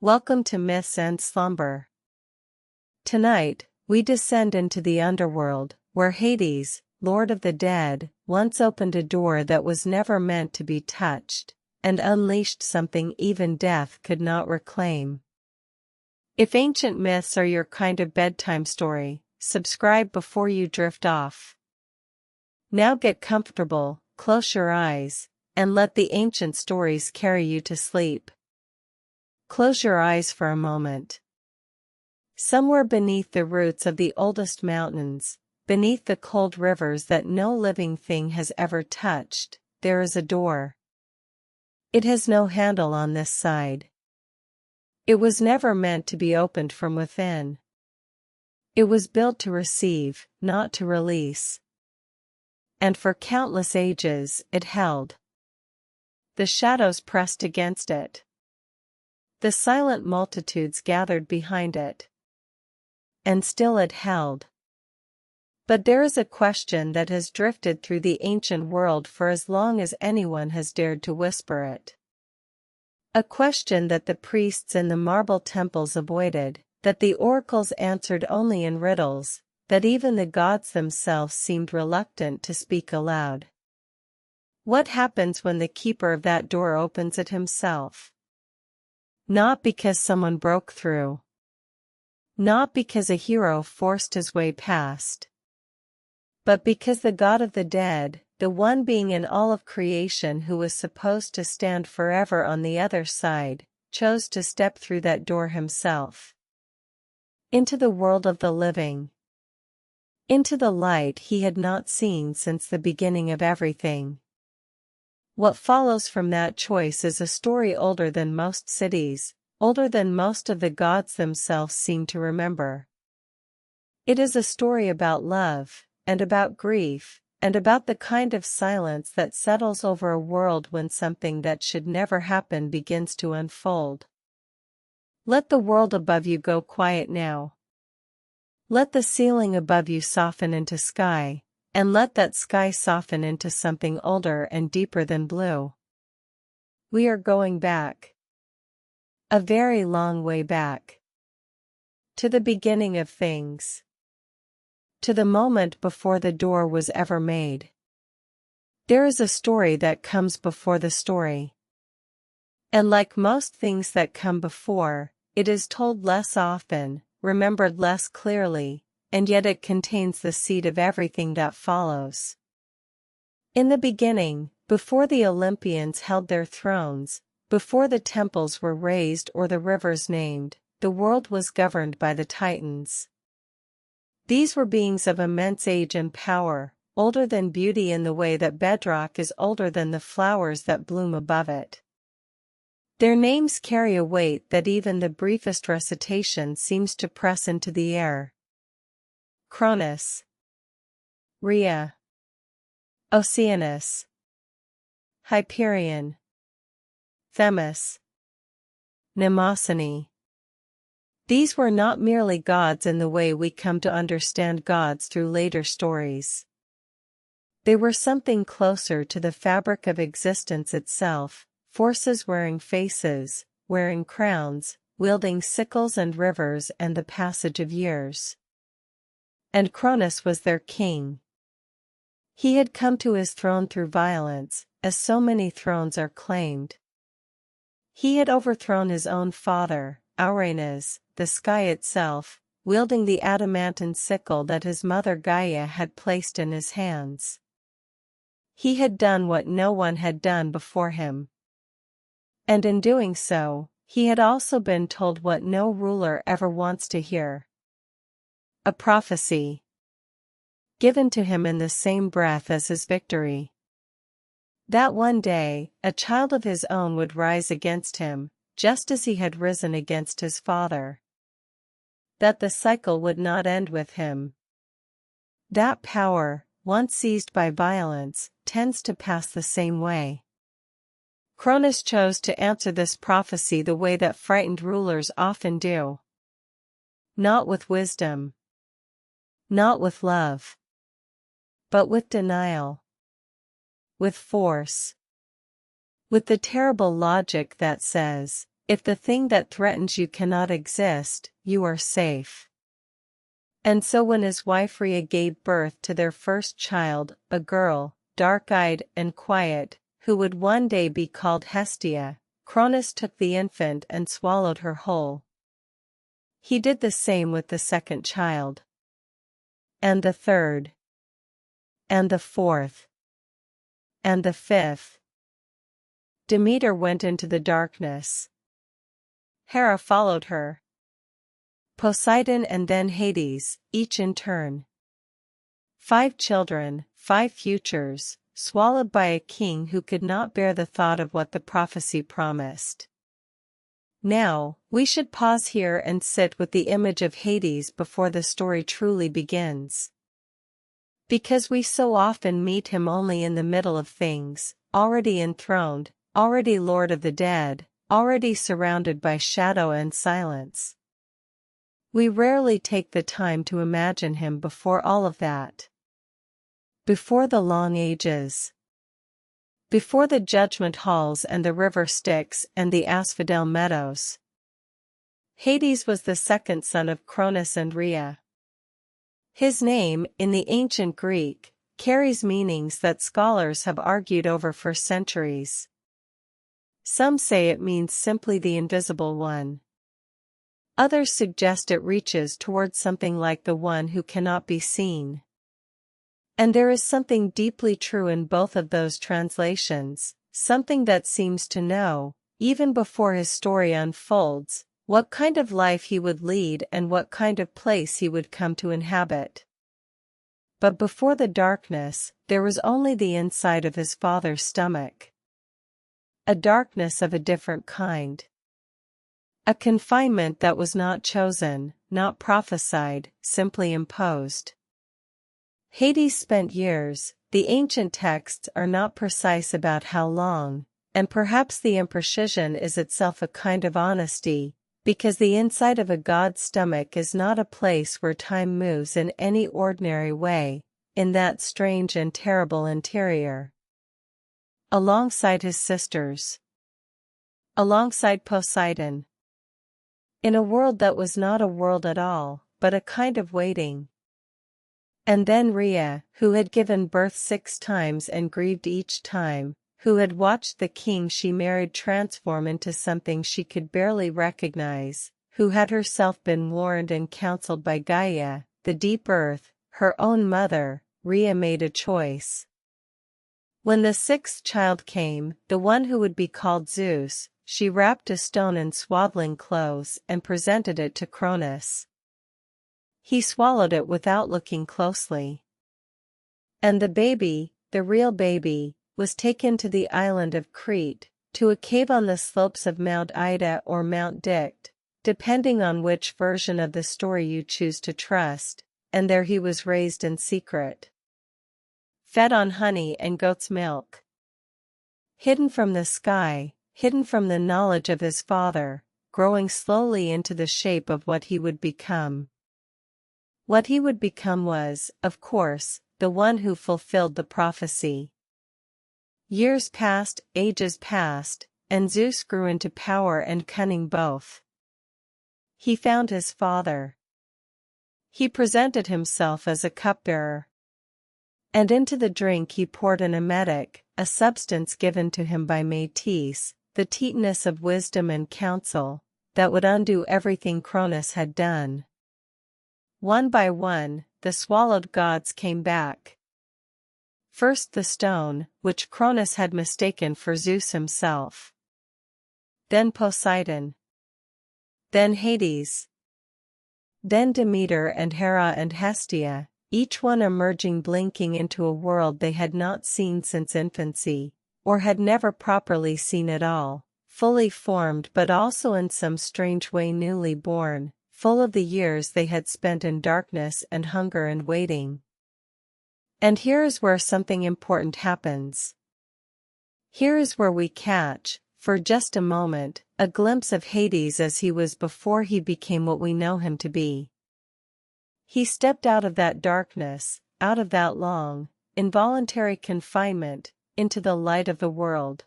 Welcome to Myths and Slumber. Tonight, we descend into the underworld, where Hades, Lord of the Dead, once opened a door that was never meant to be touched, and unleashed something even death could not reclaim. If ancient myths are your kind of bedtime story, subscribe before you drift off. Now get comfortable, close your eyes, and let the ancient stories carry you to sleep. Close your eyes for a moment. Somewhere beneath the roots of the oldest mountains, beneath the cold rivers that no living thing has ever touched, there is a door. It has no handle on this side. It was never meant to be opened from within. It was built to receive, not to release. And for countless ages it held. The shadows pressed against it. The silent multitudes gathered behind it. And still it held. But there is a question that has drifted through the ancient world for as long as anyone has dared to whisper it. A question that the priests in the marble temples avoided, that the oracles answered only in riddles, that even the gods themselves seemed reluctant to speak aloud. What happens when the keeper of that door opens it himself? Not because someone broke through. Not because a hero forced his way past. But because the God of the dead, the one being in all of creation who was supposed to stand forever on the other side, chose to step through that door himself. Into the world of the living. Into the light he had not seen since the beginning of everything. What follows from that choice is a story older than most cities, older than most of the gods themselves seem to remember. It is a story about love, and about grief, and about the kind of silence that settles over a world when something that should never happen begins to unfold. Let the world above you go quiet now. Let the ceiling above you soften into sky, and let that sky soften into something older and deeper than blue. We are going back. A very long way back. To the beginning of things. To the moment before the door was ever made. There is a story that comes before the story. And like most things that come before, it is told less often, remembered less clearly, and yet it contains the seed of everything that follows. In the beginning, before the Olympians held their thrones, before the temples were raised or the rivers named, the world was governed by the Titans. These were beings of immense age and power, older than beauty in the way that bedrock is older than the flowers that bloom above it. Their names carry a weight that even the briefest recitation seems to press into the air. Cronus, Rhea, Oceanus, Hyperion, Themis, Mnemosyne. These were not merely gods in the way we come to understand gods through later stories. They were something closer to the fabric of existence itself, forces wearing faces, wearing crowns, wielding sickles and rivers and the passage of years. And Cronus was their king. He had come to his throne through violence, as so many thrones are claimed. He had overthrown his own father, Uranus, the sky itself, wielding the adamantine sickle that his mother Gaia had placed in his hands. He had done what no one had done before him. And in doing so, he had also been told what no ruler ever wants to hear. A prophecy. Given to him in the same breath as his victory. That one day, a child of his own would rise against him, just as he had risen against his father. That the cycle would not end with him. That power, once seized by violence, tends to pass the same way. Cronus chose to answer this prophecy the way that frightened rulers often do. Not with wisdom. Not with love. But with denial. With force. With the terrible logic that says, If the thing that threatens you cannot exist, you are safe. And so when his wife Rhea gave birth to their first child, a girl, dark-eyed and quiet, who would one day be called Hestia, Cronus took the infant and swallowed her whole. He did the same with the second child. And the third. And the fourth. And the fifth. Demeter went into the darkness. Hera followed her. Poseidon and then Hades, each in turn. 5 children, 5 futures, swallowed by a king who could not bear the thought of what the prophecy promised. Now, we should pause here and sit with the image of Hades before the story truly begins. Because we so often meet him only in the middle of things, already enthroned, already Lord of the dead, already surrounded by shadow and silence. We rarely take the time to imagine him before all of that. Before the long ages. Before the judgment halls and the river Styx and the asphodel meadows. Hades was the second son of Cronus and Rhea. His name, in the ancient Greek, carries meanings that scholars have argued over for centuries. Some say it means simply the invisible one. Others suggest it reaches towards something like the one who cannot be seen. And there is something deeply true in both of those translations, something that seems to know, even before his story unfolds, what kind of life he would lead and what kind of place he would come to inhabit. But before the darkness, there was only the inside of his father's stomach. A darkness of a different kind. A confinement that was not chosen, not prophesied, simply imposed. Hades spent years, the ancient texts are not precise about how long, and perhaps the imprecision is itself a kind of honesty, because the inside of a god's stomach is not a place where time moves in any ordinary way, in that strange and terrible interior. Alongside his sisters. Alongside Poseidon. In a world that was not a world at all, but a kind of waiting. And then Rhea, who had given birth 6 times and grieved each time, who had watched the king she married transform into something she could barely recognize, who had herself been warned and counseled by Gaia, the deep earth, her own mother. Rhea made a choice. When the 6th child came, the one who would be called Zeus, she wrapped a stone in swaddling clothes and presented it to Cronus. He swallowed it without looking closely. And the baby, the real baby, was taken to the island of Crete, to a cave on the slopes of Mount Ida or Mount Dicte, depending on which version of the story you choose to trust, and there he was raised in secret. Fed on honey and goat's milk. Hidden from the sky, hidden from the knowledge of his father, growing slowly into the shape of what he would become. What he would become was, of course, the one who fulfilled the prophecy. Years passed, ages passed, and Zeus grew into power and cunning both. He found his father. He presented himself as a cupbearer. And into the drink he poured an emetic, a substance given to him by Métis, the Titaness of wisdom and counsel, that would undo everything Cronus had done. One by one, the swallowed gods came back. First the stone, which Cronus had mistaken for Zeus himself. Then Poseidon. Then Hades. Then Demeter and Hera and Hestia, each one emerging blinking into a world they had not seen since infancy, or had never properly seen at all, fully formed but also in some strange way newly born, full of the years they had spent in darkness and hunger and waiting. And here is where something important happens. Here is where we catch, for just a moment, a glimpse of Hades as he was before he became what we know him to be. He stepped out of that darkness, out of that long, involuntary confinement, into the light of the world.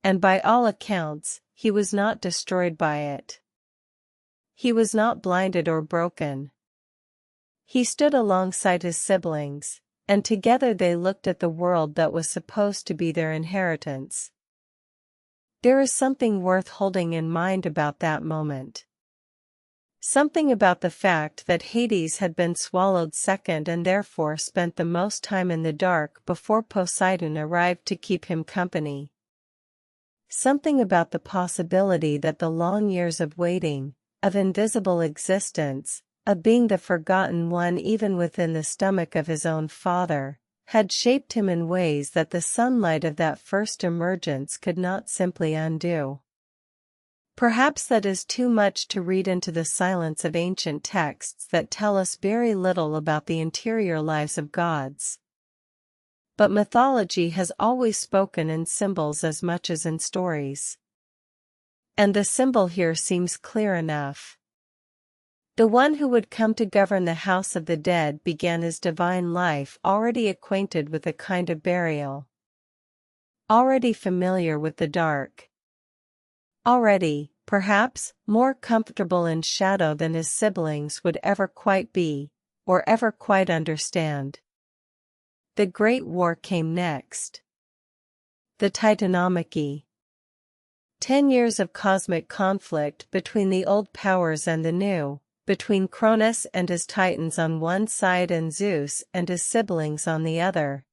And by all accounts, he was not destroyed by it. He was not blinded or broken. He stood alongside his siblings, and together they looked at the world that was supposed to be their inheritance. There is something worth holding in mind about that moment. Something about the fact that Hades had been swallowed second and therefore spent the most time in the dark before Poseidon arrived to keep him company. Something about the possibility that the long years of waiting, of invisible existence, of being the forgotten one even within the stomach of his own father, had shaped him in ways that the sunlight of that first emergence could not simply undo. Perhaps that is too much to read into the silence of ancient texts that tell us very little about the interior lives of gods. But mythology has always spoken in symbols as much as in stories. And the symbol here seems clear enough. The one who would come to govern the house of the dead began his divine life already acquainted with a kind of burial. Already familiar with the dark. Already, perhaps, more comfortable in shadow than his siblings would ever quite be, or ever quite understand. The Great War came next. The Titanomachy. 10 years of cosmic conflict between the old powers and the new, between Cronus and his Titans on one side and Zeus and his siblings on the other.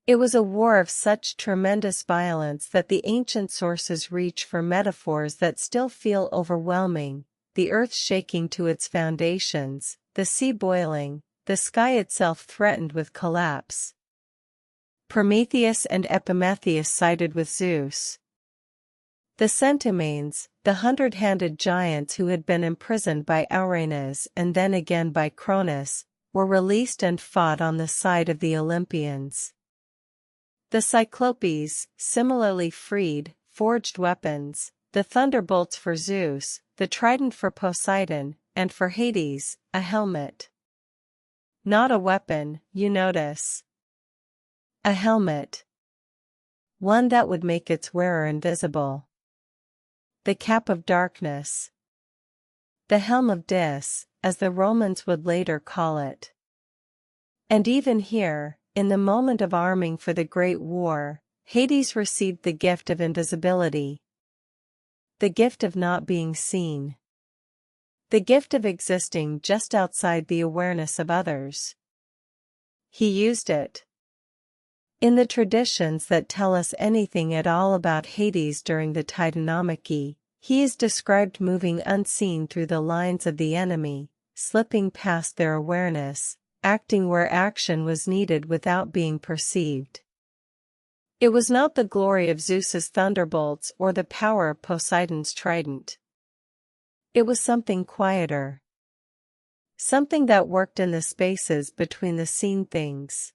It was a war of such tremendous violence that the ancient sources reach for metaphors that still feel overwhelming, the earth shaking to its foundations, the sea boiling, the sky itself threatened with collapse. Prometheus and Epimetheus sided with Zeus. The Centimanes, the hundred-handed giants who had been imprisoned by Uranus and then again by Cronus, were released and fought on the side of the Olympians. The Cyclopes, similarly freed, forged weapons, the thunderbolts for Zeus, the trident for Poseidon, and for Hades, a helmet. Not a weapon, you notice. A helmet. One that would make its wearer invisible. The cap of darkness. The helm of Dis, as the Romans would later call it. And even here, in the moment of arming for the Great War, Hades received the gift of invisibility. The gift of not being seen. The gift of existing just outside the awareness of others. He used it. In the traditions that tell us anything at all about Hades during the Titanomachy, he is described moving unseen through the lines of the enemy, slipping past their awareness, acting where action was needed without being perceived. It was not the glory of Zeus's thunderbolts or the power of Poseidon's trident. It was something quieter. Something that worked in the spaces between the seen things.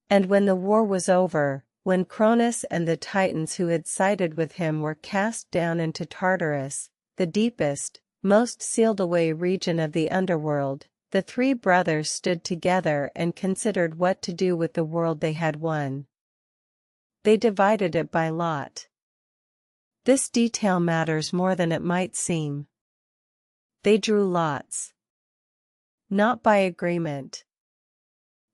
And when the war was over, when Cronus and the Titans who had sided with him were cast down into Tartarus, the deepest, most sealed-away region of the underworld, the three brothers stood together and considered what to do with the world they had won. They divided it by lot. This detail matters more than it might seem. They drew lots. Not by agreement.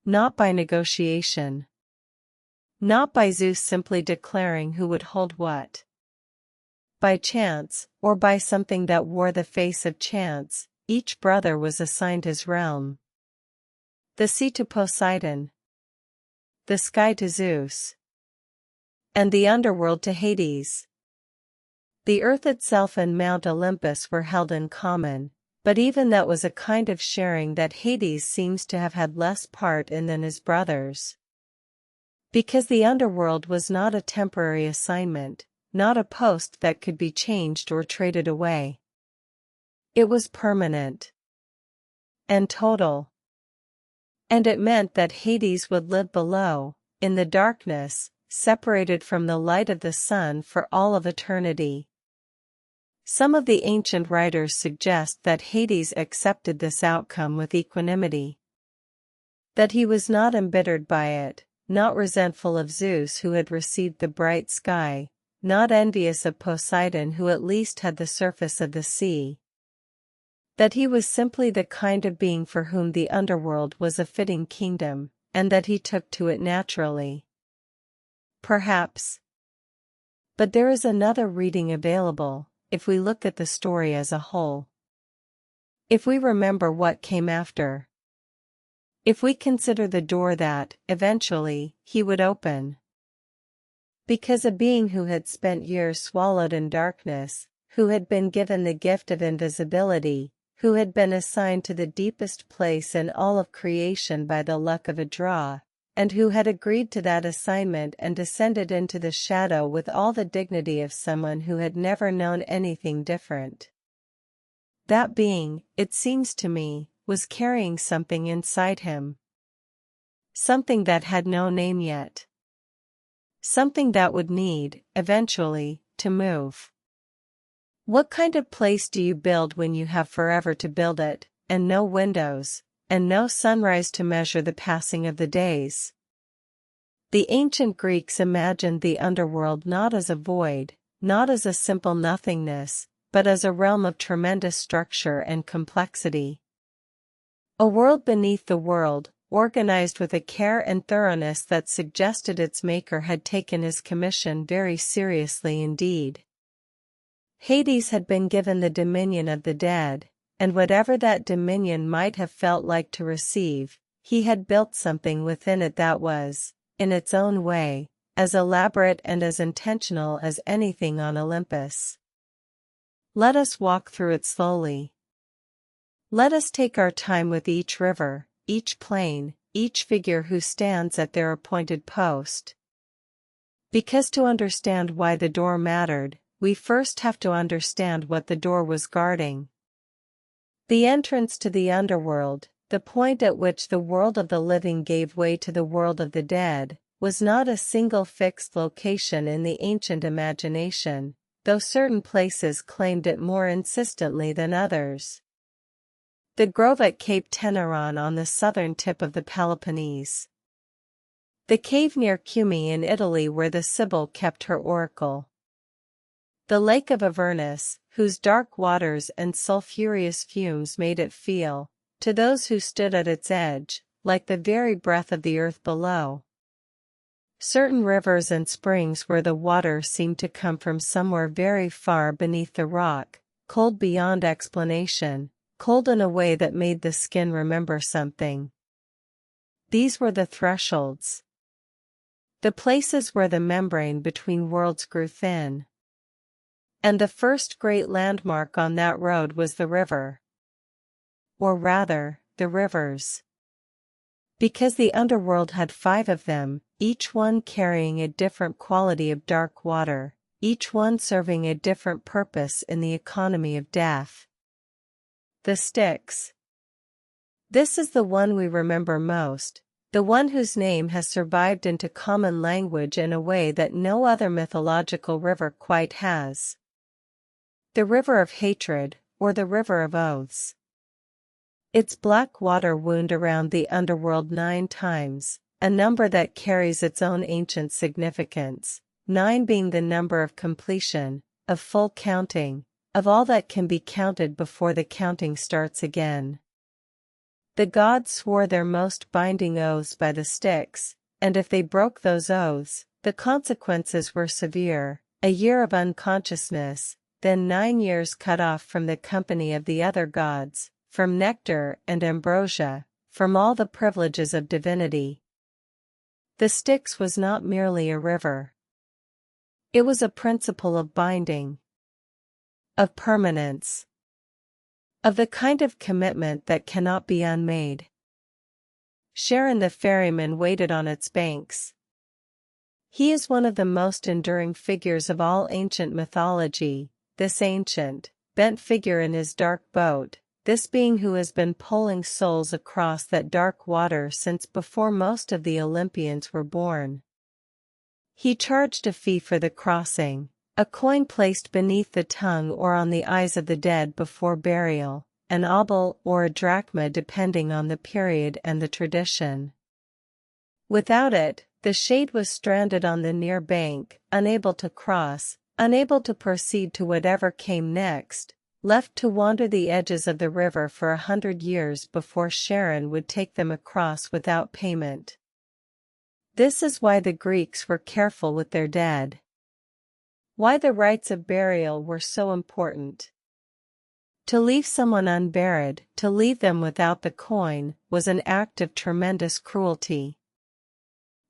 Not by negotiation. Not by Zeus simply declaring who would hold what. By chance, or by something that wore the face of chance, each brother was assigned his realm. The sea to Poseidon. The sky to Zeus. And the underworld to Hades. The earth itself and Mount Olympus were held in common, but even that was a kind of sharing that Hades seems to have had less part in than his brothers. Because the underworld was not a temporary assignment, not a post that could be changed or traded away. It was permanent. And total. And it meant that Hades would live below, in the darkness, separated from the light of the sun for all of eternity. Some of the ancient writers suggest that Hades accepted this outcome with equanimity. That he was not embittered by it, not resentful of Zeus who had received the bright sky, not envious of Poseidon who at least had the surface of the sea. That he was simply the kind of being for whom the underworld was a fitting kingdom, and that he took to it naturally. Perhaps. But there is another reading available, if we look at the story as a whole. If we remember what came after. If we consider the door that, eventually, he would open. Because a being who had spent years swallowed in darkness, who had been given the gift of invisibility, who had been assigned to the deepest place in all of creation by the luck of a draw, and who had agreed to that assignment and descended into the shadow with all the dignity of someone who had never known anything different. That being, it seems to me, was carrying something inside him. Something that had no name yet. Something that would need, eventually, to move. What kind of place do you build when you have forever to build it, and no windows, and no sunrise to measure the passing of the days? The ancient Greeks imagined the underworld not as a void, not as a simple nothingness, but as a realm of tremendous structure and complexity. A world beneath the world, organized with a care and thoroughness that suggested its maker had taken his commission very seriously indeed. Hades had been given the dominion of the dead, and whatever that dominion might have felt like to receive, he had built something within it that was, in its own way, as elaborate and as intentional as anything on Olympus. Let us walk through it slowly. Let us take our time with each river, each plain, each figure who stands at their appointed post. Because to understand why the door mattered, we first have to understand what the door was guarding. The entrance to the underworld, the point at which the world of the living gave way to the world of the dead, was not a single fixed location in the ancient imagination, though certain places claimed it more insistently than others. The grove at Cape Teneron on the southern tip of the Peloponnese. The cave near Cumae in Italy where the Sibyl kept her oracle. The lake of Avernus, whose dark waters and sulphurous fumes made it feel, to those who stood at its edge, like the very breath of the earth below. Certain rivers and springs where the water seemed to come from somewhere very far beneath the rock, cold beyond explanation, cold in a way that made the skin remember something. These were the thresholds. The places where the membrane between worlds grew thin. And the first great landmark on that road was the river. Or rather, the rivers. Because the underworld had 5 of them, each one carrying a different quality of dark water, each one serving a different purpose in the economy of death. The Styx. This is the one we remember most, the one whose name has survived into common language in a way that no other mythological river quite has. The river of hatred, or the river of oaths. Its black water wound around the underworld 9 times, a number that carries its own ancient significance, 9 being the number of completion, of full counting, of all that can be counted before the counting starts again. The gods swore their most binding oaths by the Styx, and if they broke those oaths, the consequences were severe, a year of unconsciousness, then 9 years cut off from the company of the other gods, from nectar and ambrosia, from all the privileges of divinity. The Styx was not merely a river. It was a principle of binding, of permanence, of the kind of commitment that cannot be unmade. Charon the ferryman waited on its banks. He is one of the most enduring figures of all ancient mythology, this ancient, bent figure in his dark boat, this being who has been pulling souls across that dark water since before most of the Olympians were born. He charged a fee for the crossing, a coin placed beneath the tongue or on the eyes of the dead before burial, an obol or a drachma depending on the period and the tradition. Without it, The shade was stranded on the near bank, unable to cross, unable to proceed to whatever came next, left to wander the edges of the river for 100 years before Sharon would take them across without payment. This is why the Greeks were careful with their dead. Why the rites of burial were so important. To leave someone unburied, to leave them without the coin, was an act of tremendous cruelty.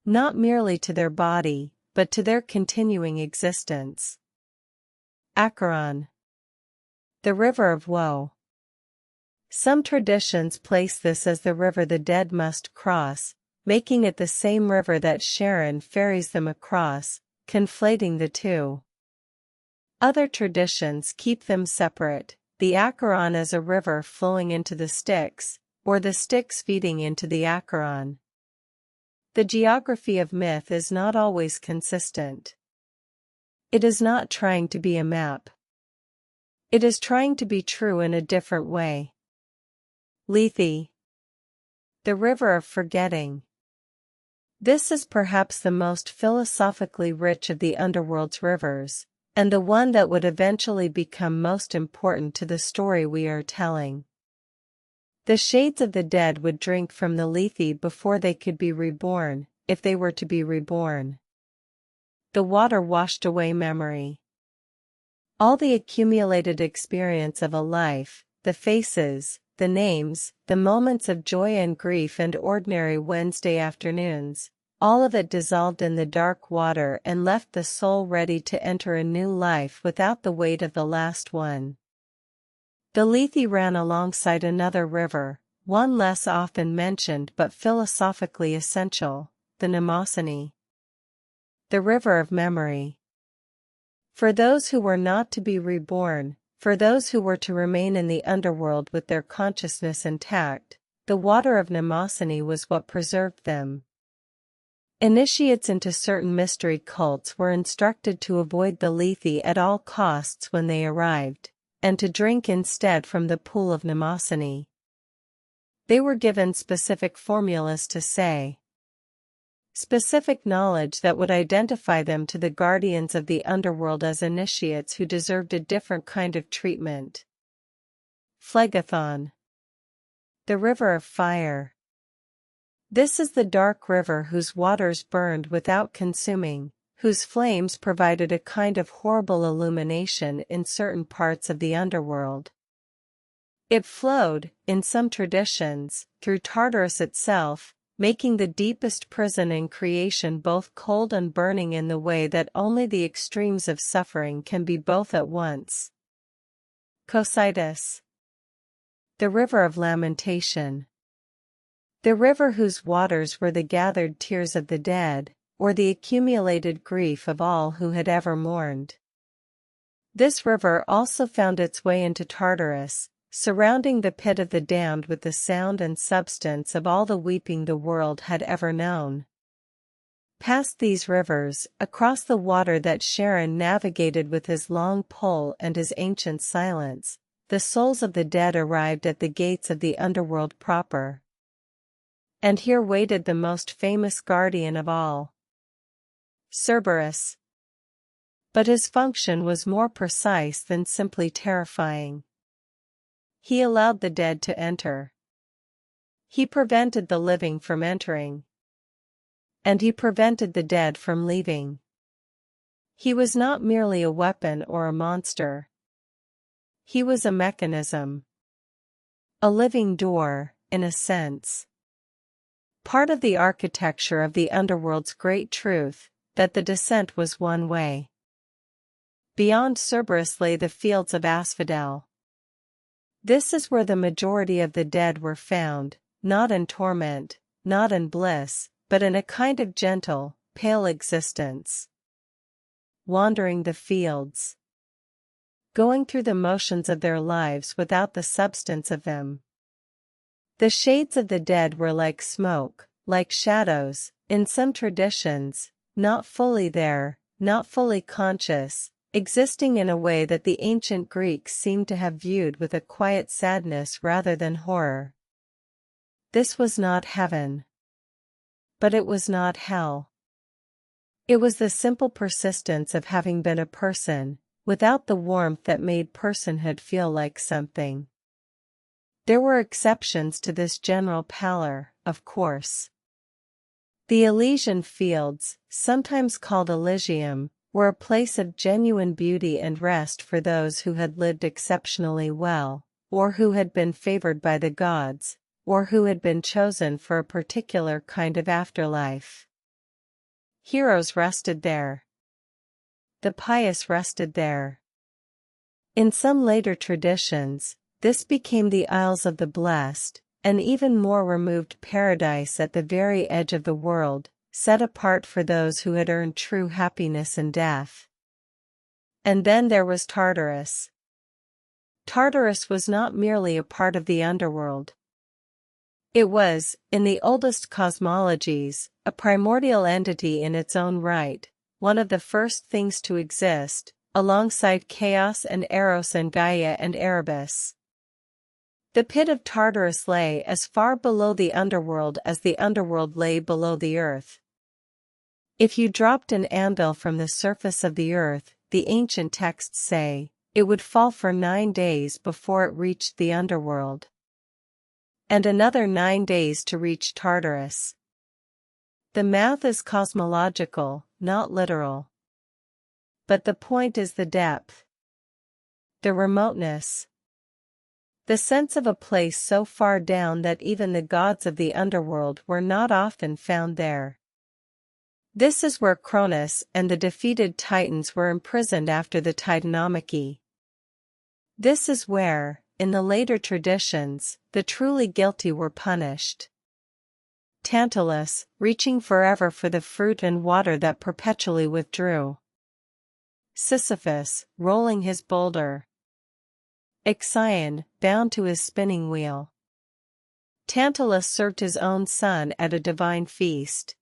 Not merely to their body, but to their continuing existence. Acheron. The river of woe. Some traditions place this as the river the dead must cross, making it the same river that Sharon ferries them across, conflating the two. Other traditions keep them separate, the Acheron as a river flowing into the Styx, or the Styx feeding into the Acheron. The geography of myth is not always consistent. It is not trying to be a map. It is trying to be true in a different way. Lethe. The river of forgetting. This is perhaps the most philosophically rich of the underworld's rivers, and the one that would eventually become most important to the story we are telling. The shades of the dead would drink from the Lethe before they could be reborn, if they were to be reborn. The water washed away memory. All the accumulated experience of a life, the faces, the names, the moments of joy and grief and ordinary Wednesday afternoons, all of it dissolved in the dark water and left the soul ready to enter a new life without the weight of the last one. The Lethe ran alongside another river, one less often mentioned but philosophically essential, the Mnemosyne. The river of memory. For those who were not to be reborn, for those who were to remain in the underworld with their consciousness intact, the water of Mnemosyne was what preserved them. Initiates into certain mystery cults were instructed to avoid the Lethe at all costs when they arrived, and to drink instead from the pool of Mnemosyne. They were given specific formulas to say. Specific knowledge that would identify them to the guardians of the underworld as initiates who deserved a different kind of treatment. Phlegethon. The river of fire. This is the dark river whose waters burned without consuming, whose flames provided a kind of horrible illumination in certain parts of the underworld. It flowed, in some traditions, through Tartarus itself, making the deepest prison in creation both cold and burning in the way that only the extremes of suffering can be both at once. Cocytus. The river of lamentation. The river whose waters were the gathered tears of the dead, or the accumulated grief of all who had ever mourned. This river also found its way into Tartarus, surrounding the pit of the damned with the sound and substance of all the weeping the world had ever known. Past these rivers, across the water that Sharon navigated with his long pole and his ancient silence, the souls of the dead arrived at the gates of the underworld proper. And here waited the most famous guardian of all. Cerberus. But his function was more precise than simply terrifying. He allowed the dead to enter. He prevented the living from entering. And he prevented the dead from leaving. He was not merely a weapon or a monster. He was a mechanism. A living door, in a sense. Part of the architecture of the underworld's great truth, that the descent was one way. Beyond Cerberus lay the fields of asphodel. This is where the majority of the dead were found, not in torment, not in bliss, but in a kind of gentle, pale existence. Wandering the fields. Going through the motions of their lives without the substance of them. The shades of the dead were like smoke, like shadows, in some traditions, not fully there, not fully conscious, existing in a way that the ancient Greeks seem to have viewed with a quiet sadness rather than horror. This was not heaven. But it was not hell. It was the simple persistence of having been a person, without the warmth that made personhood feel like something. There were exceptions to this general pallor, of course. The Elysian fields, sometimes called Elysium, were a place of genuine beauty and rest for those who had lived exceptionally well, or who had been favored by the gods, or who had been chosen for a particular kind of afterlife. Heroes rested there. The pious rested there. In some later traditions, this became the Isles of the Blessed, an even more removed paradise at the very edge of the world, set apart for those who had earned true happiness in death. And then there was Tartarus. Tartarus was not merely a part of the underworld. It was, in the oldest cosmologies, a primordial entity in its own right, one of the first things to exist, alongside Chaos and Eros and Gaia and Erebus. The pit of Tartarus lay as far below the underworld as the underworld lay below the earth. If you dropped an anvil from the surface of the earth, the ancient texts say, it would fall for 9 days before it reached the underworld. And another 9 days to reach Tartarus. The math is cosmological, not literal. But the point is the depth. The remoteness. The sense of a place so far down that even the gods of the underworld were not often found there. This is where Cronus and the defeated Titans were imprisoned after the Titanomachy. This is where, in the later traditions, the truly guilty were punished. Tantalus, reaching forever for the fruit and water that perpetually withdrew. Sisyphus, rolling his boulder. Ixion, bound to his spinning wheel. Tantalus served his own son at a divine feast.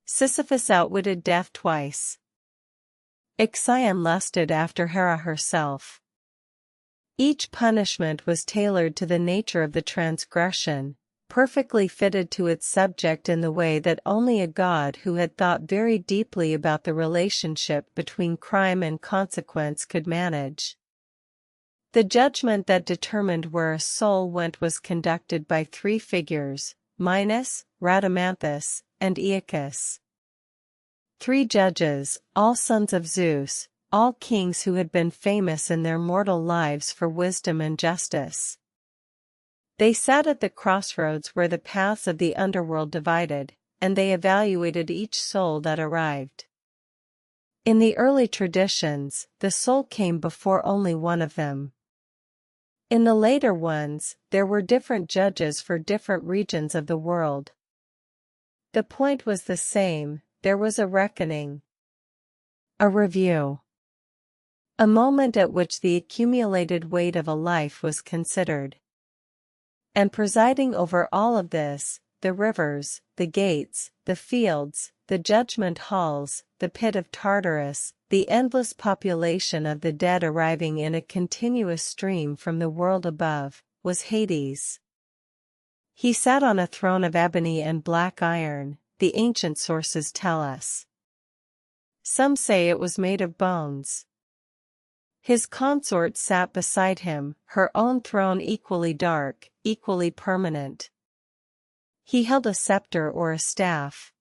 Sisyphus outwitted death twice. Ixion lusted after Hera herself. Each punishment was tailored to the nature of the transgression, perfectly fitted to its subject in the way that only a god who had thought very deeply about the relationship between crime and consequence could manage. The judgment that determined where a soul went was conducted by 3 figures, Minos, Rhadamanthus, and Aeacus. 3 judges, all sons of Zeus, all kings who had been famous in their mortal lives for wisdom and justice. They sat at the crossroads where the paths of the underworld divided, and they evaluated each soul that arrived. In the early traditions, the soul came before only one of them. In the later ones, there were different judges for different regions of the world. The point was the same, there was a reckoning. A review. A moment at which the accumulated weight of a life was considered. And presiding over all of this, the rivers, the gates, the fields, the judgment halls, the pit of Tartarus, the endless population of the dead arriving in a continuous stream from the world above, was Hades. He sat on a throne of ebony and black iron, the ancient sources tell us. Some say it was made of bones. His consort sat beside him, her own throne equally dark, equally permanent. He held a scepter or a staff.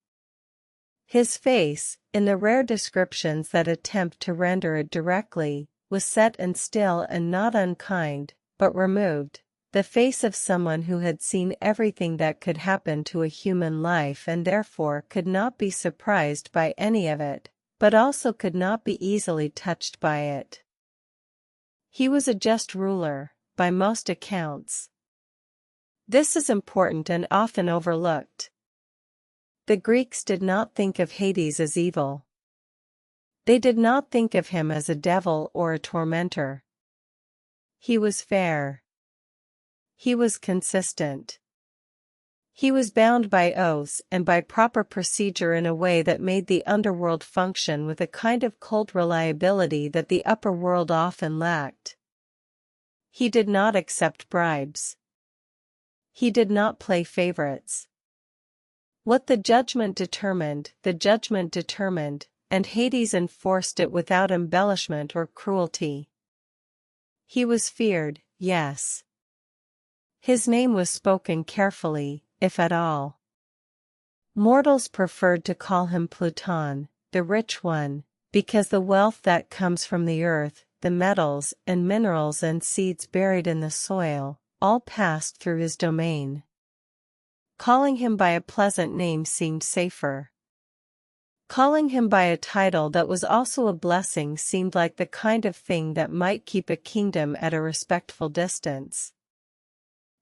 His face, in the rare descriptions that attempt to render it directly, was set and still and not unkind, but removed, the face of someone who had seen everything that could happen to a human life and therefore could not be surprised by any of it, but also could not be easily touched by it. He was a just ruler, by most accounts. This is important and often overlooked. The Greeks did not think of Hades as evil. They did not think of him as a devil or a tormentor. He was fair. He was consistent. He was bound by oaths and by proper procedure in a way that made the underworld function with a kind of cold reliability that the upper world often lacked. He did not accept bribes. He did not play favorites. What the judgment determined, and Hades enforced it without embellishment or cruelty. He was feared, yes. His name was spoken carefully, if at all. Mortals preferred to call him Pluton, the rich one, because the wealth that comes from the earth, the metals and minerals and seeds buried in the soil, all passed through his domain. Calling him by a pleasant name seemed safer. Calling him by a title that was also a blessing seemed like the kind of thing that might keep a kingdom at a respectful distance.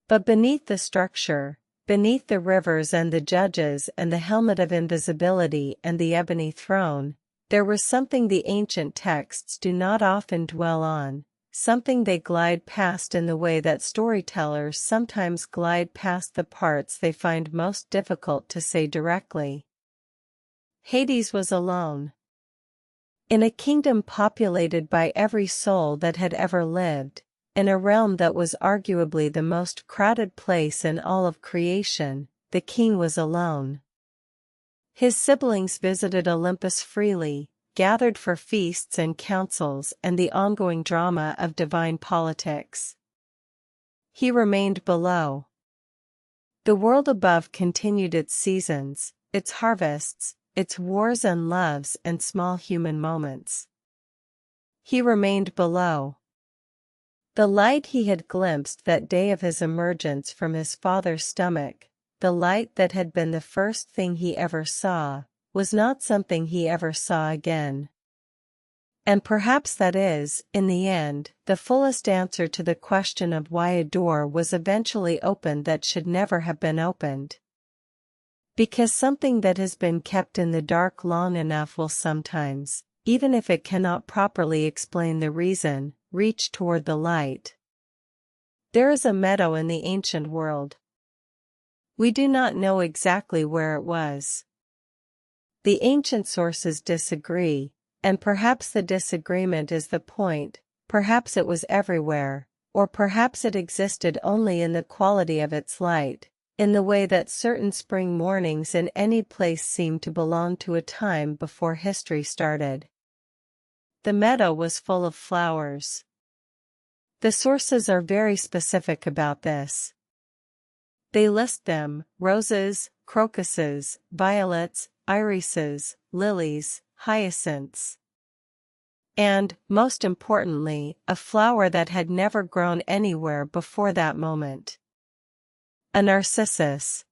But beneath the structure, beneath the rivers and the judges and the helmet of invisibility and the ebony throne, there was something the ancient texts do not often dwell on, something they glide past in the way that storytellers sometimes glide past the parts they find most difficult to say directly. Hades was alone. In a kingdom populated by every soul that had ever lived, in a realm that was arguably the most crowded place in all of creation, the king was alone. His siblings visited Olympus freely, gathered for feasts and councils and the ongoing drama of divine politics. He remained below. The world above continued its seasons, its harvests, its wars and loves and small human moments. He remained below. The light he had glimpsed that day of his emergence from his father's stomach, the light that had been the first thing he ever saw, was not something he ever saw again. And perhaps that is, in the end, the fullest answer to the question of why a door was eventually opened that should never have been opened. Because something that has been kept in the dark long enough will sometimes, even if it cannot properly explain the reason, reach toward the light. There is a meadow in the ancient world. We do not know exactly where it was. The ancient sources disagree, and perhaps the disagreement is the point, perhaps it was everywhere, or perhaps it existed only in the quality of its light, in the way that certain spring mornings in any place seem to belong to a time before history started. The meadow was full of flowers. The sources are very specific about this. They list them: roses, crocuses, violets, irises, lilies, hyacinths. And, most importantly, a flower that had never grown anywhere before that moment. A narcissus.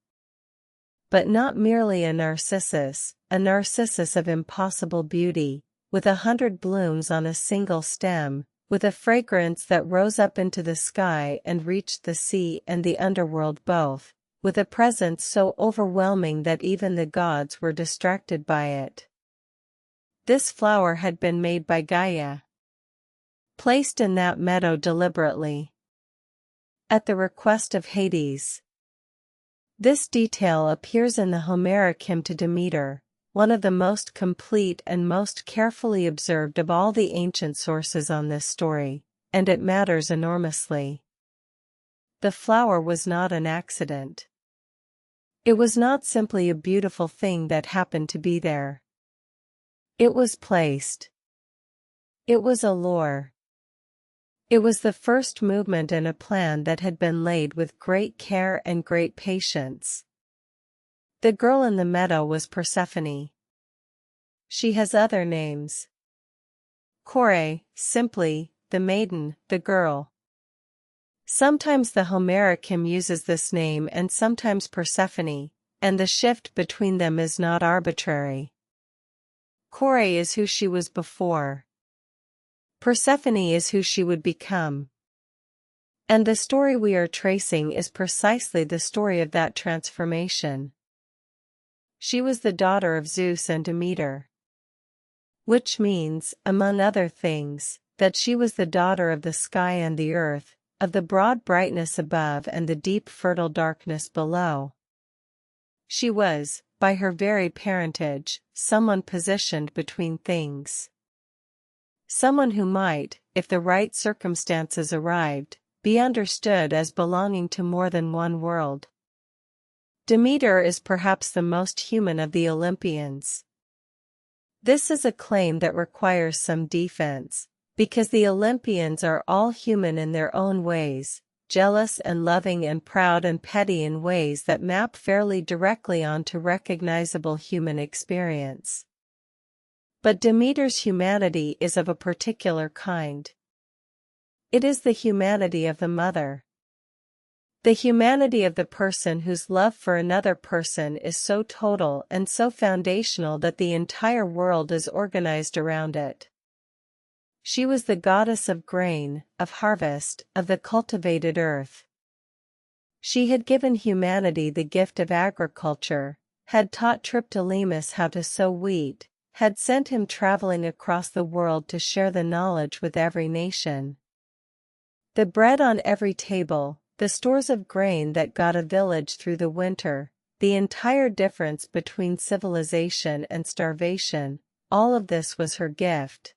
But not merely a narcissus of impossible beauty, with 100 blooms on a single stem, with a fragrance that rose up into the sky and reached the sea and the underworld both, with a presence so overwhelming that even the gods were distracted by it. This flower had been made by Gaia. Placed in that meadow deliberately. At the request of Hades. This detail appears in the Homeric hymn to Demeter, one of the most complete and most carefully observed of all the ancient sources on this story, and it matters enormously. The flower was not an accident. It was not simply a beautiful thing that happened to be there. It was placed. It was a lore. It was the first movement in a plan that had been laid with great care and great patience. The girl in the meadow was Persephone. She has other names. Kore, simply, the maiden, the girl. Sometimes the Homeric hymn uses this name and sometimes Persephone, and the shift between them is not arbitrary. Kore is who she was before. Persephone is who she would become. And the story we are tracing is precisely the story of that transformation. She was the daughter of Zeus and Demeter. Which means, among other things, that she was the daughter of the sky and the earth, of the broad brightness above and the deep fertile darkness below. She was, by her very parentage, someone positioned between things. Someone who might, if the right circumstances arrived, be understood as belonging to more than one world. Demeter is perhaps the most human of the Olympians. This is a claim that requires some defense, because the Olympians are all human in their own ways, jealous and loving and proud and petty in ways that map fairly directly onto recognizable human experience. But Demeter's humanity is of a particular kind. It is the humanity of the mother. The humanity of the person whose love for another person is so total and so foundational that the entire world is organized around it. She was the goddess of grain, of harvest, of the cultivated earth. She had given humanity the gift of agriculture, had taught Triptolemus how to sow wheat, had sent him traveling across the world to share the knowledge with every nation. The bread on every table, the stores of grain that got a village through the winter, the entire difference between civilization and starvation, all of this was her gift.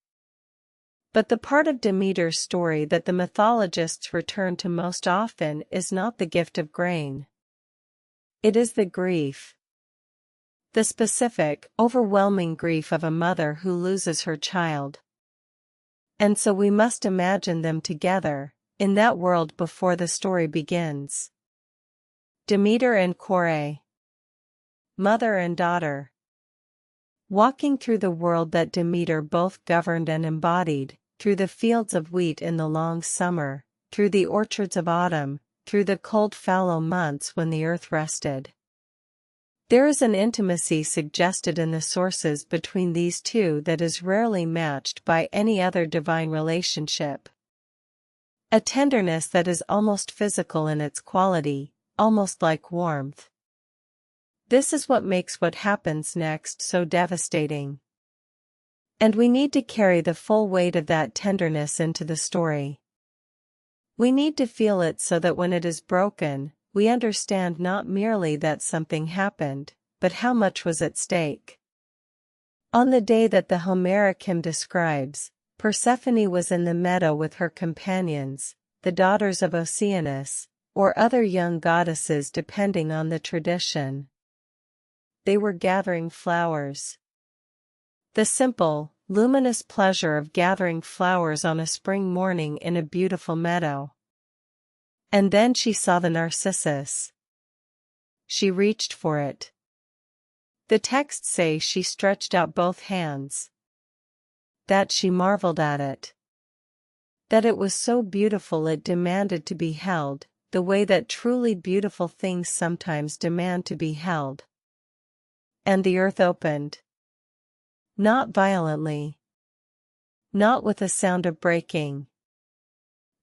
But the part of Demeter's story that the mythologists return to most often is not the gift of grain. It is the grief. The specific, overwhelming grief of a mother who loses her child. And so we must imagine them together, in that world before the story begins. Demeter and Kore. Mother and daughter. Walking through the world that Demeter both governed and embodied, through the fields of wheat in the long summer, through the orchards of autumn, through the cold fallow months when the earth rested. There is an intimacy suggested in the sources between these two that is rarely matched by any other divine relationship. A tenderness that is almost physical in its quality, almost like warmth. This is what makes what happens next so devastating. And we need to carry the full weight of that tenderness into the story. We need to feel it so that when it is broken, we understand not merely that something happened, but how much was at stake. On the day that the Homeric hymn describes, Persephone was in the meadow with her companions, the daughters of Oceanus, or other young goddesses depending on the tradition. They were gathering flowers. The simple, luminous pleasure of gathering flowers on a spring morning in a beautiful meadow. And then she saw the narcissus. She reached for it. The texts say she stretched out both hands. That she marveled at it. That it was so beautiful it demanded to be held, the way that truly beautiful things sometimes demand to be held. And the earth opened. Not violently. Not with a sound of breaking.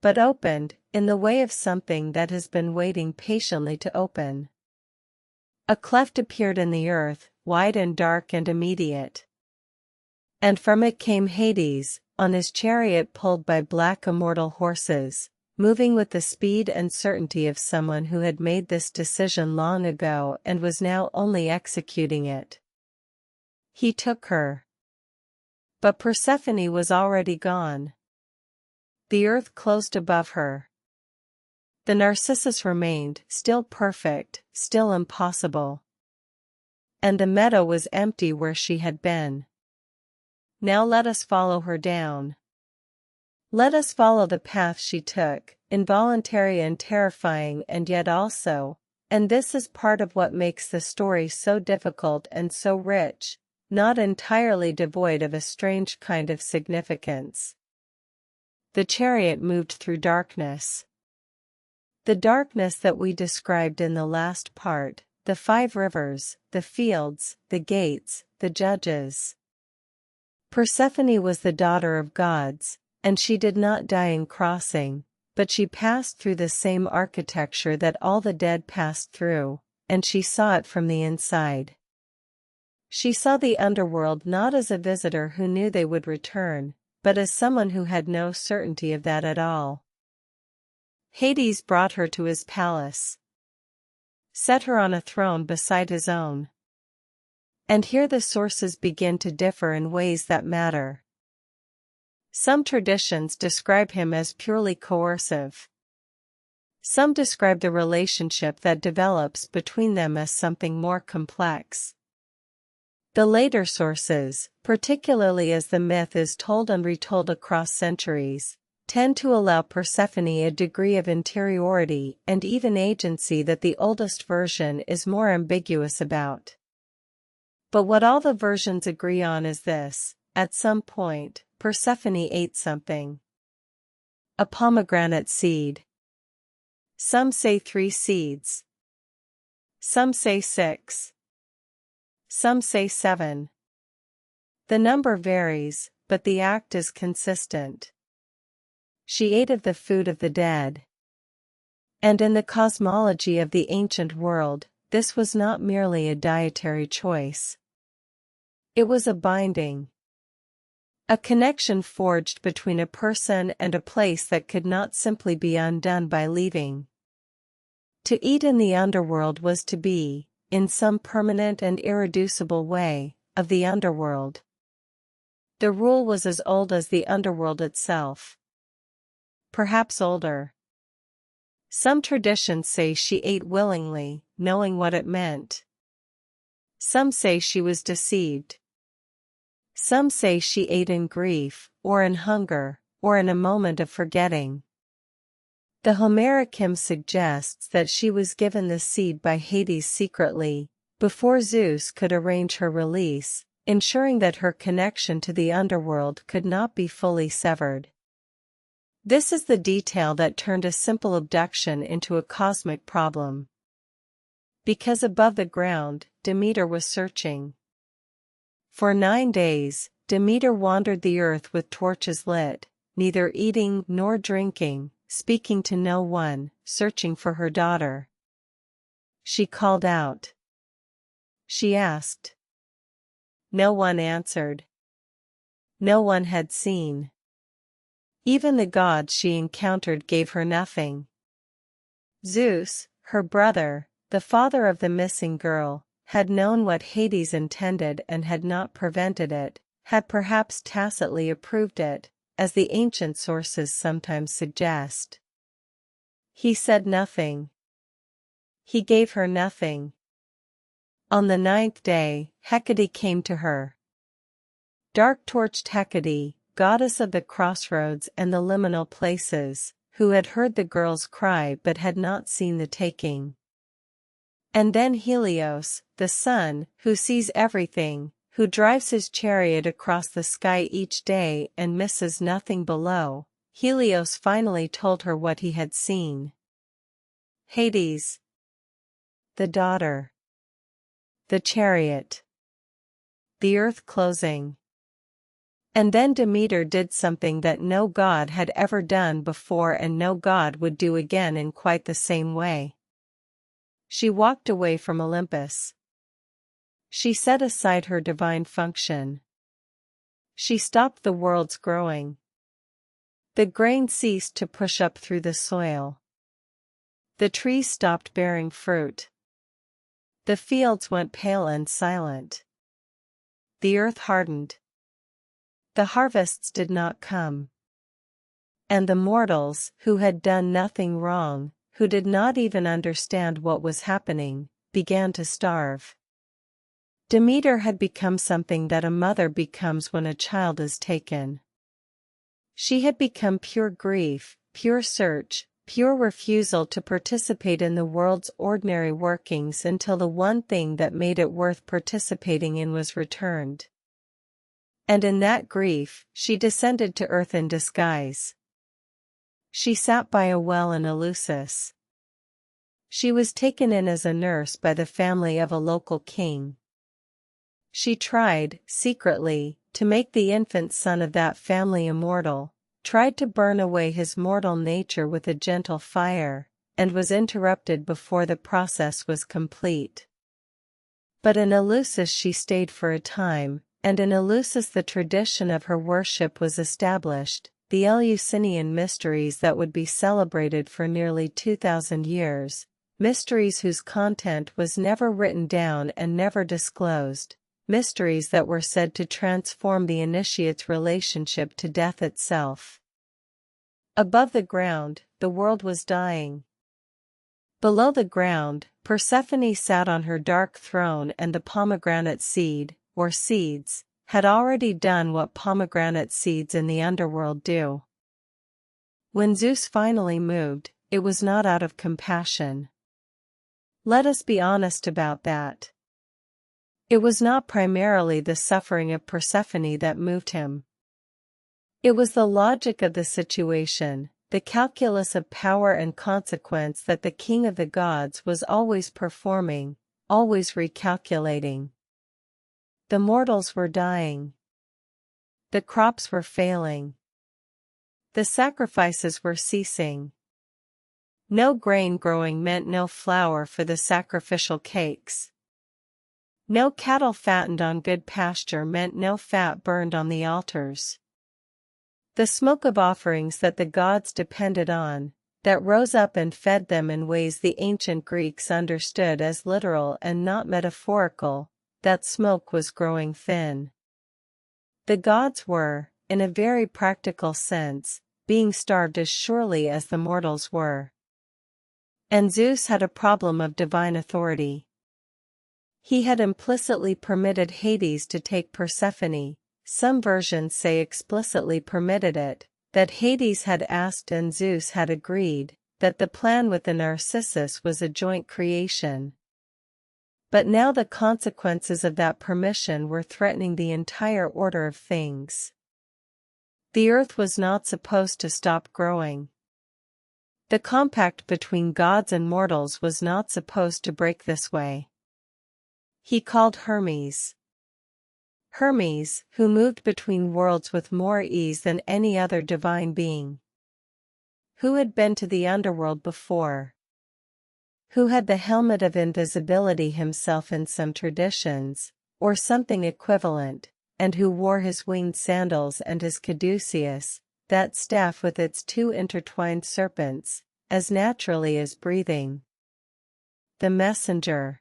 But opened, in the way of something that has been waiting patiently to open. A cleft appeared in the earth, wide and dark and immediate. And from it came Hades, on his chariot pulled by black immortal horses, moving with the speed and certainty of someone who had made this decision long ago and was now only executing it. He took her. But Persephone was already gone. The earth closed above her. The narcissus remained, still perfect, still impossible. And the meadow was empty where she had been. Now let us follow her down. Let us follow the path she took, involuntary and terrifying and yet also, and this is part of what makes the story so difficult and so rich, not entirely devoid of a strange kind of significance. The chariot moved through darkness. The darkness that we described in the last part, the 5 rivers, the fields, the gates, the judges. Persephone was the daughter of gods, and she did not die in crossing, but she passed through the same architecture that all the dead passed through, and she saw it from the inside. She saw the underworld not as a visitor who knew they would return, but as someone who had no certainty of that at all. Hades brought her to his palace. Set her on a throne beside his own. And here the sources begin to differ in ways that matter. Some traditions describe him as purely coercive. Some describe the relationship that develops between them as something more complex. The later sources, particularly as the myth is told and retold across centuries, tend to allow Persephone a degree of interiority and even agency that the oldest version is more ambiguous about. But what all the versions agree on is this: at some point, Persephone ate something. A pomegranate seed. Some say 3 seeds. Some say 6. Some say 7. The number varies, but the act is consistent. She ate of the food of the dead. And in the cosmology of the ancient world, this was not merely a dietary choice. It was a binding. A connection forged between a person and a place that could not simply be undone by leaving. To eat in the underworld was to be, in some permanent and irreducible way, of the underworld. The rule was as old as the underworld itself. Perhaps older. Some traditions say she ate willingly, knowing what it meant. Some say she was deceived. Some say she ate in grief, or in hunger, or in a moment of forgetting. The Homeric hymn suggests that she was given the seed by Hades secretly, before Zeus could arrange her release, ensuring that her connection to the underworld could not be fully severed. This is the detail that turned a simple abduction into a cosmic problem. Because above the ground, Demeter was searching. For 9 days, Demeter wandered the earth with torches lit, neither eating nor drinking, speaking to no one, searching for her daughter. She called out. She asked. No one answered. No one had seen. Even the gods she encountered gave her nothing. Zeus, her brother, the father of the missing girl, had known what Hades intended and had not prevented it, had perhaps tacitly approved it, as the ancient sources sometimes suggest. He said nothing. He gave her nothing. On the 9th day, Hecate came to her. Dark-torched Hecate, goddess of the crossroads and the liminal places, who had heard the girl's cry but had not seen the taking. And then Helios, the sun, who sees everything, who drives his chariot across the sky each day and misses nothing below, Helios finally told her what he had seen. Hades. The daughter. The chariot. The earth closing. And then Demeter did something that no god had ever done before and no god would do again in quite the same way. She walked away from Olympus. She set aside her divine function. She stopped the world's growing. The grain ceased to push up through the soil. The trees stopped bearing fruit. The fields went pale and silent. The earth hardened. The harvests did not come. And the mortals, who had done nothing wrong, who did not even understand what was happening, began to starve. Demeter had become something that a mother becomes when a child is taken. She had become pure grief, pure search, pure refusal to participate in the world's ordinary workings until the one thing that made it worth participating in was returned. And in that grief, she descended to earth in disguise. She sat by a well in Eleusis. She was taken in as a nurse by the family of a local king. She tried, secretly, to make the infant son of that family immortal, tried to burn away his mortal nature with a gentle fire, and was interrupted before the process was complete. But in Eleusis she stayed for a time, and in Eleusis the tradition of her worship was established, the Eleusinian mysteries that would be celebrated for nearly 2,000 years, mysteries whose content was never written down and never disclosed, mysteries that were said to transform the initiate's relationship to death itself. Above the ground, the world was dying. Below the ground, Persephone sat on her dark throne, and the pomegranate seed, or seeds, had already done what pomegranate seeds in the underworld do. When Zeus finally moved, it was not out of compassion. Let us be honest about that. It was not primarily the suffering of Persephone that moved him. It was the logic of the situation, the calculus of power and consequence that the king of the gods was always performing, always recalculating. The mortals were dying. The crops were failing. The sacrifices were ceasing. No grain growing meant no flour for the sacrificial cakes. No cattle fattened on good pasture meant no fat burned on the altars. The smoke of offerings that the gods depended on, that rose up and fed them in ways the ancient Greeks understood as literal and not metaphorical, that smoke was growing thin. The gods were, in a very practical sense, being starved as surely as the mortals were. And Zeus had a problem of divine authority. He had implicitly permitted Hades to take Persephone. Some versions say explicitly permitted it, that Hades had asked and Zeus had agreed, that the plan with the Narcissus was a joint creation. But now the consequences of that permission were threatening the entire order of things. The earth was not supposed to stop growing. The compact between gods and mortals was not supposed to break this way. He called Hermes. Hermes, who moved between worlds with more ease than any other divine being. Who had been to the underworld before. Who had the helmet of invisibility himself in some traditions, or something equivalent, and who wore his winged sandals and his caduceus, that staff with its two intertwined serpents, as naturally as breathing. The messenger.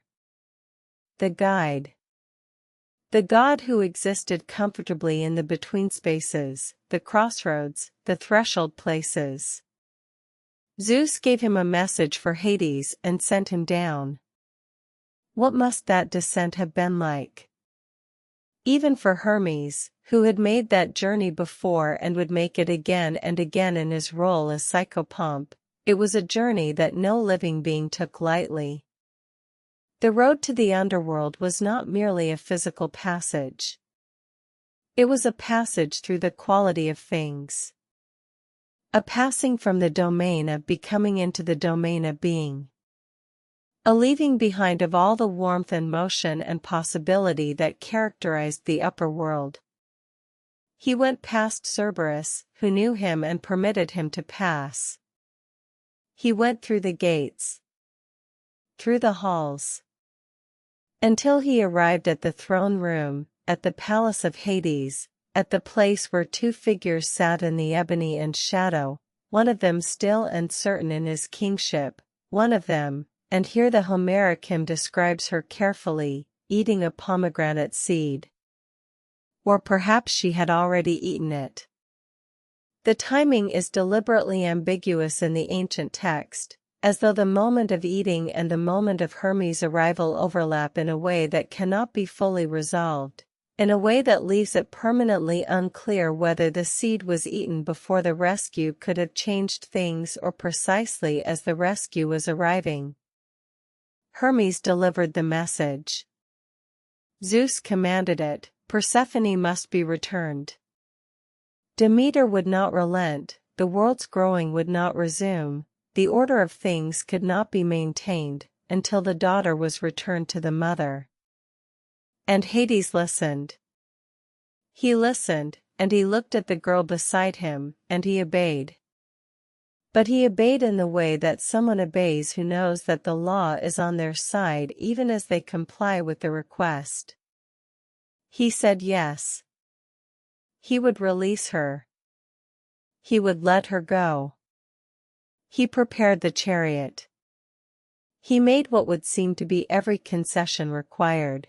The guide. The God who existed comfortably in the between spaces, the crossroads, the threshold places. Zeus gave him a message for Hades and sent him down. What must that descent have been like? Even for Hermes, who had made that journey before and would make it again and again in his role as psychopomp, it was a journey that no living being took lightly. The road to the underworld was not merely a physical passage. It was a passage through the quality of things. A passing from the domain of becoming into the domain of being. A leaving behind of all the warmth and motion and possibility that characterized the upper world. He went past Cerberus, who knew him and permitted him to pass. He went through the gates. Through the halls. Until he arrived at the throne room, at the palace of Hades, at the place where two figures sat in the ebony and shadow, one of them still and certain in his kingship, one of them, and here the Homeric hymn describes her carefully, eating a pomegranate seed. Or perhaps she had already eaten it. The timing is deliberately ambiguous in the ancient text, as though the moment of eating and the moment of Hermes' arrival overlap in a way that cannot be fully resolved, in a way that leaves it permanently unclear whether the seed was eaten before the rescue could have changed things or precisely as the rescue was arriving. Hermes delivered the message. Zeus commanded it, Persephone must be returned. Demeter would not relent, the world's growing would not resume. The order of things could not be maintained, until the daughter was returned to the mother. And Hades listened. He listened, and he looked at the girl beside him, and he obeyed. But he obeyed in the way that someone obeys who knows that the law is on their side even as they comply with the request. He said yes. He would release her. He would let her go. He prepared the chariot. He made what would seem to be every concession required.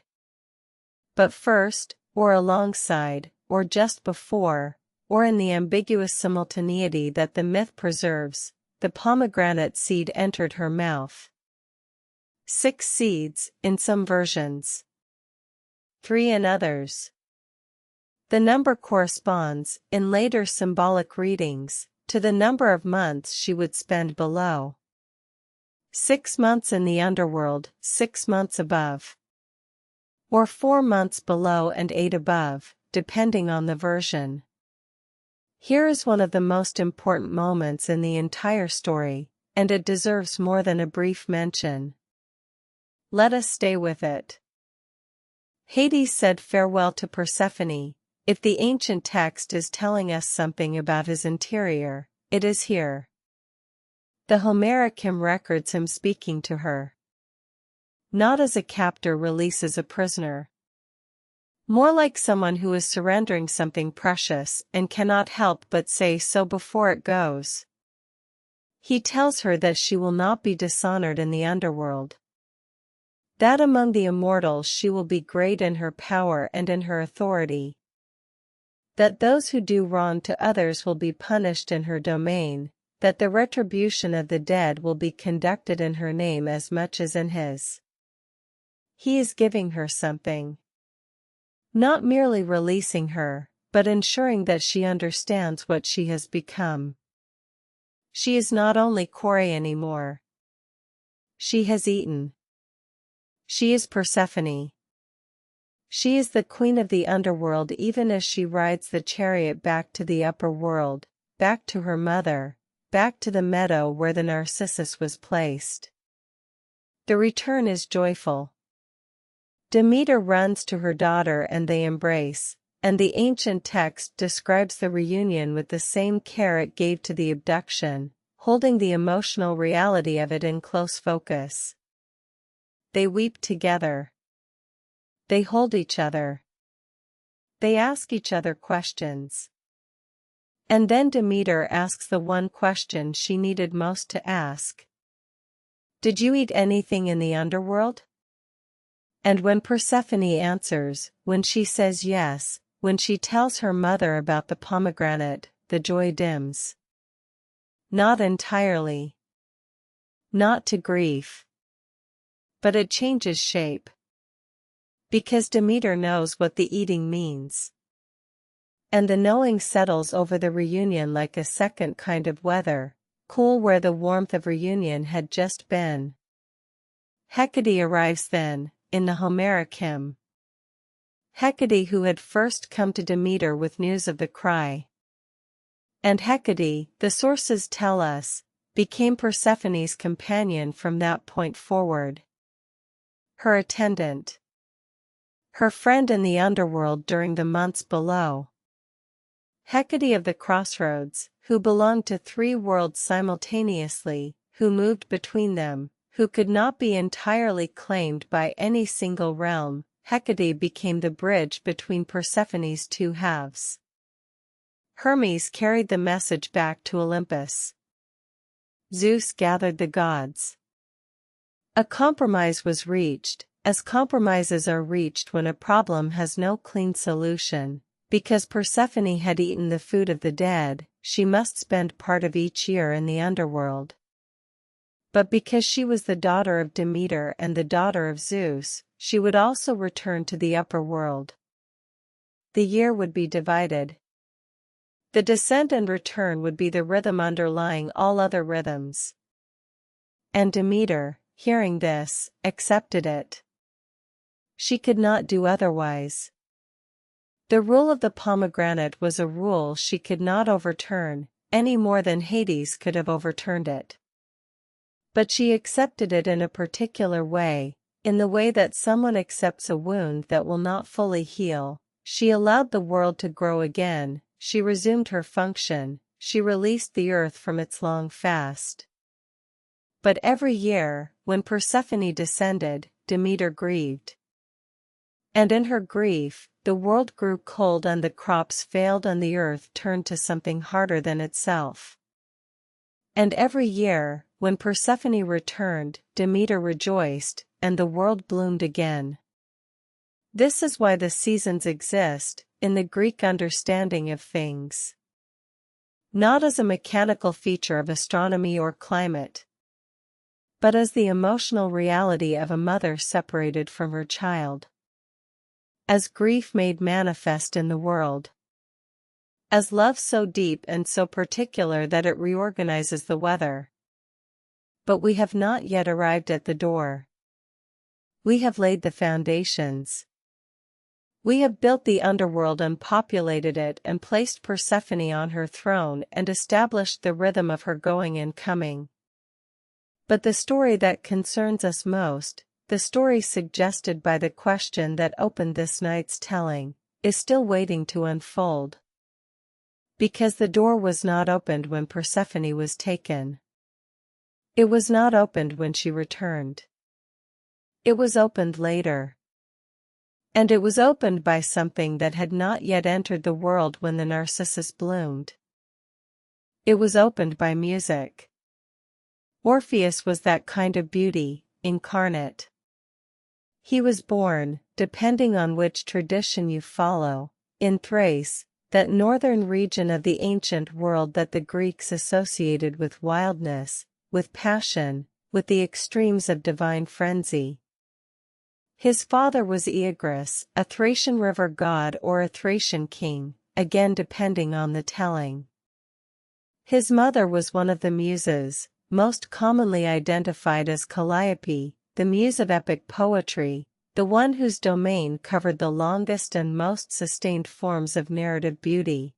But first, or alongside, or just before, or in the ambiguous simultaneity that the myth preserves, the pomegranate seed entered her mouth. 6 seeds, in some versions. 3 in others. The number corresponds, in later symbolic readings, to the number of months she would spend below. 6 months in the underworld, 6 months above. Or 4 months below and 8 above, depending on the version. Here is one of the most important moments in the entire story, and it deserves more than a brief mention. Let us stay with it. Hades said farewell to Persephone. If the ancient text is telling us something about his interior, it is here. The Homeric hymn records him speaking to her. Not as a captor releases a prisoner. More like someone who is surrendering something precious and cannot help but say so before it goes. He tells her that she will not be dishonored in the underworld. That among the immortals she will be great in her power and in her authority. That those who do wrong to others will be punished in her domain, that the retribution of the dead will be conducted in her name as much as in his. He is giving her something. Not merely releasing her, but ensuring that she understands what she has become. She is not only Kore anymore. She has eaten. She is Persephone. She is the queen of the underworld even as she rides the chariot back to the upper world, back to her mother, back to the meadow where the narcissus was placed. The return is joyful. Demeter runs to her daughter and they embrace, and the ancient text describes the reunion with the same care it gave to the abduction, holding the emotional reality of it in close focus. They weep together. They hold each other. They ask each other questions. And then Demeter asks the one question she needed most to ask. Did you eat anything in the underworld? And when Persephone answers, when she says yes, when she tells her mother about the pomegranate, the joy dims. Not entirely. Not to grief. But it changes shape. Because Demeter knows what the eating means. And the knowing settles over the reunion like a second kind of weather, cool where the warmth of reunion had just been. Hecate arrives then, in the Homeric hymn. Hecate who had first come to Demeter with news of the cry. And Hecate, the sources tell us, became Persephone's companion from that point forward. Her attendant. Her friend in the underworld during the months below. Hecate of the crossroads, who belonged to 3 worlds simultaneously, who moved between them, who could not be entirely claimed by any single realm, Hecate became the bridge between Persephone's 2 halves. Hermes carried the message back to Olympus. Zeus gathered the gods. A compromise was reached, as compromises are reached when a problem has no clean solution. Because Persephone had eaten the food of the dead, she must spend part of each year in the underworld. But because she was the daughter of Demeter and the daughter of Zeus, she would also return to the upper world. The year would be divided. The descent and return would be the rhythm underlying all other rhythms. And Demeter, hearing this, accepted it. She could not do otherwise. The rule of the pomegranate was a rule she could not overturn, any more than Hades could have overturned it. But she accepted it in a particular way, in the way that someone accepts a wound that will not fully heal. She allowed the world to grow again, she resumed her function, she released the earth from its long fast. But every year, when Persephone descended, Demeter grieved. And in her grief, the world grew cold and the crops failed and the earth turned to something harder than itself. And every year, when Persephone returned, Demeter rejoiced, and the world bloomed again. This is why the seasons exist, in the Greek understanding of things. Not as a mechanical feature of astronomy or climate, but as the emotional reality of a mother separated from her child. As grief made manifest in the world. As love so deep and so particular that it reorganizes the weather. But we have not yet arrived at the door. We have laid the foundations. We have built the underworld and populated it and placed Persephone on her throne and established the rhythm of her going and coming. But the story that concerns us most, the story suggested by the question that opened this night's telling, is still waiting to unfold. Because the door was not opened when Persephone was taken. It was not opened when she returned. It was opened later. And it was opened by something that had not yet entered the world when the narcissus bloomed. It was opened by music. Orpheus was that kind of beauty, incarnate. He was born, depending on which tradition you follow, in Thrace, that northern region of the ancient world that the Greeks associated with wildness, with passion, with the extremes of divine frenzy. His father was Aeagrus, a Thracian river god or a Thracian king, again depending on the telling. His mother was one of the Muses, most commonly identified as Calliope, the muse of epic poetry, the one whose domain covered the longest and most sustained forms of narrative beauty.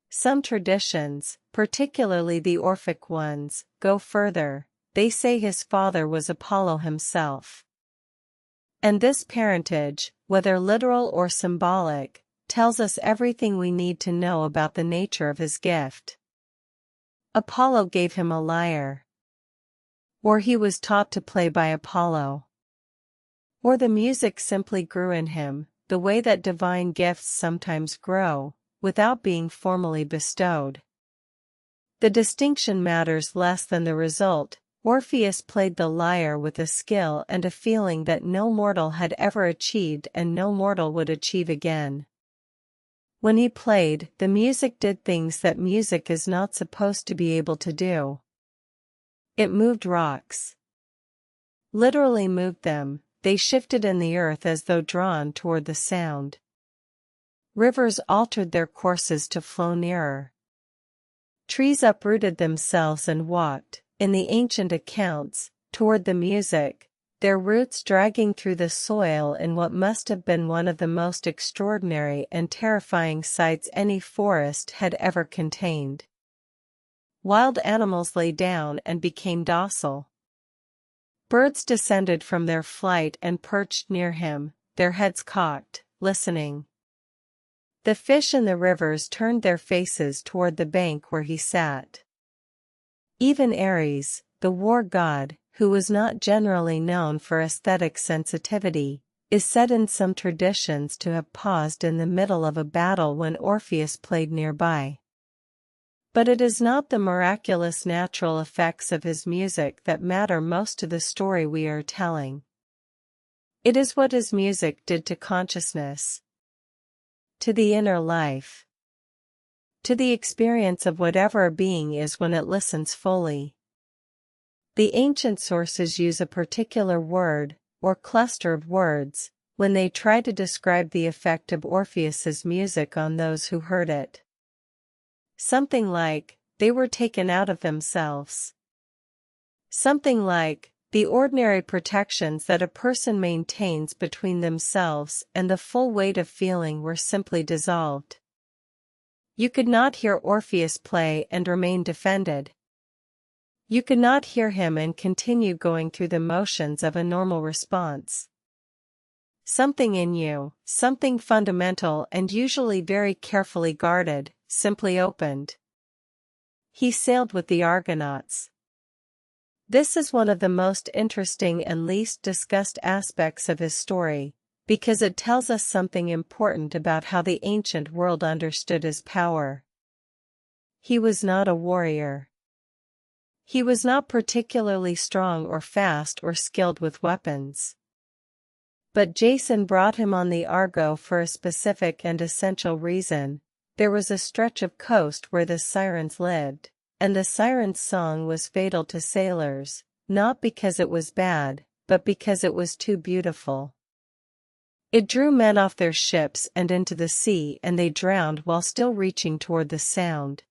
Some traditions, particularly the Orphic ones, go further. They say his father was Apollo himself. And this parentage, whether literal or symbolic, tells us everything we need to know about the nature of his gift. Apollo gave him a lyre. Or he was taught to play by Apollo. Or the music simply grew in him, the way that divine gifts sometimes grow, without being formally bestowed. The distinction matters less than the result. Orpheus played the lyre with a skill and a feeling that no mortal had ever achieved and no mortal would achieve again. When he played, the music did things that music is not supposed to be able to do. It moved rocks. Literally moved them, they shifted in the earth as though drawn toward the sound. Rivers altered their courses to flow nearer. Trees uprooted themselves and walked, in the ancient accounts, toward the music, their roots dragging through the soil in what must have been one of the most extraordinary and terrifying sights any forest had ever contained. Wild animals lay down and became docile. Birds descended from their flight and perched near him, their heads cocked, listening. The fish in the rivers turned their faces toward the bank where he sat. Even Ares, the war god, who was not generally known for aesthetic sensitivity, is said in some traditions to have paused in the middle of a battle when Orpheus played nearby. But it is not the miraculous natural effects of his music that matter most to the story we are telling. It is what his music did to consciousness, to the inner life, to the experience of whatever a being is when it listens fully. The ancient sources use a particular word, or cluster of words, when they try to describe the effect of Orpheus's music on those who heard it. Something like, they were taken out of themselves. Something like, the ordinary protections that a person maintains between themselves and the full weight of feeling were simply dissolved. You could not hear Orpheus play and remain defended. You could not hear him and continue going through the motions of a normal response. Something in you, something fundamental and usually very carefully guarded, simply opened. He sailed with the Argonauts. This is one of the most interesting and least discussed aspects of his story, because it tells us something important about how the ancient world understood his power. He was not a warrior. He was not particularly strong or fast or skilled with weapons. But Jason brought him on the Argo for a specific and essential reason. There was a stretch of coast where the sirens lived, and the sirens' song was fatal to sailors, not because it was bad, but because it was too beautiful. It drew men off their ships and into the sea, and they drowned while still reaching toward the sound.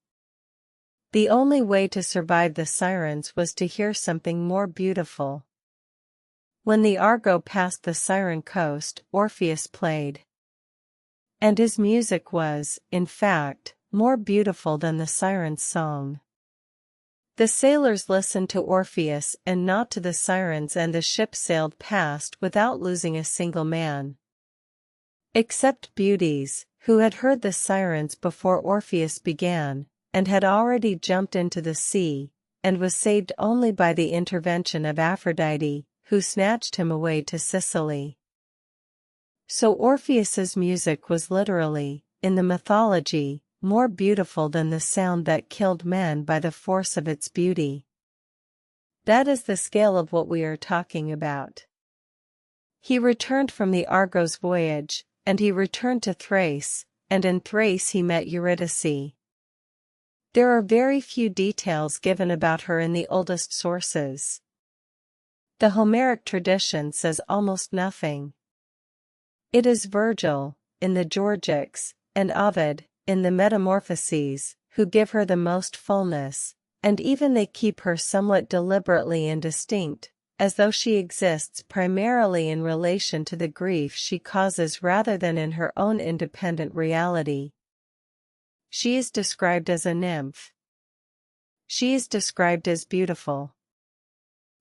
The only way to survive the sirens was to hear something more beautiful. When the Argo passed the siren coast, Orpheus played. And his music was, in fact, more beautiful than the siren's song. The sailors listened to Orpheus and not to the sirens, and the ship sailed past without losing a single man. Except beauties, who had heard the sirens before Orpheus began, and had already jumped into the sea, and was saved only by the intervention of Aphrodite, who snatched him away to Sicily. So Orpheus's music was literally, in the mythology, more beautiful than the sound that killed men by the force of its beauty. That is the scale of what we are talking about. He returned from the Argo's voyage, and he returned to Thrace, and in Thrace he met Eurydice. There are very few details given about her in the oldest sources. The Homeric tradition says almost nothing. It is Virgil, in the Georgics, and Ovid, in the Metamorphoses, who give her the most fullness, and even they keep her somewhat deliberately indistinct, as though she exists primarily in relation to the grief she causes rather than in her own independent reality. She is described as a nymph. She is described as beautiful.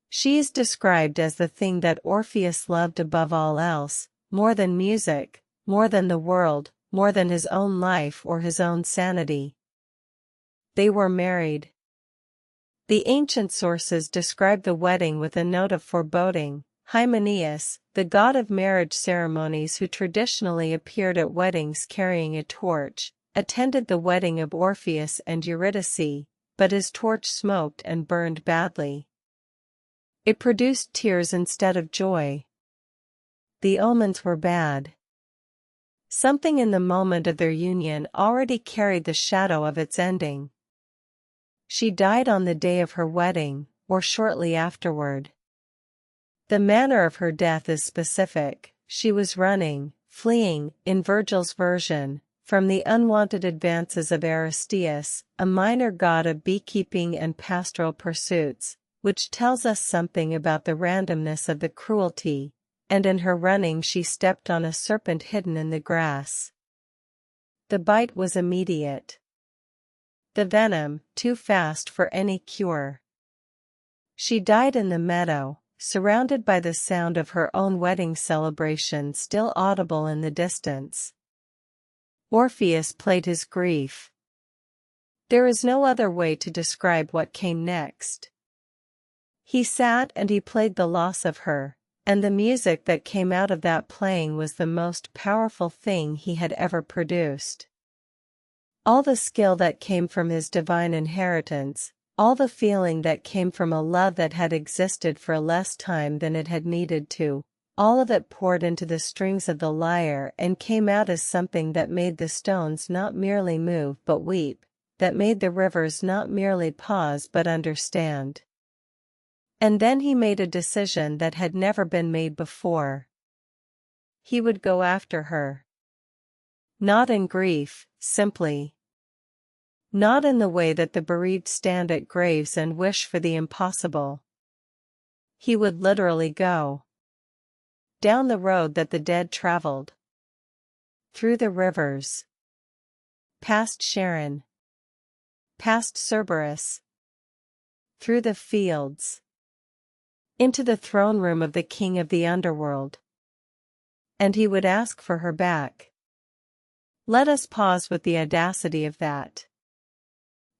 She is described as the thing that Orpheus loved above all else, more than music, more than the world, more than his own life or his own sanity. They were married. The ancient sources describe the wedding with a note of foreboding. Hymenaeus, the god of marriage ceremonies who traditionally appeared at weddings carrying a torch, attended the wedding of Orpheus and Eurydice, but his torch smoked and burned badly. It produced tears instead of joy. The omens were bad. Something in the moment of their union already carried the shadow of its ending. She died on the day of her wedding, or shortly afterward. The manner of her death is specific. She was running, fleeing, in Virgil's version, from the unwanted advances of Aristeus, a minor god of beekeeping and pastoral pursuits, which tells us something about the randomness of the cruelty, and in her running she stepped on a serpent hidden in the grass. The bite was immediate. The venom, too fast for any cure. She died in the meadow, surrounded by the sound of her own wedding celebration still audible in the distance. Orpheus played his grief. There is no other way to describe what came next. He sat and he played the loss of her, and the music that came out of that playing was the most powerful thing he had ever produced. All the skill that came from his divine inheritance, all the feeling that came from a love that had existed for less time than it had needed to, all of it poured into the strings of the lyre and came out as something that made the stones not merely move but weep, that made the rivers not merely pause but understand. And then he made a decision that had never been made before. He would go after her. Not in grief, simply. Not in the way that the bereaved stand at graves and wish for the impossible. He would literally go. Down the road that the dead traveled. Through the rivers. Past Sharon. Past Cerberus. Through the fields. Into the throne room of the king of the underworld. And he would ask for her back. Let us pause with the audacity of that.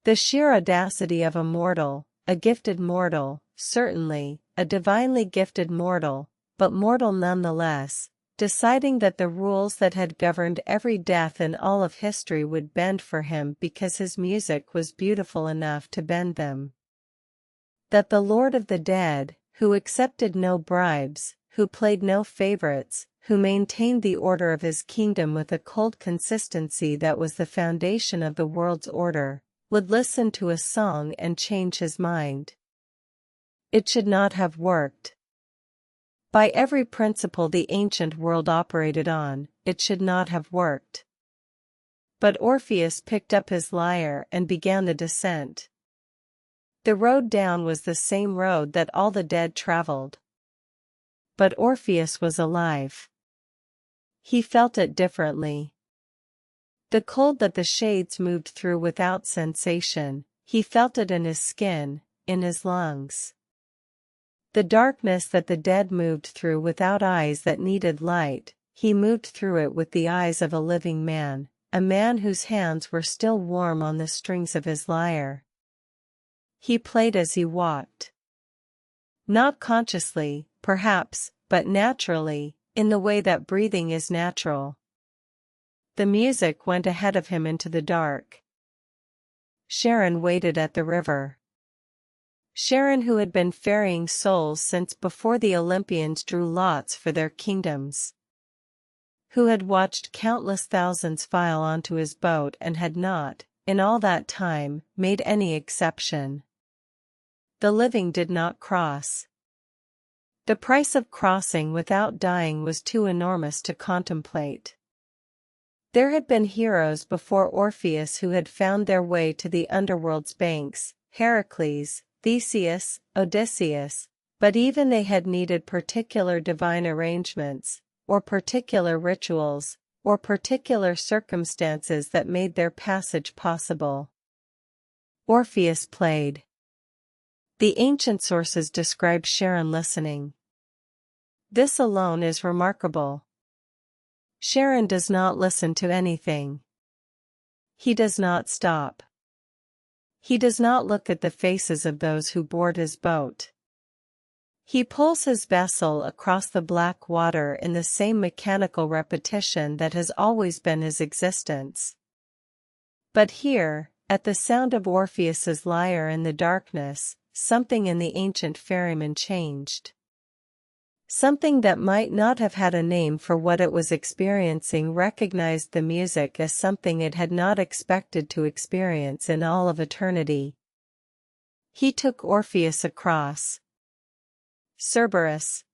The sheer audacity of a mortal, a gifted mortal, certainly, a divinely gifted mortal, but mortal nonetheless, deciding that the rules that had governed every death in all of history would bend for him because his music was beautiful enough to bend them. That the Lord of the Dead, who accepted no bribes, who played no favorites, who maintained the order of his kingdom with a cold consistency that was the foundation of the world's order, would listen to a song and change his mind. It should not have worked. By every principle the ancient world operated on, it should not have worked. But Orpheus picked up his lyre and began the descent. The road down was the same road that all the dead traveled. But Orpheus was alive. He felt it differently. The cold that the shades moved through without sensation, he felt it in his skin, in his lungs. The darkness that the dead moved through without eyes that needed light, he moved through it with the eyes of a living man, a man whose hands were still warm on the strings of his lyre. He played as he walked. Not consciously, perhaps, but naturally, in the way that breathing is natural. The music went ahead of him into the dark. Charon waited at the river. Charon, who had been ferrying souls since before the Olympians drew lots for their kingdoms. Who had watched countless thousands file onto his boat and had not, in all that time, made any exception. The living did not cross. The price of crossing without dying was too enormous to contemplate. There had been heroes before Orpheus who had found their way to the underworld's banks, Heracles, Theseus, Odysseus, but even they had needed particular divine arrangements, or particular rituals, or particular circumstances that made their passage possible. Orpheus played. The ancient sources describe Charon listening. This alone is remarkable. Charon does not listen to anything. He does not stop. He does not look at the faces of those who board his boat. He pulls his vessel across the black water in the same mechanical repetition that has always been his existence. But here, at the sound of Orpheus's lyre in the darkness, something in the ancient ferryman changed. Something that might not have had a name for what it was experiencing recognized the music as something it had not expected to experience in all of eternity. He took Orpheus across. Cerberus,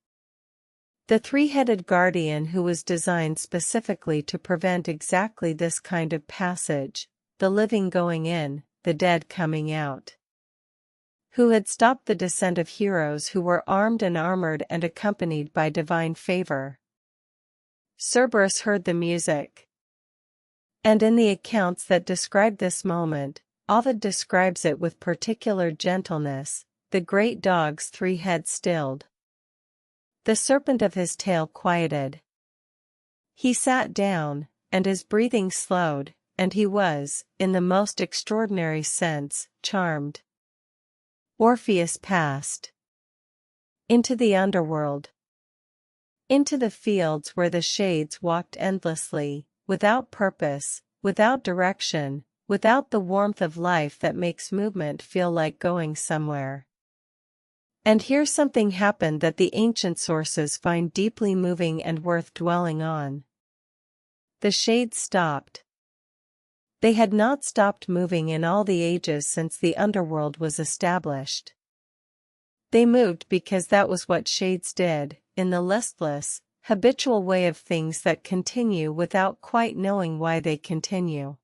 the three-headed guardian who was designed specifically to prevent exactly this kind of passage, the living going in, the dead coming out. Who had stopped the descent of heroes who were armed and armored and accompanied by divine favor. Cerberus heard the music. And in the accounts that describe this moment, Ovid describes it with particular gentleness, the great dog's 3 heads stilled. The serpent of his tail quieted. He sat down, and his breathing slowed, and he was, in the most extraordinary sense, charmed. Orpheus passed into the underworld, into the fields where the shades walked endlessly, without purpose, without direction, without the warmth of life that makes movement feel like going somewhere. And here something happened that the ancient sources find deeply moving and worth dwelling on. The shades stopped. They had not stopped moving in all the ages since the underworld was established. They moved because that was what shades did, in the listless, habitual way of things that continue without quite knowing why they continue.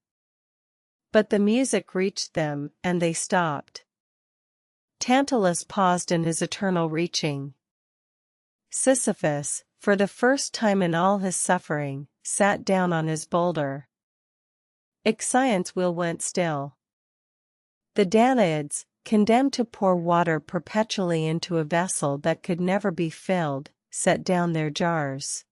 But the music reached them, and they stopped. Tantalus paused in his eternal reaching. Sisyphus, for the first time in all his suffering, sat down on his boulder. Ixion's wheel went still. The Danaids, condemned to pour water perpetually into a vessel that could never be filled, set down their jars.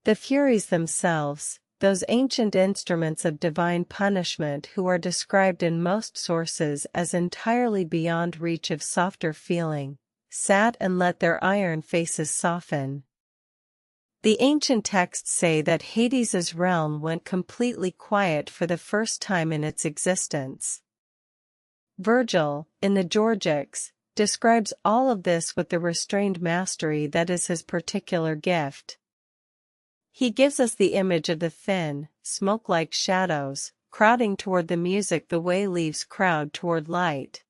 The Furies themselves, those ancient instruments of divine punishment who are described in most sources as entirely beyond reach of softer feeling, sat and let their iron faces soften. The ancient texts say that Hades's realm went completely quiet for the first time in its existence. Virgil, in the Georgics, describes all of this with the restrained mastery that is his particular gift. He gives us the image of the thin, smoke-like shadows, crowding toward the music the way leaves crowd toward light.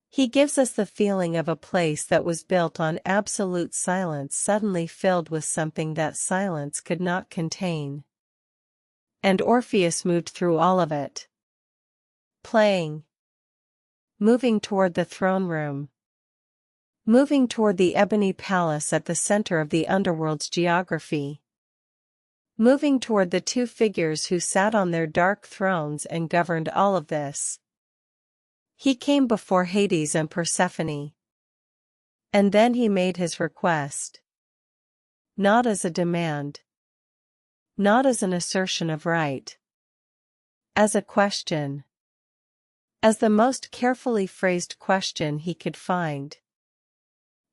He gives us the feeling of a place that was built on absolute silence suddenly filled with something that silence could not contain. And Orpheus moved through all of it. Playing. Moving toward the throne room. Moving toward the ebony palace at the center of the underworld's geography. Moving toward the two figures who sat on their dark thrones and governed all of this. He came before Hades and Persephone. And then he made his request. Not as a demand. Not as an assertion of right. As a question. As the most carefully phrased question he could find.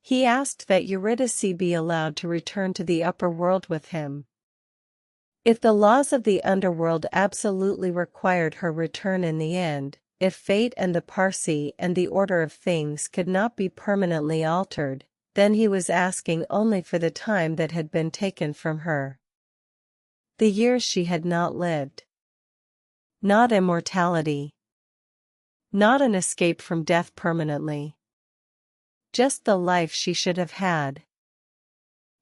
He asked that Eurydice be allowed to return to the upper world with him. If the laws of the underworld absolutely required her return in the end, if fate and the Parsi and the order of things could not be permanently altered, then he was asking only for the time that had been taken from her. The years she had not lived. Not immortality. Not an escape from death permanently. Just the life she should have had.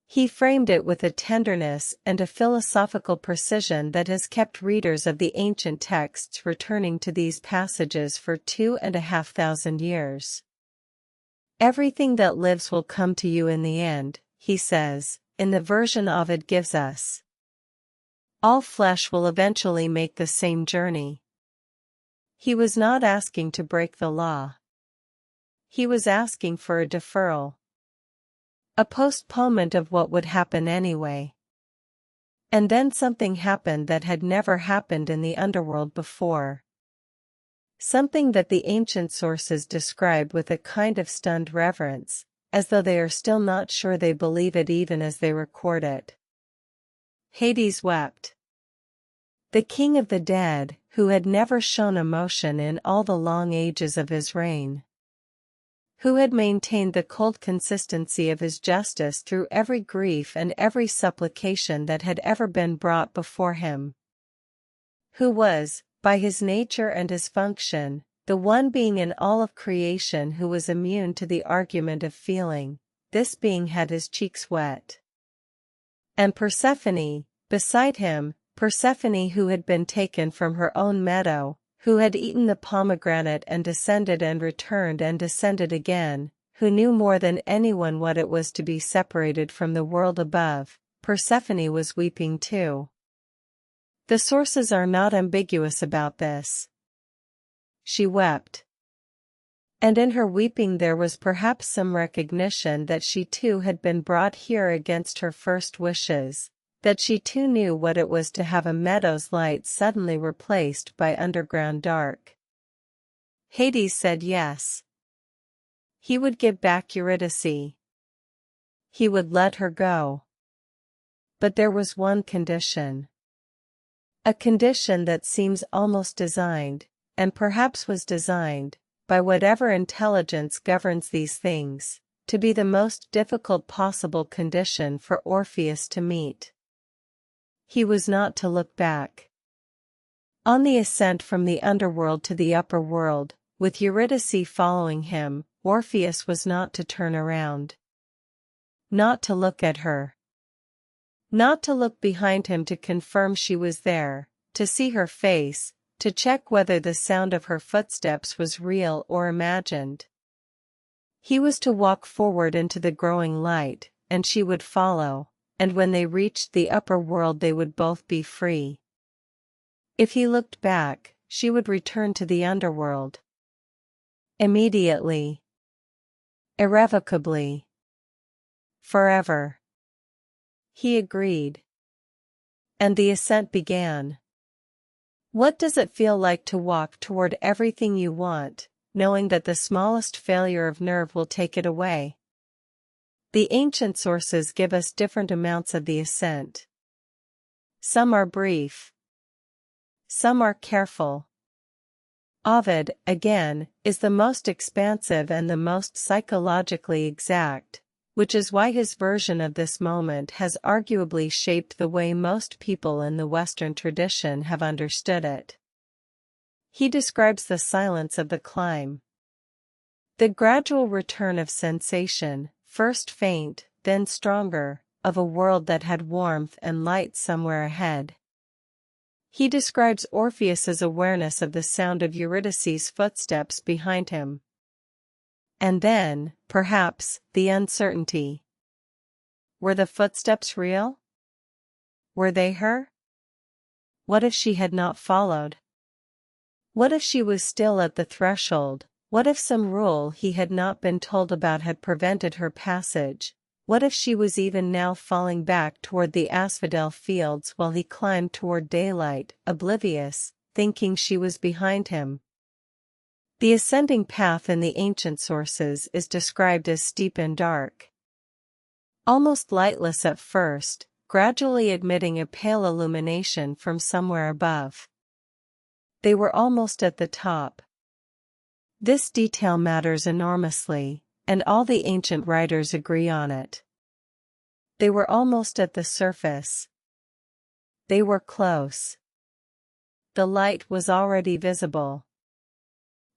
He framed it with a tenderness and a philosophical precision that has kept readers of the ancient texts returning to these passages for 2,500 years. Everything that lives will come to you in the end, he says, in the version Ovid gives us. All flesh will eventually make the same journey. He was not asking to break the law. He was asking for a deferral. A postponement of what would happen anyway. And then something happened that had never happened in the underworld before. Something that the ancient sources describe with a kind of stunned reverence, as though they are still not sure they believe it even as they record it. Hades wept. The king of the dead, who had never shown emotion in all the long ages of his reign. Who had maintained the cold consistency of his justice through every grief and every supplication that had ever been brought before him. Who was, by his nature and his function, the one being in all of creation who was immune to the argument of feeling, this being had his cheeks wet. And Persephone, beside him, Persephone who had been taken from her own meadow, who had eaten the pomegranate and descended and returned and descended again, who knew more than anyone what it was to be separated from the world above, Persephone was weeping too. The sources are not ambiguous about this. She wept. And in her weeping there was perhaps some recognition that she too had been brought here against her first wishes. That she too knew what it was to have a meadow's light suddenly replaced by underground dark. Hades said yes. He would give back Eurydice. He would let her go. But there was one condition. A condition that seems almost designed, and perhaps was designed, by whatever intelligence governs these things, to be the most difficult possible condition for Orpheus to meet. He was not to look back. On the ascent from the underworld to the upper world, with Eurydice following him, Orpheus was not to turn around. Not to look at her. Not to look behind him to confirm she was there, to see her face, to check whether the sound of her footsteps was real or imagined. He was to walk forward into the growing light, and she would follow. And when they reached the upper world they would both be free. If he looked back, she would return to the underworld. Immediately. Irrevocably. Forever. He agreed. And the ascent began. What does it feel like to walk toward everything you want, knowing that the smallest failure of nerve will take it away? The ancient sources give us different amounts of the ascent. Some are brief. Some are careful. Ovid, again, is the most expansive and the most psychologically exact, which is why his version of this moment has arguably shaped the way most people in the Western tradition have understood it. He describes the silence of the climb. The gradual return of sensation, first faint, then stronger, of a world that had warmth and light somewhere ahead. He describes Orpheus's awareness of the sound of Eurydice's footsteps behind him. And then, perhaps, the uncertainty. Were the footsteps real? Were they her? What if she had not followed? What if she was still at the threshold? What if some rule he had not been told about had prevented her passage? What if she was even now falling back toward the asphodel fields while he climbed toward daylight, oblivious, thinking she was behind him? The ascending path in the ancient sources is described as steep and dark. Almost lightless at first, gradually admitting a pale illumination from somewhere above. They were almost at the top. This detail matters enormously, and all the ancient writers agree on it. They were almost at the surface. They were close. The light was already visible.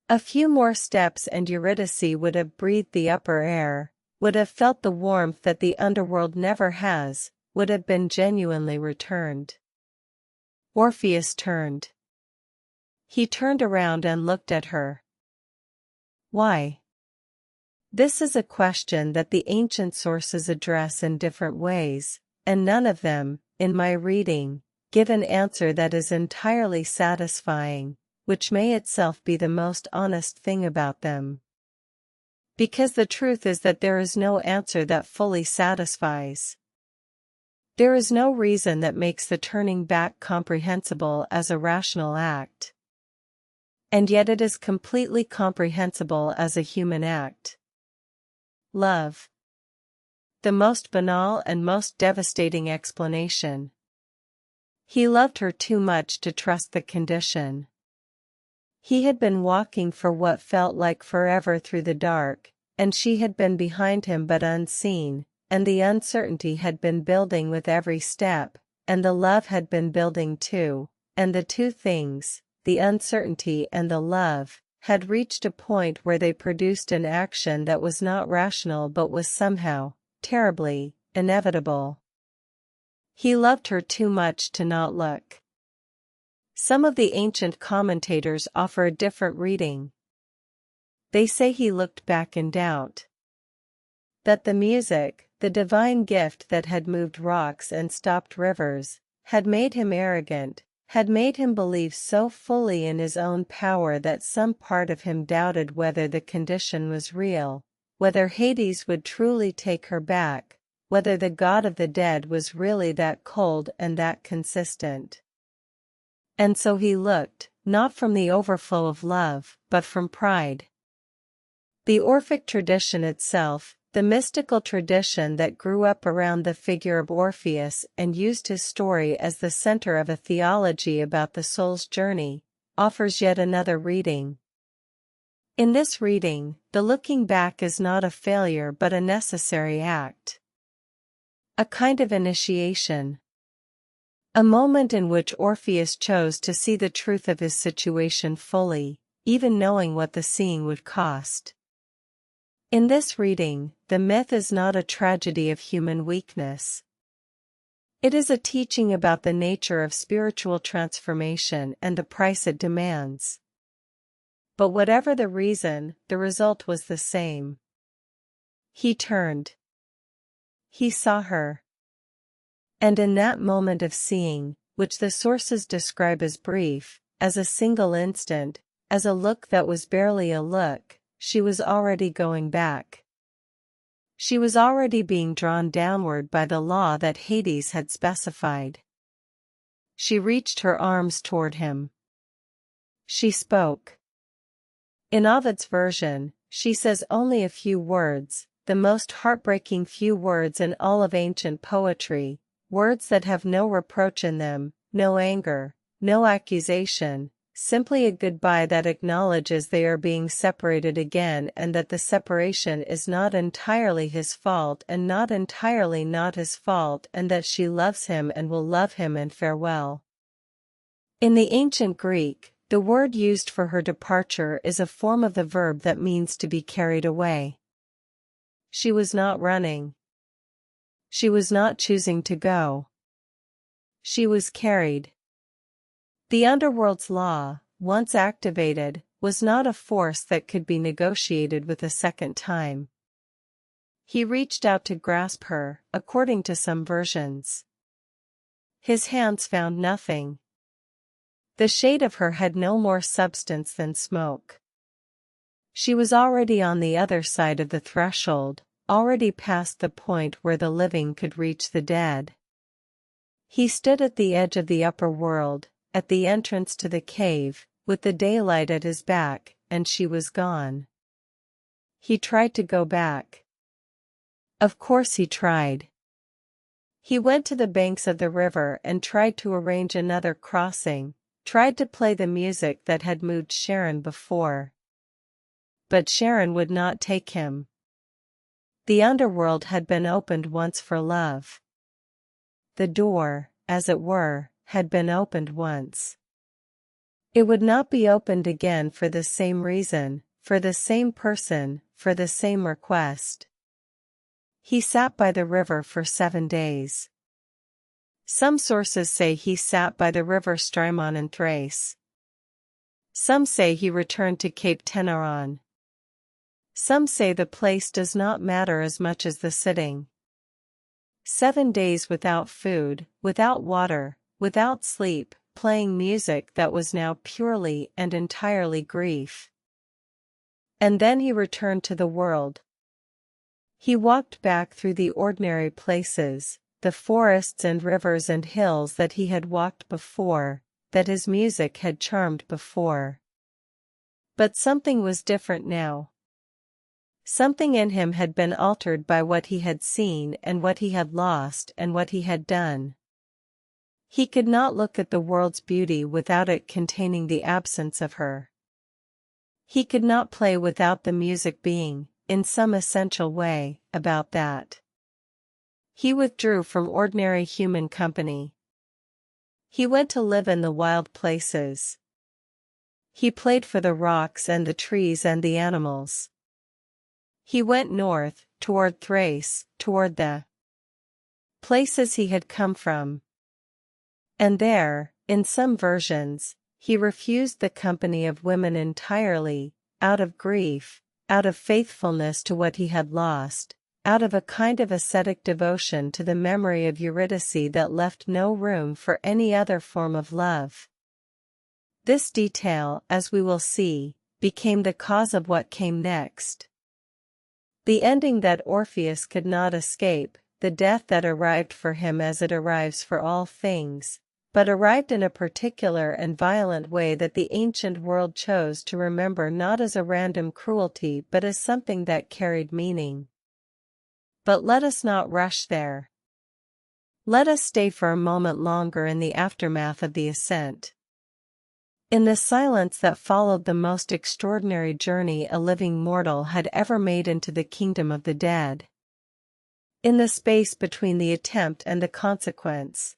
A few more steps and Eurydice would have breathed the upper air, would have felt the warmth that the underworld never has, would have been genuinely returned. Orpheus turned. He turned around and looked at her. Why? This is a question that the ancient sources address in different ways, and none of them, in my reading, give an answer that is entirely satisfying, which may itself be the most honest thing about them. Because the truth is that there is no answer that fully satisfies. There is no reason that makes the turning back comprehensible as a rational act. And yet it is completely comprehensible as a human act. Love. The most banal and most devastating explanation. He loved her too much to trust the condition. He had been walking for what felt like forever through the dark, and she had been behind him but unseen, and the uncertainty had been building with every step, and the love had been building too, and the two things, the uncertainty and the love, had reached a point where they produced an action that was not rational but was somehow, terribly, inevitable. He loved her too much to not look. Some of the ancient commentators offer a different reading. They say he looked back in doubt. That the music, the divine gift that had moved rocks and stopped rivers, had made him arrogant, had made him believe so fully in his own power that some part of him doubted whether the condition was real, whether Hades would truly take her back, whether the god of the dead was really that cold and that consistent. And so he looked, not from the overflow of love, but from pride. The Orphic tradition itself, the mystical tradition that grew up around the figure of Orpheus and used his story as the center of a theology about the soul's journey, offers yet another reading. In this reading, the looking back is not a failure but a necessary act. A kind of initiation. A moment in which Orpheus chose to see the truth of his situation fully, even knowing what the seeing would cost. In this reading, the myth is not a tragedy of human weakness. It is a teaching about the nature of spiritual transformation and the price it demands. But whatever the reason, the result was the same. He turned. He saw her. And in that moment of seeing, which the sources describe as brief, as a single instant, as a look that was barely a look, she was already going back. She was already being drawn downward by the law that Hades had specified. She reached her arms toward him. She spoke. In Ovid's version, she says only a few words, the most heartbreaking few words in all of ancient poetry, words that have no reproach in them, no anger, no accusation, simply a goodbye that acknowledges they are being separated again and that the separation is not entirely his fault and not entirely not his fault and that she loves him and will love him and farewell. In the ancient Greek, The word used for her departure is a form of the verb that means to be carried away. She was not running. She was not choosing to go. She was carried. The underworld's law, once activated, was not a force that could be negotiated with a second time. He reached out to grasp her, according to some versions. His hands found nothing. The shade of her had no more substance than smoke. She was already on the other side of the threshold, already past the point where the living could reach the dead. He stood at the edge of the upper world, at the entrance to the cave, with the daylight at his back, and she was gone. He tried to go back. Of course he tried. He went to the banks of the river and tried to arrange another crossing, tried to play the music that had moved Sharon before. But Sharon would not take him. The underworld had been opened once for love. The door, as it were, had been opened once. It would not be opened again for the same reason, for the same person, for the same request. He sat by the river for 7 days. Some sources say he sat by the river Strymon in Thrace. Some say he returned to Cape Teneron. Some say the place does not matter as much as the sitting. 7 days without food, without water, without sleep, playing music that was now purely and entirely grief. And then he returned to the world. He walked back through the ordinary places, the forests and rivers and hills that he had walked before, that his music had charmed before. But something was different now. Something in him had been altered by what he had seen and what he had lost and what he had done. He could not look at the world's beauty without it containing the absence of her. He could not play without the music being, in some essential way, about that. He withdrew from ordinary human company. He went to live in the wild places. He played for the rocks and the trees and the animals. He went north, toward Thrace, toward the places he had come from. And there, in some versions, he refused the company of women entirely, out of grief, out of faithfulness to what he had lost, out of a kind of ascetic devotion to the memory of Eurydice that left no room for any other form of love. This detail, as we will see, became the cause of what came next. The ending that Orpheus could not escape, the death that arrived for him as it arrives for all things, but arrived in a particular and violent way that the ancient world chose to remember not as a random cruelty but as something that carried meaning. But let us not rush there. Let us stay for a moment longer in the aftermath of the ascent. In the silence that followed the most extraordinary journey a living mortal had ever made into the kingdom of the dead. In the space between the attempt and the consequence.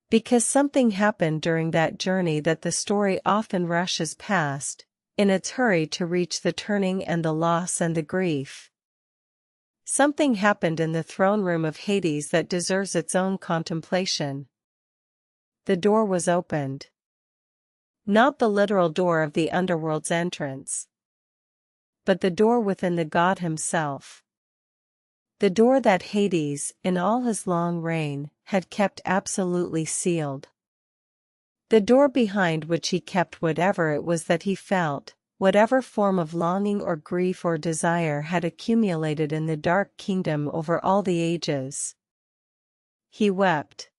Because something happened during that journey that the story often rushes past, in its hurry to reach the turning and the loss and the grief. Something happened in the throne room of Hades that deserves its own contemplation. The door was opened. Not the literal door of the underworld's entrance, but the door within the god himself. The door that Hades, in all his long reign, had kept absolutely sealed. The door behind which he kept whatever it was that he felt, whatever form of longing or grief or desire had accumulated in the dark kingdom over all the ages. He wept.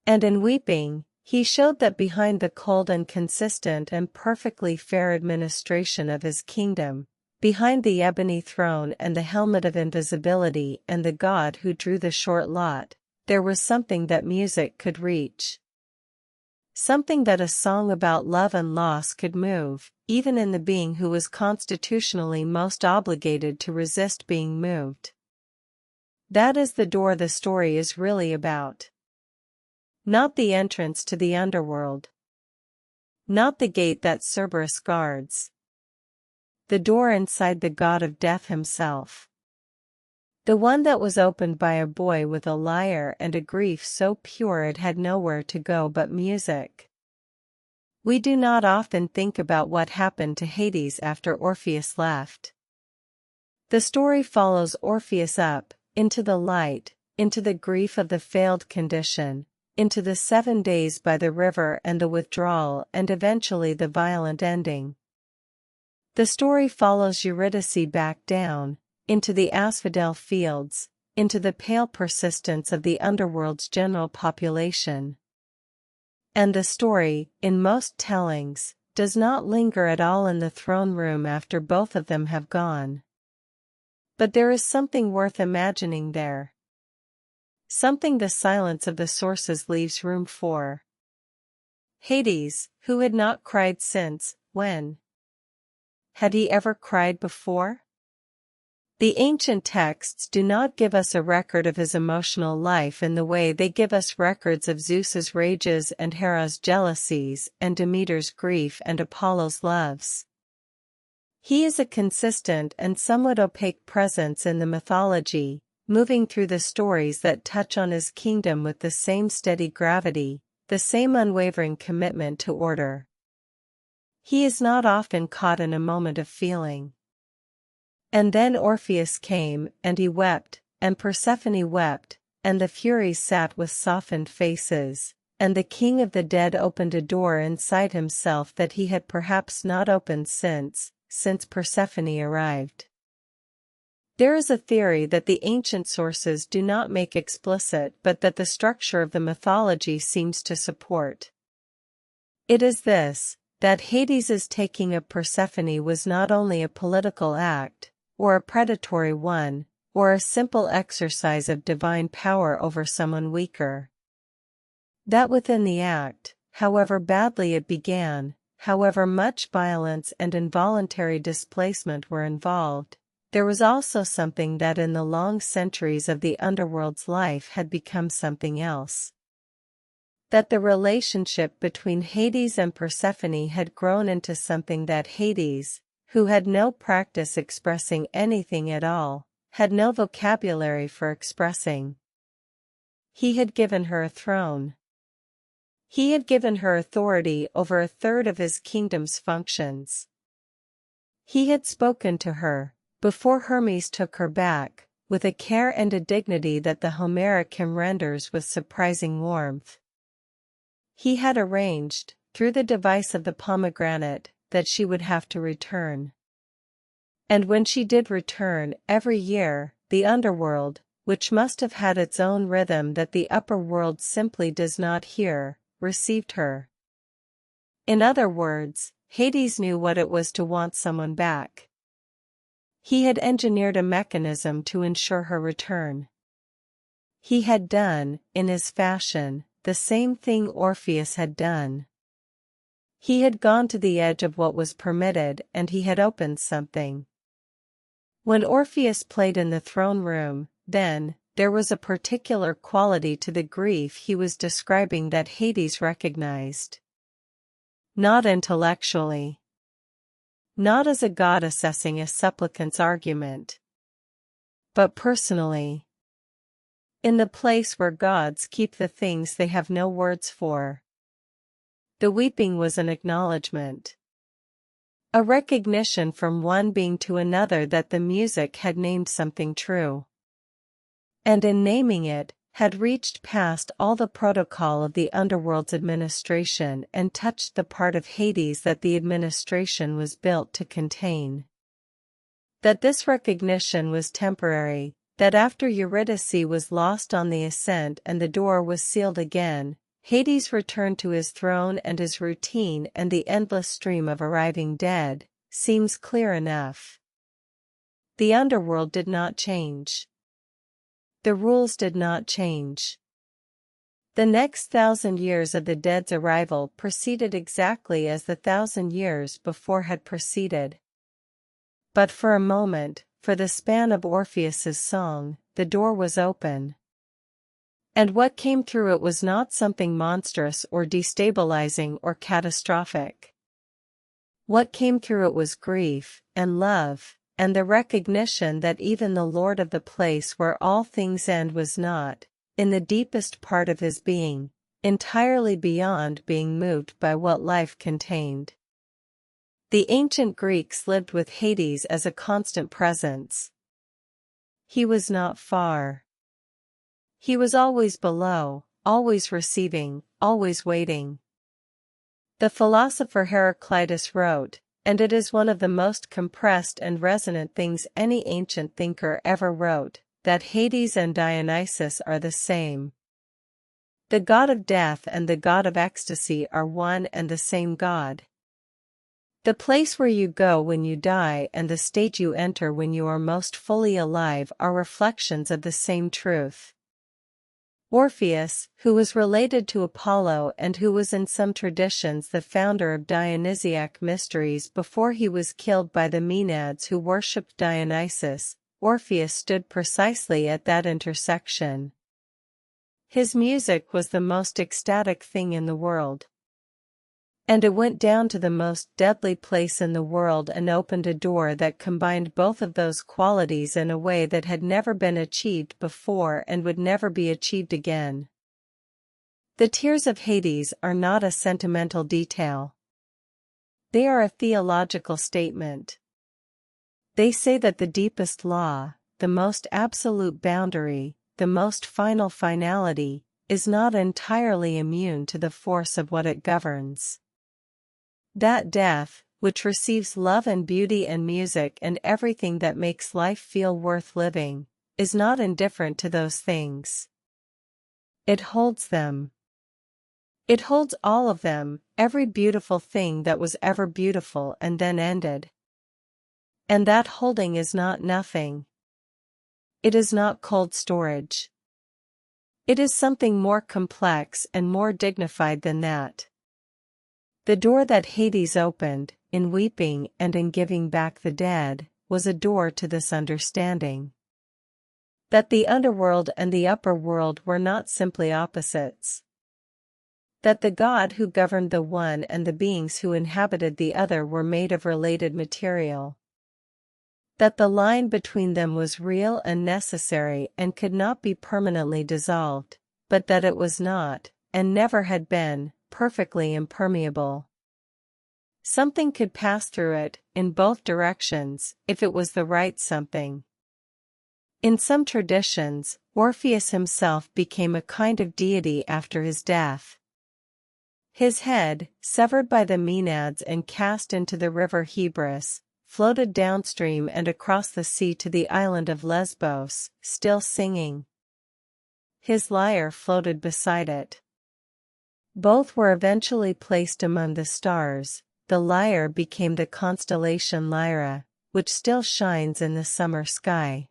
And in weeping, he showed that behind the cold and consistent and perfectly fair administration of his kingdom, behind the ebony throne and the helmet of invisibility and the god who drew the short lot, there was something that music could reach. Something that a song about love and loss could move, even in the being who was constitutionally most obligated to resist being moved. That is the door the story is really about. Not the entrance to the underworld. Not the gate that Cerberus guards. The door inside the god of death himself. The one that was opened by a boy with a lyre and a grief so pure it had nowhere to go but music. We do not often think about what happened to Hades after Orpheus left. The story follows Orpheus up, into the light, into the grief of the failed condition, into the 7 days by the river and the withdrawal and eventually the violent ending. The story follows Eurydice back down, into the asphodel fields, into the pale persistence of the underworld's general population. And the story, in most tellings, does not linger at all in the throne room after both of them have gone. But there is something worth imagining there. Something the silence of the sources leaves room for. Hades, who had not cried since, when? Had he ever cried before? The ancient texts do not give us a record of his emotional life in the way they give us records of Zeus's rages and Hera's jealousies and Demeter's grief and Apollo's loves. He is a consistent and somewhat opaque presence in the mythology, moving through the stories that touch on his kingdom with the same steady gravity, the same unwavering commitment to order. He is not often caught in a moment of feeling. And then Orpheus came, and he wept, and Persephone wept, and the Furies sat with softened faces, and the king of the dead opened a door inside himself that he had perhaps not opened since Persephone arrived. There is a theory that the ancient sources do not make explicit but that the structure of the mythology seems to support. It is this, that Hades's taking of Persephone was not only a political act, or a predatory one, or a simple exercise of divine power over someone weaker. That within the act, however badly it began, however much violence and involuntary displacement were involved, there was also something that in the long centuries of the underworld's life had become something else. That the relationship between Hades and Persephone had grown into something that Hades, who had no practice expressing anything at all, had no vocabulary for expressing. He had given her a throne. He had given her authority over a third of his kingdom's functions. He had spoken to her, before Hermes took her back, with a care and a dignity that the Homeric hymn renders with surprising warmth. He had arranged, through the device of the pomegranate, that she would have to return. And when she did return, every year, the underworld, which must have had its own rhythm that the upper world simply does not hear, received her. In other words, Hades knew what it was to want someone back. He had engineered a mechanism to ensure her return. He had done, in his fashion, the same thing Orpheus had done. He had gone to the edge of what was permitted and he had opened something. When Orpheus played in the throne room, then, there was a particular quality to the grief he was describing that Hades recognized. Not intellectually. Not as a god assessing a supplicant's argument. But personally. In the place where gods keep the things they have no words for. The weeping was an acknowledgement. A recognition from one being to another that the music had named something true. And in naming it, had reached past all the protocol of the underworld's administration and touched the part of Hades that the administration was built to contain. That this recognition was temporary, that after Eurydice was lost on the ascent and the door was sealed again, Hades returned to his throne and his routine and the endless stream of arriving dead, seems clear enough. The underworld did not change. The rules did not change. The next 1,000 years of the dead's arrival proceeded exactly as the 1,000 years before had proceeded. But for a moment, for the span of Orpheus's song, the door was open. And what came through it was not something monstrous or destabilizing or catastrophic. What came through it was grief, and love, and the recognition that even the Lord of the place where all things end was not, in the deepest part of his being, entirely beyond being moved by what life contained. The ancient Greeks lived with Hades as a constant presence. He was not far. He was always below, always receiving, always waiting. The philosopher Heraclitus wrote, and it is one of the most compressed and resonant things any ancient thinker ever wrote, that Hades and Dionysus are the same. The god of death and the god of ecstasy are one and the same god. The place where you go when you die and the state you enter when you are most fully alive are reflections of the same truth. Orpheus, who was related to Apollo and who was in some traditions the founder of Dionysiac mysteries before he was killed by the Maenads who worshipped Dionysus, Orpheus stood precisely at that intersection. His music was the most ecstatic thing in the world. And it went down to the most deadly place in the world and opened a door that combined both of those qualities in a way that had never been achieved before and would never be achieved again. The tears of Hades are not a sentimental detail. They are a theological statement. They say that the deepest law, the most absolute boundary, the most final finality, is not entirely immune to the force of what it governs. That death, which receives love and beauty and music and everything that makes life feel worth living, is not indifferent to those things. It holds them. It holds all of them, every beautiful thing that was ever beautiful and then ended. And that holding is not nothing. It is not cold storage. It is something more complex and more dignified than that. The door that Hades opened, in weeping and in giving back the dead, was a door to this understanding. That the underworld and the upper world were not simply opposites. That the God who governed the one and the beings who inhabited the other were made of related material. That the line between them was real and necessary and could not be permanently dissolved, but that it was not, and never had been, perfectly impermeable. Something could pass through it, in both directions, if it was the right something. In some traditions, Orpheus himself became a kind of deity after his death. His head, severed by the Maenads and cast into the river Hebrus, floated downstream and across the sea to the island of Lesbos, still singing. His lyre floated beside it. Both were eventually placed among the stars. The lyre became the constellation Lyra, which still shines in the summer sky.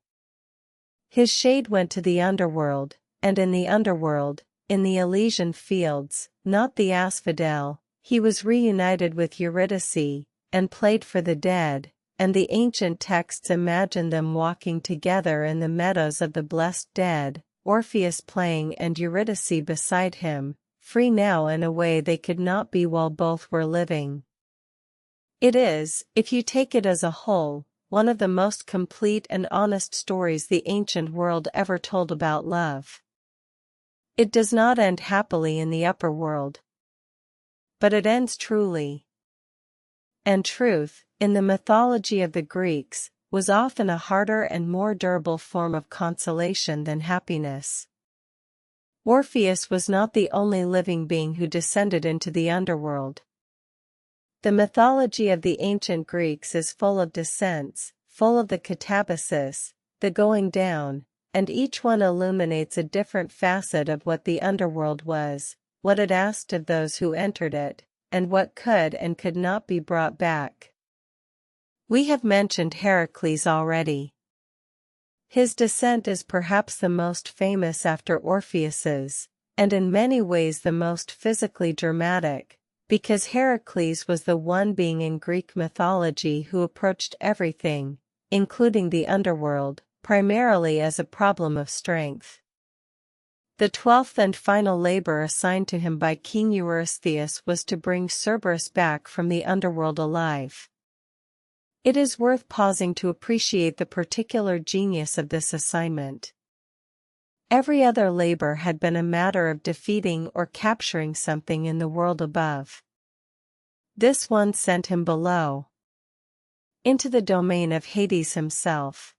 His shade went to the underworld, and in the underworld, in the Elysian fields, not the asphodel, he was reunited with Eurydice, and played for the dead, and the ancient texts imagine them walking together in the meadows of the blessed dead, Orpheus playing and Eurydice beside him, free now in a way they could not be while both were living. It is, if you take it as a whole, one of the most complete and honest stories the ancient world ever told about love. It does not end happily in the upper world. But it ends truly. And truth, in the mythology of the Greeks, was often a harder and more durable form of consolation than happiness. Orpheus was not the only living being who descended into the underworld. The mythology of the ancient Greeks is full of descents, full of the katabasis, the going down, and each one illuminates a different facet of what the underworld was, what it asked of those who entered it, and what could and could not be brought back. We have mentioned Heracles already. His descent is perhaps the most famous after Orpheus's, and in many ways the most physically dramatic, because Heracles was the one being in Greek mythology who approached everything, including the underworld, primarily as a problem of strength. The 12th and final labor assigned to him by King Eurystheus was to bring Cerberus back from the underworld alive. It is worth pausing to appreciate the particular genius of this assignment. Every other labor had been a matter of defeating or capturing something in the world above. This one sent him below, into the domain of Hades himself,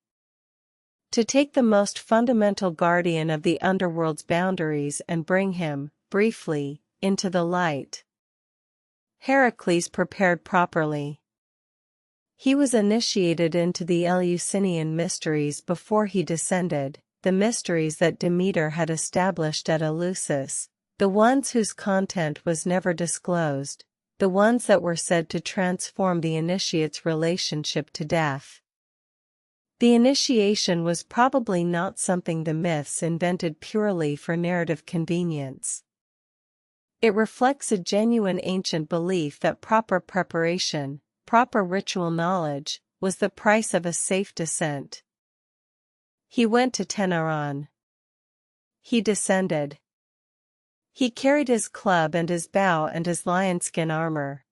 to take the most fundamental guardian of the underworld's boundaries and bring him, briefly, into the light. Heracles prepared properly. He was initiated into the Eleusinian mysteries before he descended, the mysteries that Demeter had established at Eleusis, the ones whose content was never disclosed, the ones that were said to transform the initiate's relationship to death. The initiation was probably not something the myths invented purely for narrative convenience. It reflects a genuine ancient belief that proper preparation, proper ritual knowledge, was the price of a safe descent. He went to Tenaron. He descended. He carried his club and his bow and his lionskin armor.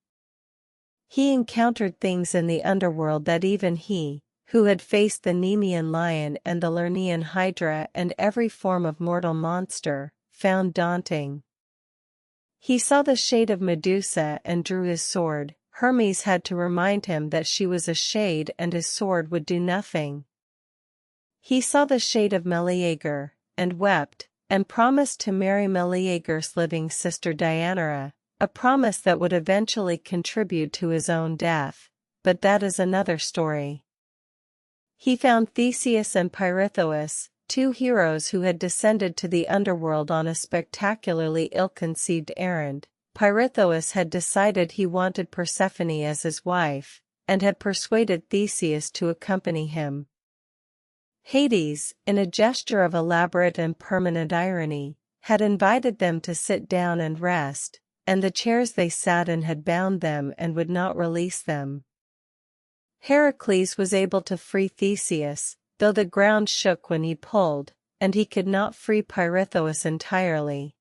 He encountered things in the underworld that even he, who had faced the Nemean lion and the Lernaean hydra and every form of mortal monster, found daunting. He saw the shade of Medusa and drew his sword. Hermes had to remind him that she was a shade and his sword would do nothing. He saw the shade of Meleager, and wept, and promised to marry Meleager's living sister Deianira, a promise that would eventually contribute to his own death, but that is another story. He found Theseus and Pirithous, two heroes who had descended to the underworld on a spectacularly ill-conceived errand. Pirithous had decided he wanted Persephone as his wife, and had persuaded Theseus to accompany him. Hades, in a gesture of elaborate and permanent irony, had invited them to sit down and rest, and the chairs they sat in had bound them and would not release them. Heracles was able to free Theseus, though the ground shook when he pulled, and he could not free Pirithous entirely.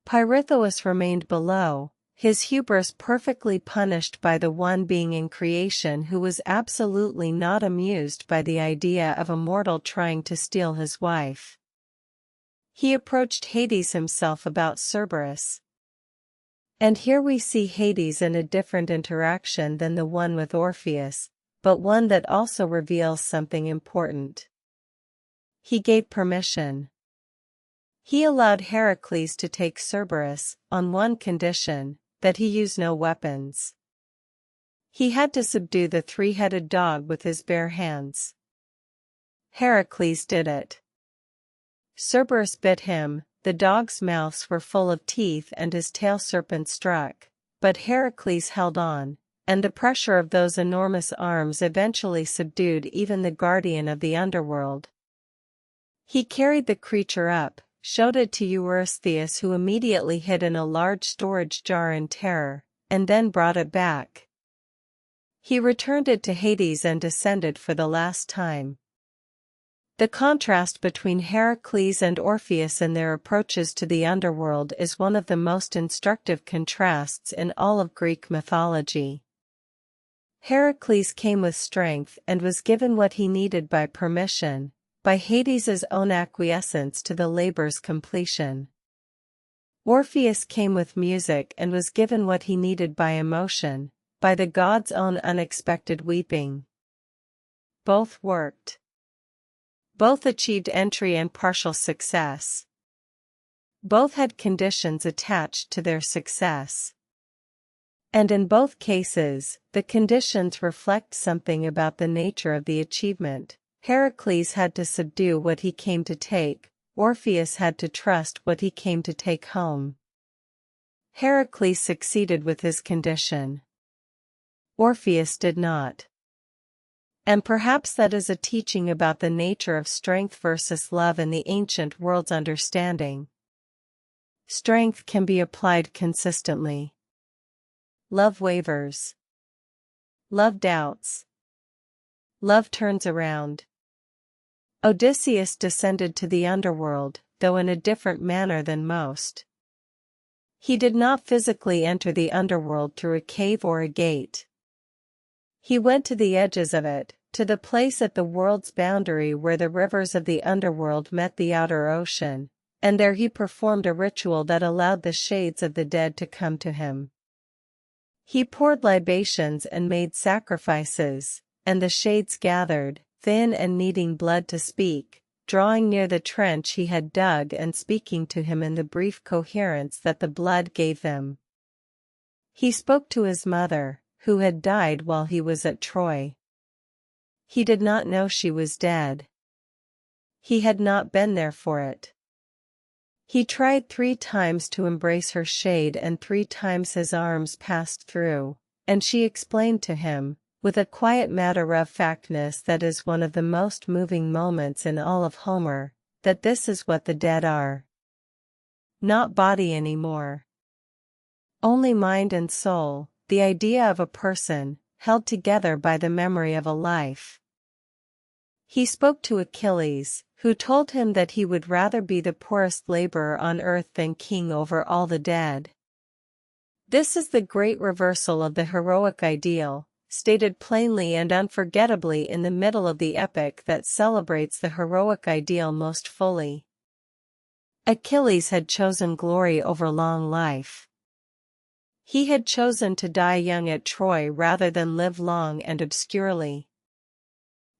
Pirithous remained below, his hubris perfectly punished by the one being in creation who was absolutely not amused by the idea of a mortal trying to steal his wife. He approached Hades himself about Cerberus. And here we see Hades in a different interaction than the one with Orpheus, but one that also reveals something important. He gave permission. He allowed Heracles to take Cerberus, on one condition, that he use no weapons. He had to subdue the three-headed dog with his bare hands. Heracles did it. Cerberus bit him, the dog's mouths were full of teeth and his tail serpent struck, but Heracles held on, and the pressure of those enormous arms eventually subdued even the guardian of the underworld. He carried the creature up, showed it to Eurystheus who immediately hid in a large storage jar in terror, and then brought it back. He returned it to Hades and descended for the last time. The contrast between Heracles and Orpheus in their approaches to the underworld is one of the most instructive contrasts in all of Greek mythology. Heracles came with strength and was given what he needed by permission, by Hades's own acquiescence to the labor's completion. Orpheus came with music and was given what he needed by emotion, by the god's own unexpected weeping. Both worked. Both achieved entry and partial success. Both had conditions attached to their success. And in both cases, the conditions reflect something about the nature of the achievement. Heracles had to subdue what he came to take, Orpheus had to trust what he came to take home. Heracles succeeded with his condition. Orpheus did not. And perhaps that is a teaching about the nature of strength versus love in the ancient world's understanding. Strength can be applied consistently. Love wavers. Love doubts. Love turns around. Odysseus descended to the underworld, though in a different manner than most. He did not physically enter the underworld through a cave or a gate. He went to the edges of it, to the place at the world's boundary where the rivers of the underworld met the outer ocean, and there he performed a ritual that allowed the shades of the dead to come to him. He poured libations and made sacrifices, and the shades gathered, thin and needing blood to speak, drawing near the trench he had dug and speaking to him in the brief coherence that the blood gave them. He spoke to his mother, who had died while he was at Troy. He did not know she was dead. He had not been there for it. He tried 3 times to embrace her shade, and 3 times his arms passed through, and she explained to him, with a quiet matter-of-factness that is one of the most moving moments in all of Homer, that this is what the dead are. Not body anymore. Only mind and soul, the idea of a person, held together by the memory of a life. He spoke to Achilles, who told him that he would rather be the poorest laborer on earth than king over all the dead. This is the great reversal of the heroic ideal, stated plainly and unforgettably in the middle of the epic that celebrates the heroic ideal most fully. Achilles had chosen glory over long life. He had chosen to die young at Troy rather than live long and obscurely.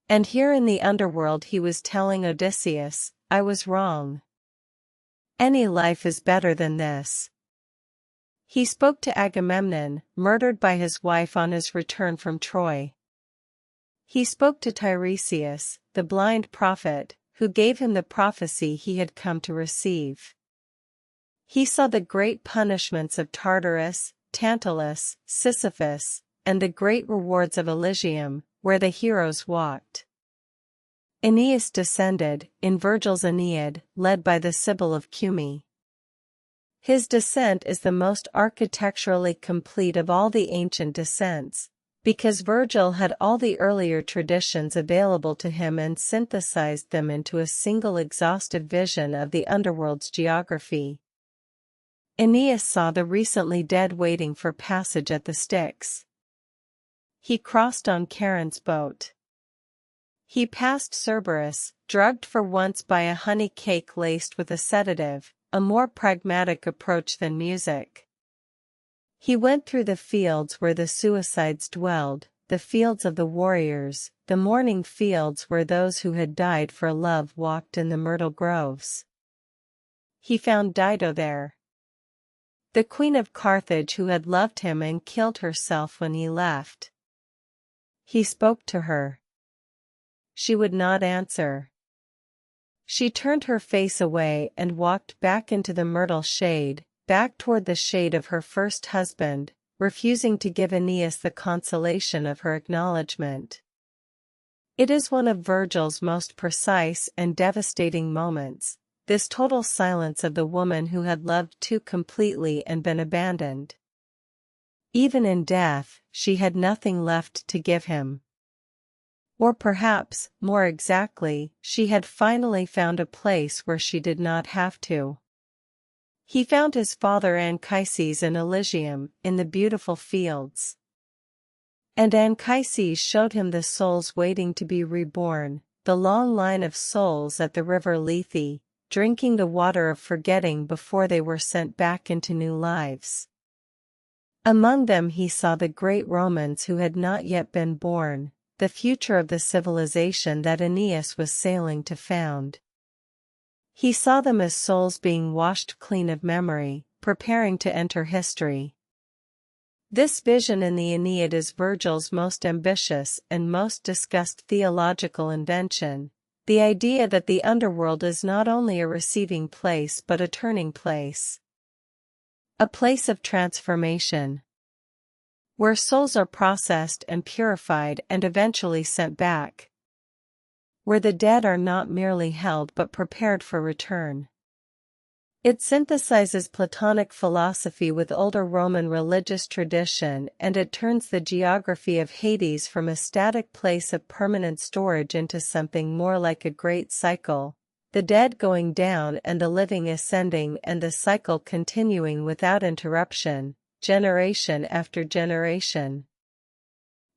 And here in the underworld he was telling Odysseus, I was wrong. Any life is better than this. He spoke to Agamemnon, murdered by his wife on his return from Troy. He spoke to Tiresias, the blind prophet, who gave him the prophecy he had come to receive. He saw the great punishments of Tartarus, Tantalus, Sisyphus, and the great rewards of Elysium, where the heroes walked. Aeneas descended, in Virgil's Aeneid, led by the Sibyl of Cumae. His descent is the most architecturally complete of all the ancient descents, because Virgil had all the earlier traditions available to him and synthesized them into a single exhaustive vision of the underworld's geography. Aeneas saw the recently dead waiting for passage at the Styx. He crossed on Charon's boat. He passed Cerberus, drugged for once by a honey cake laced with a sedative, a more pragmatic approach than music. He went through the fields where the suicides dwelled, the fields of the warriors, the mourning fields where those who had died for love walked in the myrtle groves. He found Dido there, the queen of Carthage who had loved him and killed herself when he left. He spoke to her. She would not answer. She turned her face away and walked back into the myrtle shade, back toward the shade of her first husband, refusing to give Aeneas the consolation of her acknowledgement. It is one of Virgil's most precise and devastating moments, this total silence of the woman who had loved too completely and been abandoned. Even in death, she had nothing left to give him. Or perhaps, more exactly, she had finally found a place where she did not have to. He found his father Anchises in Elysium, in the beautiful fields. And Anchises showed him the souls waiting to be reborn, the long line of souls at the river Lethe, drinking the water of forgetting before they were sent back into new lives. Among them he saw the great Romans who had not yet been born, the future of the civilization that Aeneas was sailing to found. He saw them as souls being washed clean of memory, preparing to enter history. This vision in the Aeneid is Virgil's most ambitious and most discussed theological invention, the idea that the underworld is not only a receiving place but a turning place. A place of transformation, where souls are processed and purified and eventually sent back. Where the dead are not merely held but prepared for return. It synthesizes Platonic philosophy with older Roman religious tradition, and it turns the geography of Hades from a static place of permanent storage into something more like a great cycle, the dead going down and the living ascending, and the cycle continuing without interruption, generation after generation.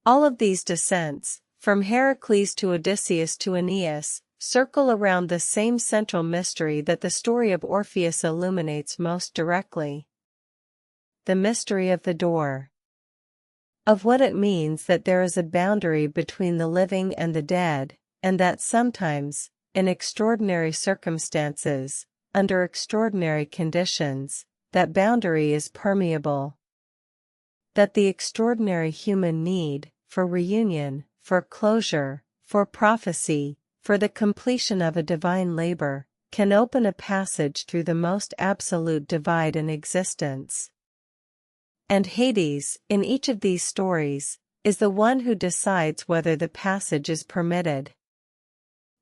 All of these descents, from Heracles to Odysseus to Aeneas, circle around the same central mystery that the story of Orpheus illuminates most directly. The mystery of the door. Of what it means that there is a boundary between the living and the dead, and that sometimes, in extraordinary circumstances, under extraordinary conditions, that boundary is permeable. That the extraordinary human need, for reunion, for closure, for prophecy, for the completion of a divine labor, can open a passage through the most absolute divide in existence. And Hades, in each of these stories, is the one who decides whether the passage is permitted.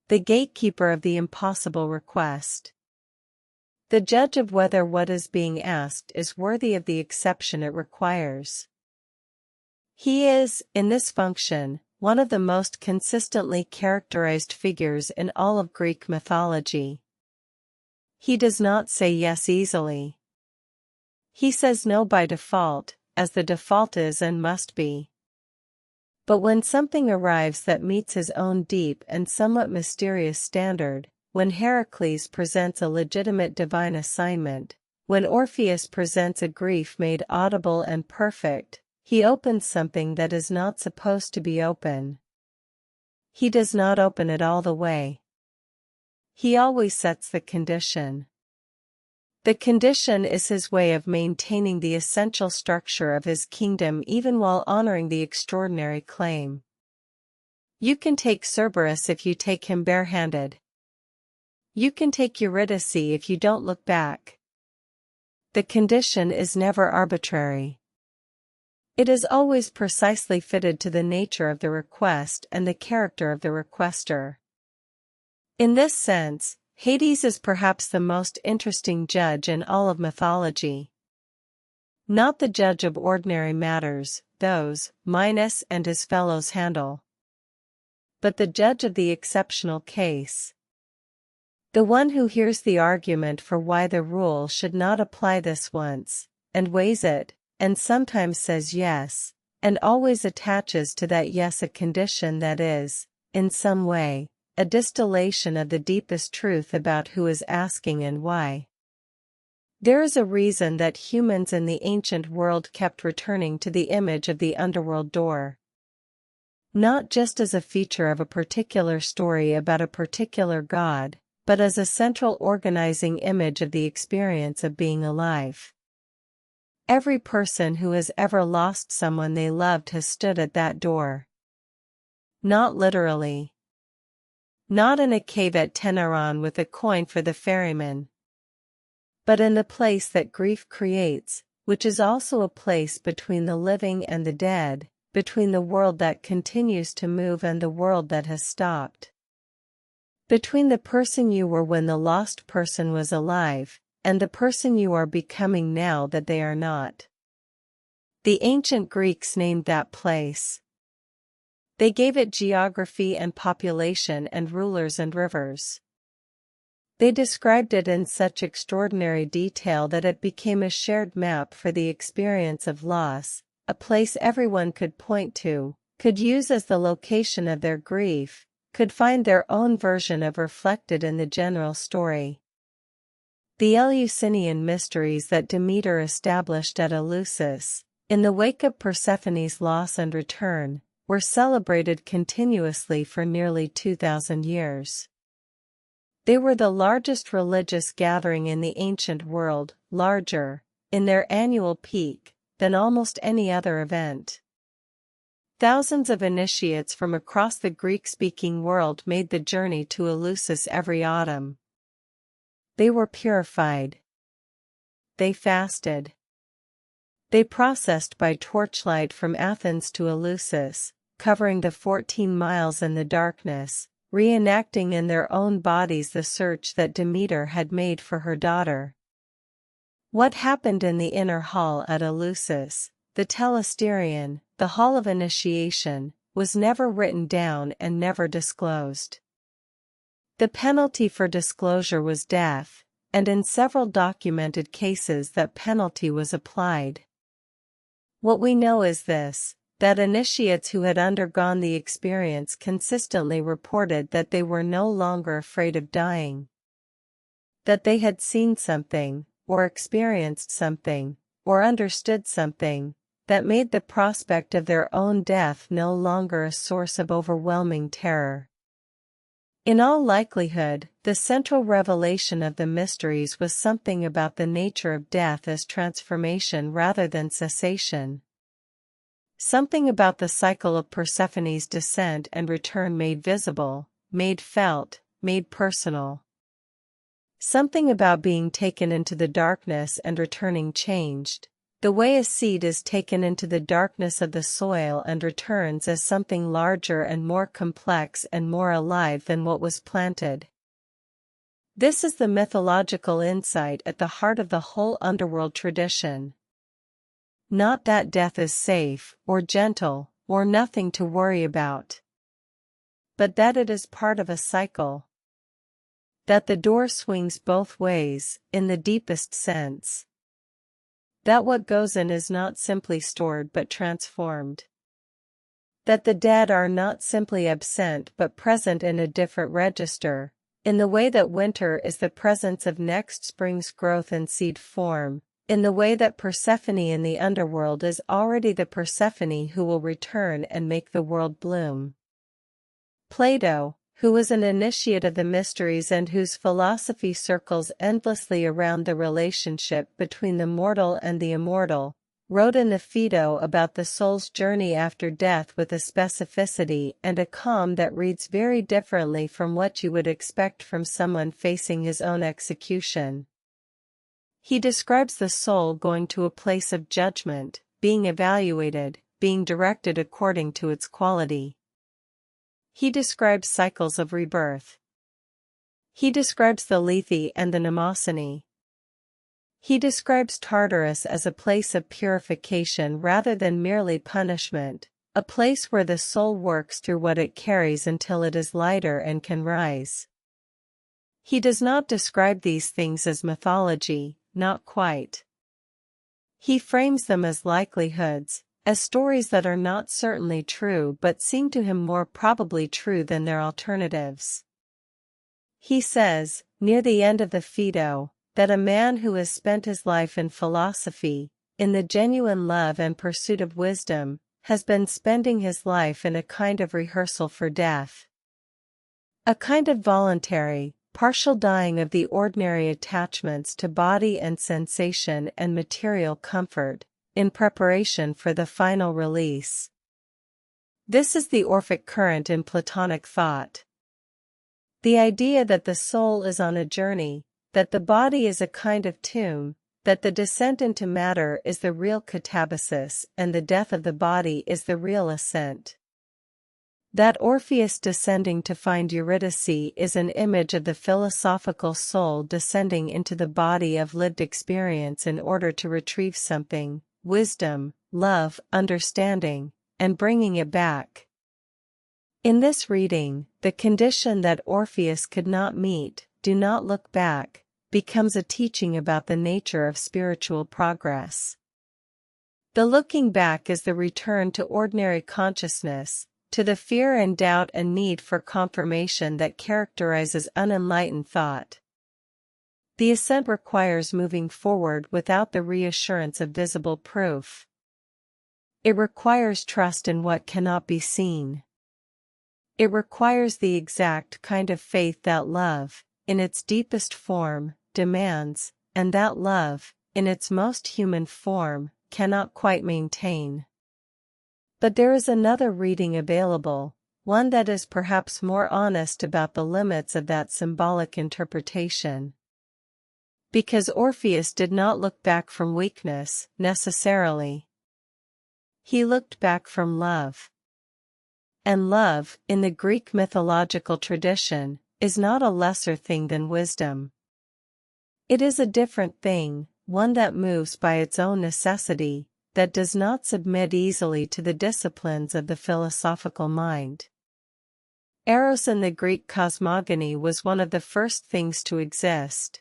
The gatekeeper of the impossible request. The judge of whether what is being asked is worthy of the exception it requires. He is, in this function, one of the most consistently characterized figures in all of Greek mythology. He does not say yes easily. He says no by default, as the default is and must be. But when something arrives that meets his own deep and somewhat mysterious standard, when Heracles presents a legitimate divine assignment, when Orpheus presents a grief made audible and perfect, he opens something that is not supposed to be open. He does not open it all the way. He always sets the condition. The condition is his way of maintaining the essential structure of his kingdom even while honoring the extraordinary claim. You can take Cerberus if you take him barehanded. You can take Eurydice if you don't look back. The condition is never arbitrary. It is always precisely fitted to the nature of the request and the character of the requester. In this sense, Hades is perhaps the most interesting judge in all of mythology. Not the judge of ordinary matters, those Minos and his fellows handle, but the judge of the exceptional case. The one who hears the argument for why the rule should not apply this once, and weighs it, and sometimes says yes, and always attaches to that yes a condition that is, in some way, a distillation of the deepest truth about who is asking and why. There is a reason that humans in the ancient world kept returning to the image of the underworld door. Not just as a feature of a particular story about a particular god, but as a central organizing image of the experience of being alive. Every person who has ever lost someone they loved has stood at that door. Not literally. Not in a cave at Teneron with a coin for the ferryman. But in the place that grief creates, which is also a place between the living and the dead, between the world that continues to move and the world that has stopped. Between the person you were when the lost person was alive, and the person you are becoming now that they are not. The ancient Greeks named that place. They gave it geography and population and rulers and rivers. They described it in such extraordinary detail that it became a shared map for the experience of loss, a place everyone could point to, could use as the location of their grief, could find their own version of reflected in the general story. The Eleusinian mysteries that Demeter established at Eleusis, in the wake of Persephone's loss and return, were celebrated continuously for nearly 2,000 years. They were the largest religious gathering in the ancient world, larger, in their annual peak, than almost any other event. Thousands of initiates from across the Greek-speaking world made the journey to Eleusis every autumn. They were purified. They fasted. They processed by torchlight from Athens to Eleusis, covering the 14 miles in the darkness, reenacting in their own bodies the search that Demeter had made for her daughter. What happened in the inner hall at Eleusis, the telesterion, the hall of initiation, was never written down and never disclosed. The penalty for disclosure was death, and in several documented cases that penalty was applied. What we know is this, that initiates who had undergone the experience consistently reported that they were no longer afraid of dying. That they had seen something, or experienced something, or understood something, that made the prospect of their own death no longer a source of overwhelming terror. In all likelihood, the central revelation of the mysteries was something about the nature of death as transformation rather than cessation. Something about the cycle of Persephone's descent and return made visible, made felt, made personal. Something about being taken into the darkness and returning changed, the way a seed is taken into the darkness of the soil and returns as something larger and more complex and more alive than what was planted. This is the mythological insight at the heart of the whole underworld tradition. Not that death is safe, or gentle, or nothing to worry about. But that it is part of a cycle. That the door swings both ways, in the deepest sense. That what goes in is not simply stored but transformed. That the dead are not simply absent but present in a different register, in the way that winter is the presence of next spring's growth in seed form, in the way that Persephone in the underworld is already the Persephone who will return and make the world bloom. Plato, who was an initiate of the mysteries and whose philosophy circles endlessly around the relationship between the mortal and the immortal, wrote in the Phaedo about the soul's journey after death with a specificity and a calm that reads very differently from what you would expect from someone facing his own execution. He describes the soul going to a place of judgment, being evaluated, being directed according to its quality. He describes cycles of rebirth. He describes the Lethe and the Mnemosyne. He describes Tartarus as a place of purification rather than merely punishment, a place where the soul works through what it carries until it is lighter and can rise. He does not describe these things as mythology, not quite. He frames them as likelihoods, as stories that are not certainly true but seem to him more probably true than their alternatives. He says, near the end of the Phaedo, that a man who has spent his life in philosophy, in the genuine love and pursuit of wisdom, has been spending his life in a kind of rehearsal for death. A kind of voluntary, partial dying of the ordinary attachments to body and sensation and material comfort, in preparation for the final release. This is the Orphic current in Platonic thought. The idea that the soul is on a journey, that the body is a kind of tomb, that the descent into matter is the real catabasis and the death of the body is the real ascent. That Orpheus descending to find Eurydice is an image of the philosophical soul descending into the body of lived experience in order to retrieve something, wisdom, love, understanding, and bringing it back. In this reading, the condition that Orpheus could not meet, do not look back, becomes a teaching about the nature of spiritual progress. The looking back is the return to ordinary consciousness, to the fear and doubt and need for confirmation that characterizes unenlightened thought. The ascent requires moving forward without the reassurance of visible proof. It requires trust in what cannot be seen. It requires the exact kind of faith that love, in its deepest form, demands, and that love, in its most human form, cannot quite maintain. But there is another reading available, one that is perhaps more honest about the limits of that symbolic interpretation. Because Orpheus did not look back from weakness, necessarily. He looked back from love. And love, in the Greek mythological tradition, is not a lesser thing than wisdom. It is a different thing, one that moves by its own necessity, that does not submit easily to the disciplines of the philosophical mind. Eros in the Greek cosmogony was one of the first things to exist.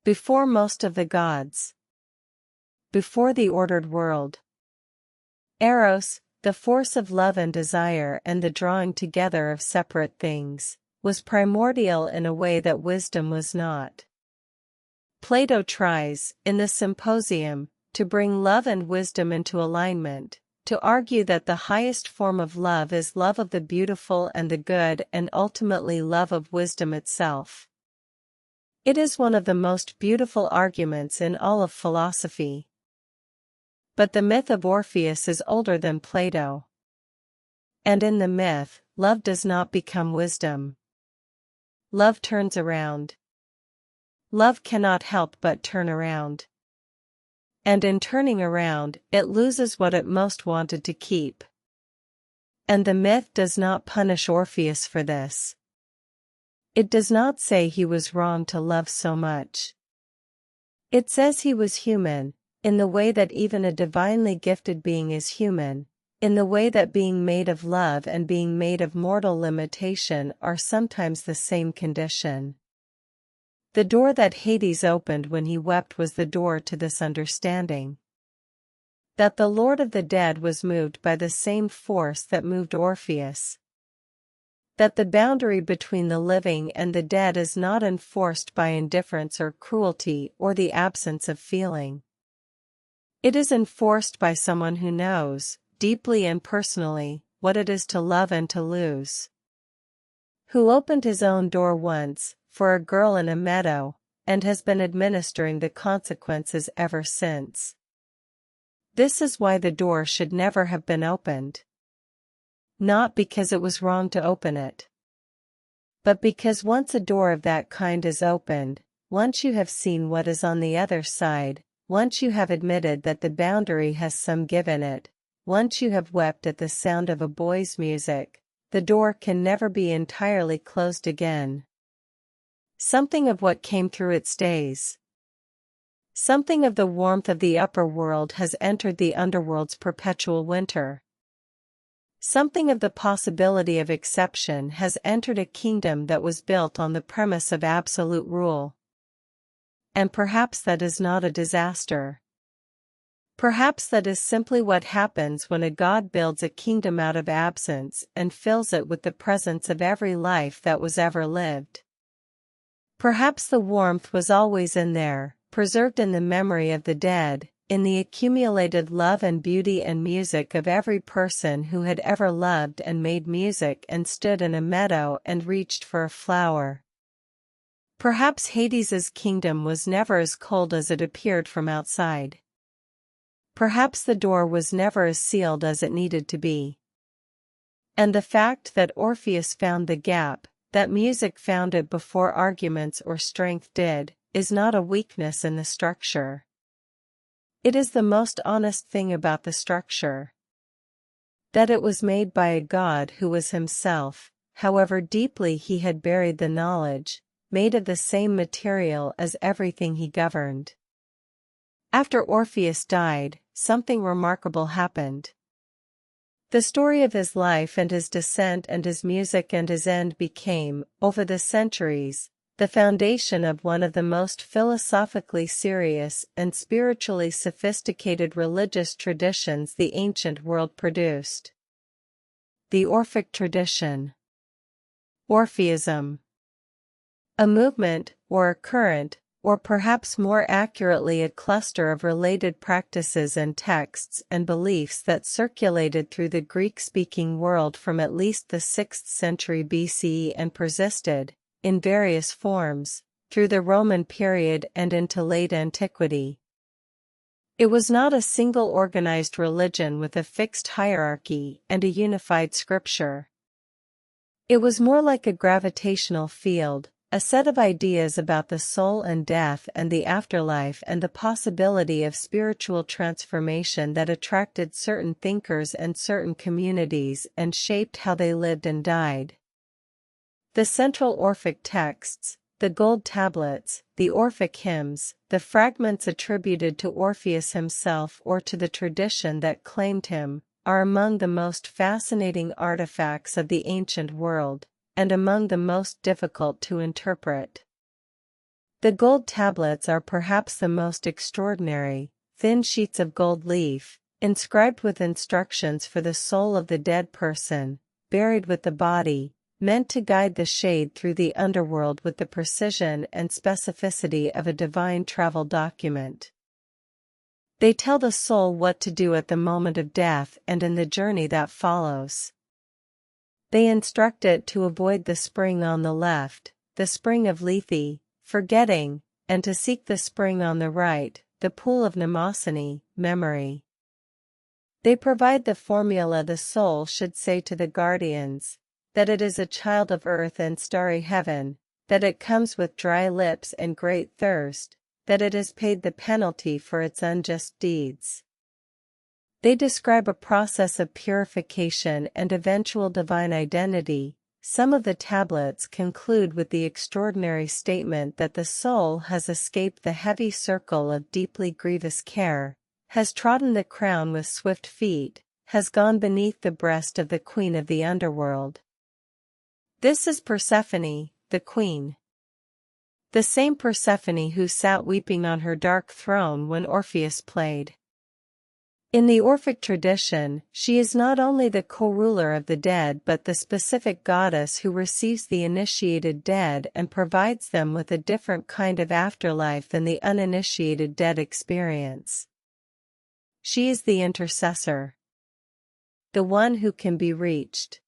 Before most of the gods. Before the ordered world. Eros, the force of love and desire and the drawing together of separate things, was primordial in a way that wisdom was not. Plato tries, in the Symposium, to bring love and wisdom into alignment, to argue that the highest form of love is love of the beautiful and the good and ultimately love of wisdom itself. It is one of the most beautiful arguments in all of philosophy. But the myth of Orpheus is older than Plato. And in the myth, love does not become wisdom. Love turns around. Love cannot help but turn around. And in turning around, it loses what it most wanted to keep. And the myth does not punish Orpheus for this. It does not say he was wrong to love so much. It says he was human, in the way that even a divinely gifted being is human, in the way that being made of love and being made of mortal limitation are sometimes the same condition. The door that Hades opened when he wept was the door to this understanding. That the Lord of the Dead was moved by the same force that moved Orpheus. That the boundary between the living and the dead is not enforced by indifference or cruelty or the absence of feeling. It is enforced by someone who knows, deeply and personally, what it is to love and to lose. Who opened his own door once, for a girl in a meadow, and has been administering the consequences ever since. This is why the door should never have been opened. Not because it was wrong to open it. But because once a door of that kind is opened, once you have seen what is on the other side, once you have admitted that the boundary has some give in it, once you have wept at the sound of a boy's music, the door can never be entirely closed again. Something of what came through it stays. Something of the warmth of the upper world has entered the underworld's perpetual winter. Something of the possibility of exception has entered a kingdom that was built on the premise of absolute rule. And perhaps that is not a disaster. Perhaps that is simply what happens when a god builds a kingdom out of absence and fills it with the presence of every life that was ever lived. Perhaps the warmth was always in there, preserved in the memory of the dead, in the accumulated love and beauty and music of every person who had ever loved and made music and stood in a meadow and reached for a flower. Perhaps Hades's kingdom was never as cold as it appeared from outside. Perhaps the door was never as sealed as it needed to be. And the fact that Orpheus found the gap, that music found it before arguments or strength did, is not a weakness in the structure. It is the most honest thing about the structure. That it was made by a god who was himself, however deeply he had buried the knowledge, made of the same material as everything he governed. After Orpheus died, something remarkable happened. The story of his life and his descent and his music and his end became, over the centuries, the foundation of one of the most philosophically serious and spiritually sophisticated religious traditions the ancient world produced. The Orphic tradition. Orpheism. A movement, or a current, or perhaps more accurately a cluster of related practices and texts and beliefs that circulated through the Greek-speaking world from at least the 6th century BCE and persisted, in various forms, through the Roman period and into late antiquity. It was not a single organized religion with a fixed hierarchy and a unified scripture. It was more like a gravitational field, a set of ideas about the soul and death and the afterlife and the possibility of spiritual transformation that attracted certain thinkers and certain communities and shaped how they lived and died. The central Orphic texts, the gold tablets, the Orphic hymns, the fragments attributed to Orpheus himself or to the tradition that claimed him, are among the most fascinating artifacts of the ancient world, and among the most difficult to interpret. The gold tablets are perhaps the most extraordinary, thin sheets of gold leaf, inscribed with instructions for the soul of the dead person, buried with the body, meant to guide the shade through the underworld with the precision and specificity of a divine travel document. They tell the soul what to do at the moment of death and in the journey that follows. They instruct it to avoid the spring on the left, the spring of Lethe, forgetting, and to seek the spring on the right, the pool of mnemosyne, memory. They provide the formula the soul should say to the guardians, that it is a child of earth and starry heaven, that it comes with dry lips and great thirst, that it has paid the penalty for its unjust deeds. They describe a process of purification and eventual divine identity. Some of the tablets conclude with the extraordinary statement that the soul has escaped the heavy circle of deeply grievous care, has trodden the crown with swift feet, has gone beneath the breast of the queen of the underworld. This is Persephone, the queen. The same Persephone who sat weeping on her dark throne when Orpheus played. In the Orphic tradition, she is not only the co-ruler of the dead but the specific goddess who receives the initiated dead and provides them with a different kind of afterlife than the uninitiated dead experience. She is the intercessor. The one who can be reached.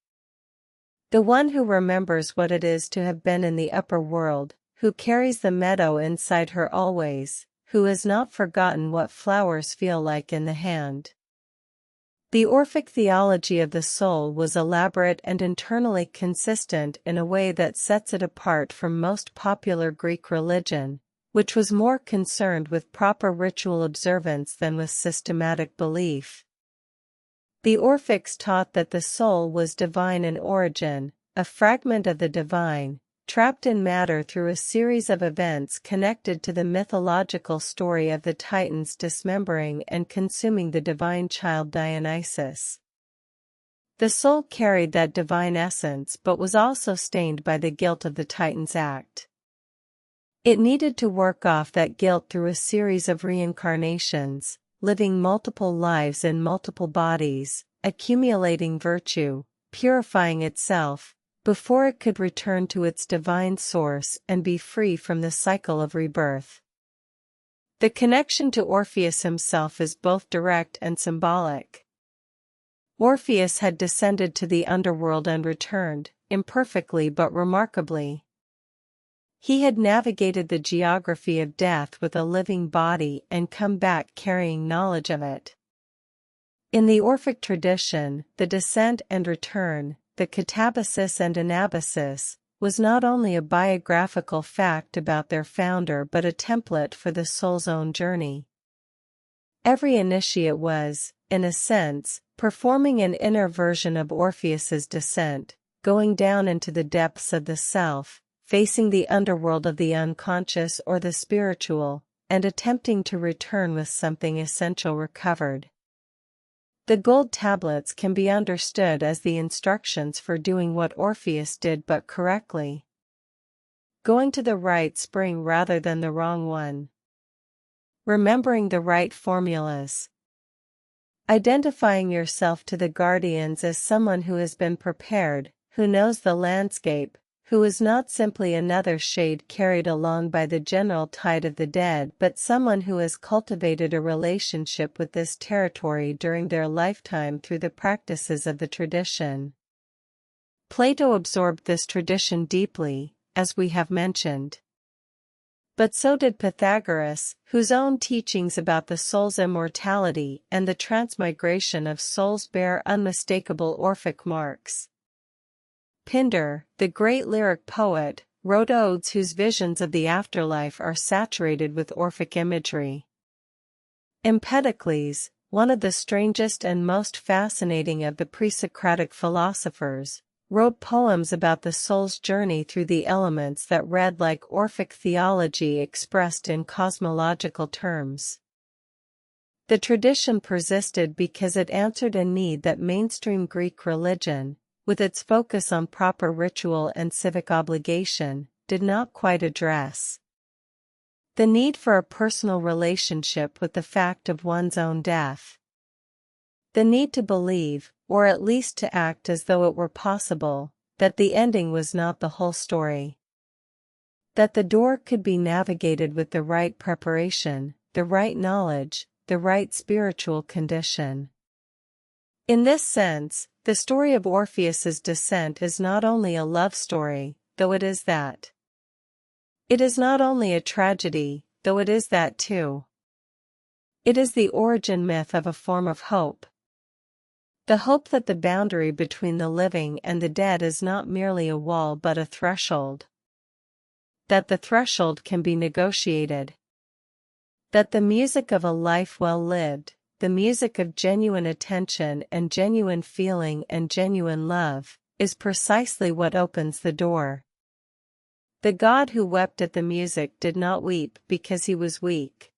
The one who remembers what it is to have been in the upper world, who carries the meadow inside her always, who has not forgotten what flowers feel like in the hand. The Orphic theology of the soul was elaborate and internally consistent in a way that sets it apart from most popular Greek religion, which was more concerned with proper ritual observance than with systematic belief. The Orphics taught that the soul was divine in origin, a fragment of the divine, trapped in matter through a series of events connected to the mythological story of the Titans dismembering and consuming the divine child Dionysus. The soul carried that divine essence but was also stained by the guilt of the Titans' act. It needed to work off that guilt through a series of reincarnations, living multiple lives in multiple bodies, accumulating virtue, purifying itself, before it could return to its divine source and be free from the cycle of rebirth. The connection to Orpheus himself is both direct and symbolic. Orpheus had descended to the underworld and returned, imperfectly but remarkably. He had navigated the geography of death with a living body and come back carrying knowledge of it. In the Orphic tradition, the descent and return, the catabasis and anabasis, was not only a biographical fact about their founder but a template for the soul's own journey. Every initiate was, in a sense, performing an inner version of Orpheus's descent, going down into the depths of the self, facing the underworld of the unconscious or the spiritual, and attempting to return with something essential recovered. The gold tablets can be understood as the instructions for doing what Orpheus did but correctly. Going to the right spring rather than the wrong one. Remembering the right formulas. Identifying yourself to the guardians as someone who has been prepared, who knows the landscape, who is not simply another shade carried along by the general tide of the dead but someone who has cultivated a relationship with this territory during their lifetime through the practices of the tradition. Plato absorbed this tradition deeply, as we have mentioned. But so did Pythagoras, whose own teachings about the soul's immortality and the transmigration of souls bear unmistakable Orphic marks. Pindar, the great lyric poet, wrote odes whose visions of the afterlife are saturated with Orphic imagery. Empedocles, one of the strangest and most fascinating of the pre-Socratic philosophers, wrote poems about the soul's journey through the elements that read like Orphic theology expressed in cosmological terms. The tradition persisted because it answered a need that mainstream Greek religion, with its focus on proper ritual and civic obligation, did not quite address. The need for a personal relationship with the fact of one's own death. The need to believe, or at least to act as though it were possible, that the ending was not the whole story. That the door could be navigated with the right preparation, the right knowledge, the right spiritual condition. In this sense, the story of Orpheus's descent is not only a love story, though it is that. It is not only a tragedy, though it is that too. It is the origin myth of a form of hope. The hope that the boundary between the living and the dead is not merely a wall but a threshold. That the threshold can be negotiated. That the music of a life well lived, the music of genuine attention and genuine feeling and genuine love, is precisely what opens the door. The God who wept at the music did not weep because he was weak.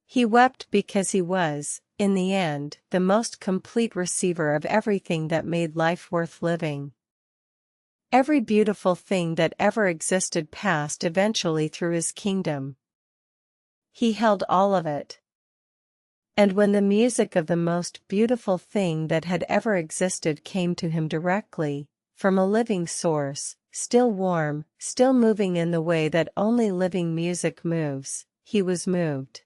He wept because he was, in the end, the most complete receiver of everything that made life worth living. Every beautiful thing that ever existed passed eventually through his kingdom. He held all of it. And when the music of the most beautiful thing that had ever existed came to him directly, from a living source, still warm, still moving in the way that only living music moves, he was moved.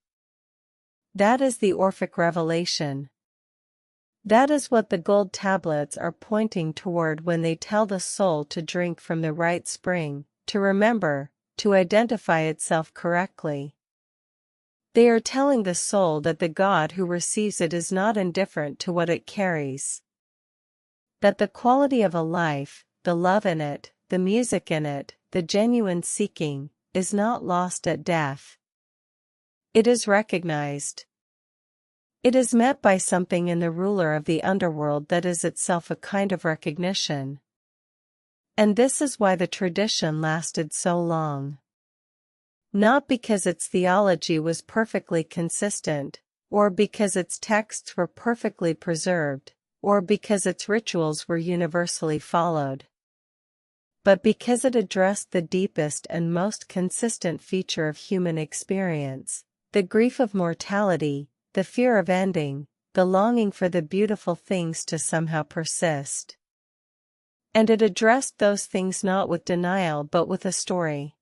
That is the Orphic revelation. That is what the gold tablets are pointing toward when they tell the soul to drink from the right spring, to remember, to identify itself correctly. They are telling the soul that the God who receives it is not indifferent to what it carries. That the quality of a life, the love in it, the music in it, the genuine seeking, is not lost at death. It is recognized. It is met by something in the ruler of the underworld that is itself a kind of recognition. And this is why the tradition lasted so long. Not because its theology was perfectly consistent, or because its texts were perfectly preserved, or because its rituals were universally followed. But because it addressed the deepest and most consistent feature of human experience, the grief of mortality, the fear of ending, the longing for the beautiful things to somehow persist. And it addressed those things not with denial but with a story.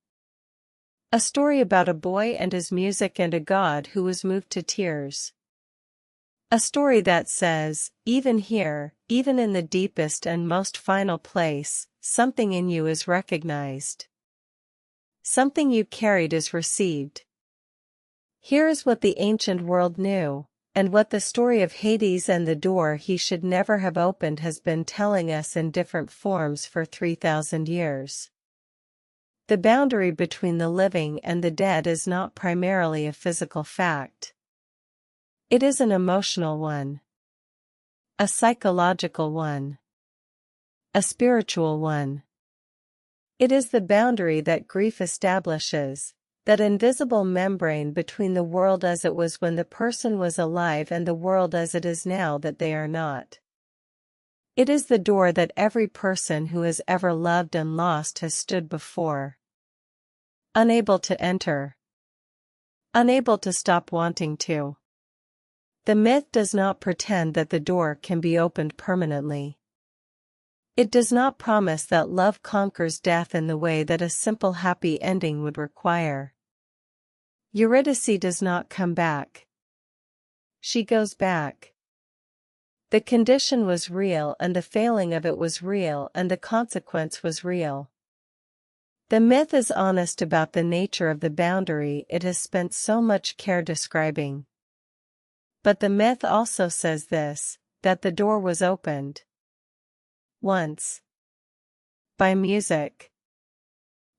A story about a boy and his music and a God who was moved to tears. A story that says, even here, even in the deepest and most final place, something in you is recognized. Something you carried is received. Here is what the ancient world knew, and what the story of Hades and the door he should never have opened has been telling us in different forms for 3,000 years. The boundary between the living and the dead is not primarily a physical fact. It is an emotional one. A psychological one. A spiritual one. It is the boundary that grief establishes, that invisible membrane between the world as it was when the person was alive and the world as it is now that they are not. It is the door that every person who has ever loved and lost has stood before. Unable to enter. Unable to stop wanting to. The myth does not pretend that the door can be opened permanently. It does not promise that love conquers death in the way that a simple happy ending would require. Eurydice does not come back. She goes back. The condition was real and the failing of it was real and the consequence was real. The myth is honest about the nature of the boundary it has spent so much care describing. But the myth also says this, that the door was opened. Once. By music.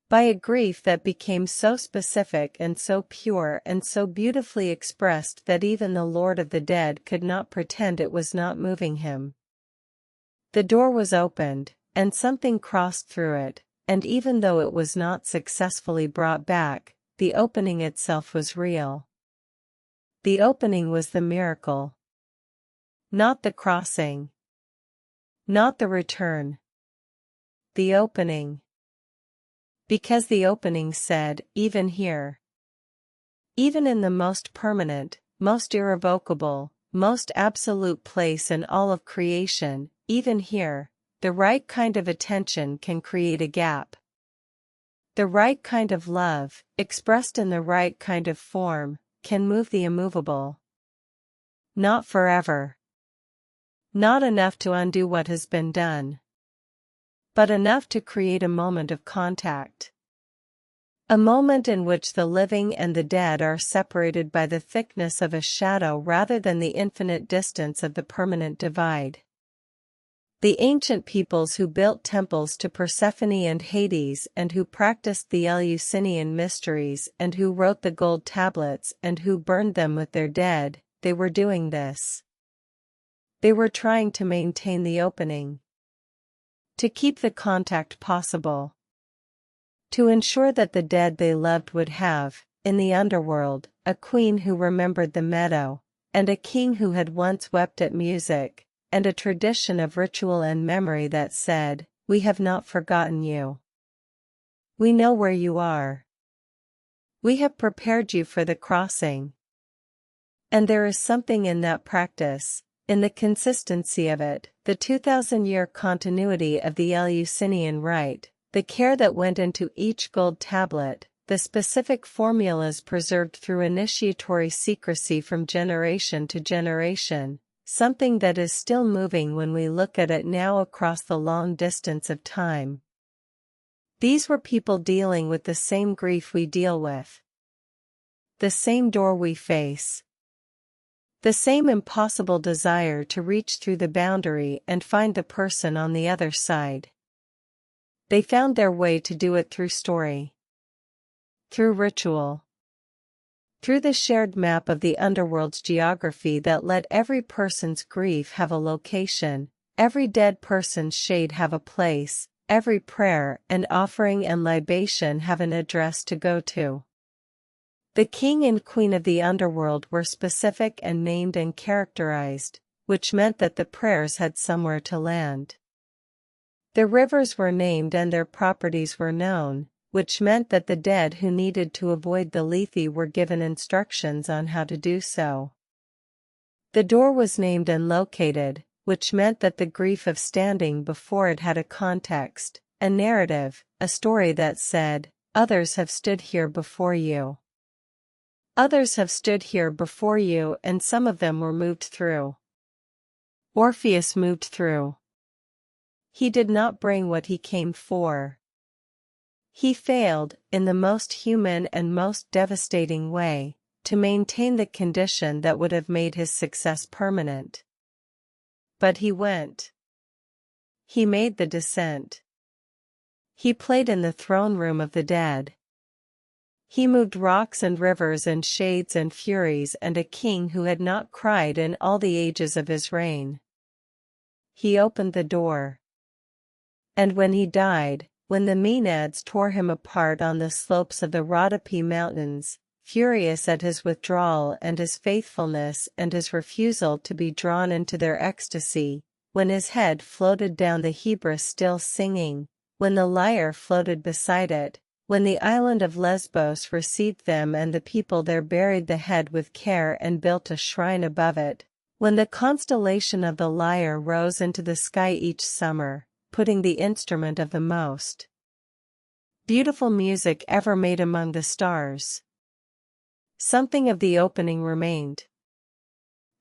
By a grief that became so specific and so pure and so beautifully expressed that even the Lord of the Dead could not pretend it was not moving him. The door was opened, and something crossed through it, and even though it was not successfully brought back, the opening itself was real. The opening was the miracle. Not the crossing. Not the return. The opening. Because the opening said, even here. Even in the most permanent, most irrevocable, most absolute place in all of creation, even here, the right kind of attention can create a gap. The right kind of love, expressed in the right kind of form, can move the immovable. Not forever. Not enough to undo what has been done. But enough to create a moment of contact. A moment in which the living and the dead are separated by the thickness of a shadow rather than the infinite distance of the permanent divide. The ancient peoples who built temples to Persephone and Hades and who practiced the Eleusinian mysteries and who wrote the gold tablets and who burned them with their dead, they were doing this. They were trying to maintain the opening. To keep the contact possible. To ensure that the dead they loved would have, in the underworld, a queen who remembered the meadow, and a king who had once wept at music, and a tradition of ritual and memory that said, "We have not forgotten you. We know where you are. We have prepared you for the crossing." And there is something in that practice, in the consistency of it, the 2,000-year continuity of the Eleusinian rite, the care that went into each gold tablet, the specific formulas preserved through initiatory secrecy from generation to generation, something that is still moving when we look at it now across the long distance of time. These were people dealing with the same grief we deal with. The same door we face. The same impossible desire to reach through the boundary and find the person on the other side. They found their way to do it through story. Through ritual. Through the shared map of the underworld's geography that let every person's grief have a location, every dead person's shade have a place, every prayer and offering and libation have an address to go to. The king and queen of the underworld were specific and named and characterized, which meant that the prayers had somewhere to land. The rivers were named and their properties were known, which meant that the dead who needed to avoid the Lethe were given instructions on how to do so. The door was named and located, which meant that the grief of standing before it had a context, a narrative, a story that said, "Others have stood here before you. Others have stood here before you and some of them were moved through." Orpheus moved through. He did not bring what he came for. He failed, in the most human and most devastating way, to maintain the condition that would have made his success permanent. But he went. He made the descent. He played in the throne room of the dead. He moved rocks and rivers and shades and furies and a king who had not cried in all the ages of his reign. He opened the door. And when he died, when the Maenads tore him apart on the slopes of the Rhodope mountains, furious at his withdrawal and his faithfulness and his refusal to be drawn into their ecstasy, when his head floated down the Hebrus still singing, when the lyre floated beside it, when the island of Lesbos received them and the people there buried the head with care and built a shrine above it, when the constellation of the lyre rose into the sky each summer, putting the instrument of the most beautiful music ever made among the stars. Something of the opening remained.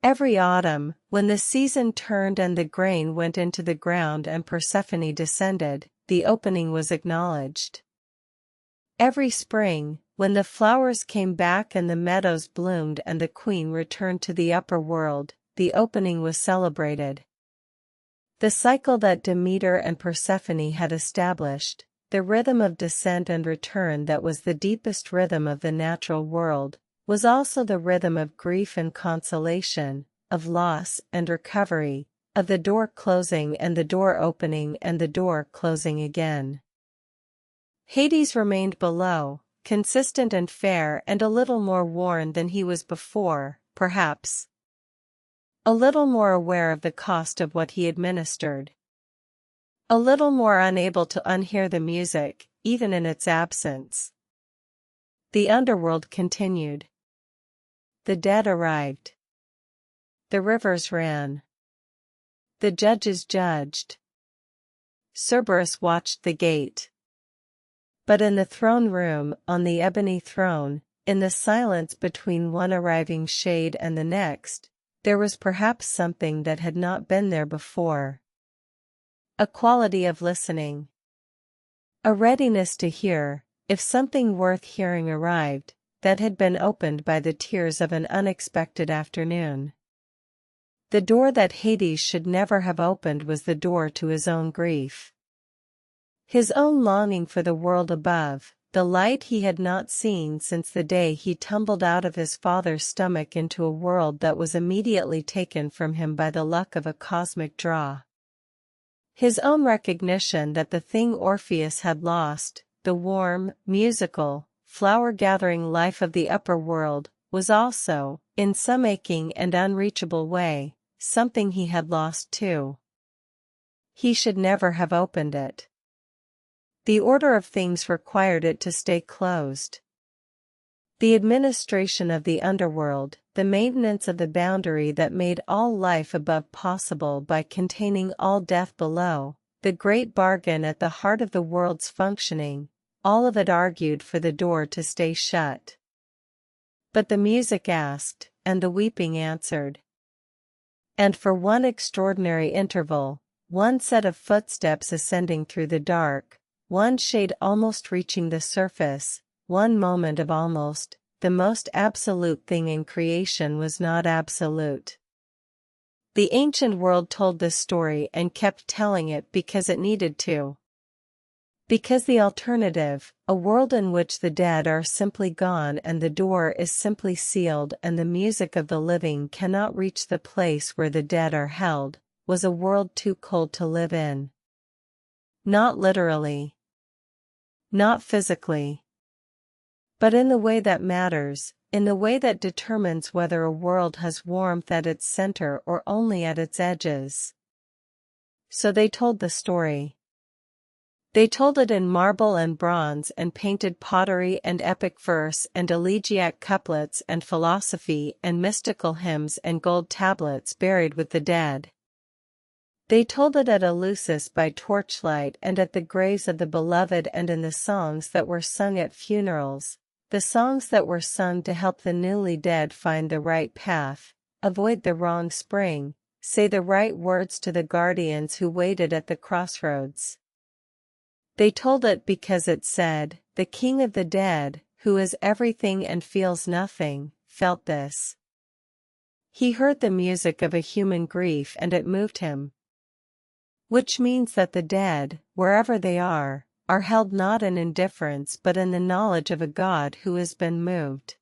Every autumn, when the season turned and the grain went into the ground and Persephone descended, the opening was acknowledged. Every spring, when the flowers came back and the meadows bloomed and the queen returned to the upper world, the opening was celebrated. The cycle that Demeter and Persephone had established, the rhythm of descent and return that was the deepest rhythm of the natural world, was also the rhythm of grief and consolation, of loss and recovery, of the door closing and the door opening and the door closing again. Hades remained below, consistent and fair and a little more worn than he was before, perhaps. A little more aware of the cost of what he administered. A little more unable to unhear the music, even in its absence. The underworld continued. The dead arrived. The rivers ran. The judges judged. Cerberus watched the gate. But in the throne room, on the ebony throne, in the silence between one arriving shade and the next, there was perhaps something that had not been there before. A quality of listening. A readiness to hear, if something worth hearing arrived, that had been opened by the tears of an unexpected afternoon. The door that Hades should never have opened was the door to his own grief. His own longing for the world above, the light he had not seen since the day he tumbled out of his father's stomach into a world that was immediately taken from him by the luck of a cosmic draw. His own recognition that the thing Orpheus had lost, the warm, musical, flower-gathering life of the upper world, was also, in some aching and unreachable way, something he had lost too. He should never have opened it. The order of things required it to stay closed. The administration of the underworld, the maintenance of the boundary that made all life above possible by containing all death below, the great bargain at the heart of the world's functioning, all of it argued for the door to stay shut. But the music asked, and the weeping answered. And for one extraordinary interval, one set of footsteps ascending through the dark, one shade almost reaching the surface, one moment of almost, the most absolute thing in creation was not absolute. The ancient world told this story and kept telling it because it needed to. Because the alternative, a world in which the dead are simply gone and the door is simply sealed and the music of the living cannot reach the place where the dead are held, was a world too cold to live in. Not literally. Not physically. But in the way that matters, in the way that determines whether a world has warmth at its center or only at its edges. So they told the story. They told it in marble and bronze and painted pottery and epic verse and elegiac couplets and philosophy and mystical hymns and gold tablets buried with the dead. They told it at Eleusis by torchlight and at the graves of the beloved and in the songs that were sung at funerals, the songs that were sung to help the newly dead find the right path, avoid the wrong spring, say the right words to the guardians who waited at the crossroads. They told it because it said, the King of the dead, who is everything and feels nothing, felt this. He heard the music of a human grief and it moved him. Which means that the dead, wherever they are held not in indifference but in the knowledge of a God who has been moved.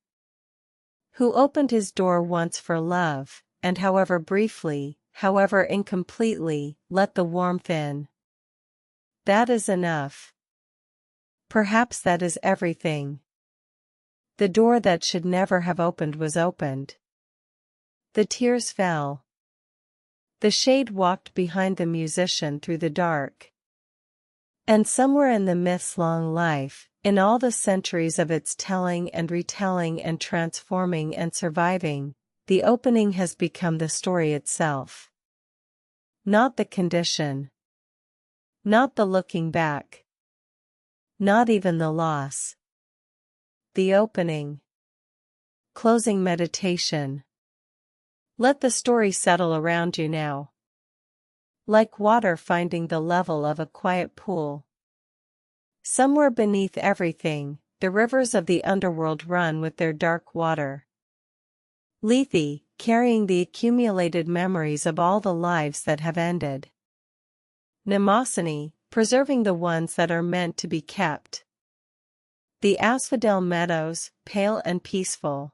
Who opened his door once for love, and however briefly, however incompletely, let the warmth in. That is enough. Perhaps that is everything. The door that should never have opened was opened. The tears fell. The shade walked behind the musician through the dark. And somewhere in the myth's long life, in all the centuries of its telling and retelling and transforming and surviving, the opening has become the story itself. Not the condition. Not the looking back. Not even the loss. The opening. Closing meditation. Let the story settle around you now. Like water finding the level of a quiet pool. Somewhere beneath everything, the rivers of the underworld run with their dark water. Lethe, carrying the accumulated memories of all the lives that have ended. Mnemosyne, preserving the ones that are meant to be kept. The asphodel meadows, pale and peaceful.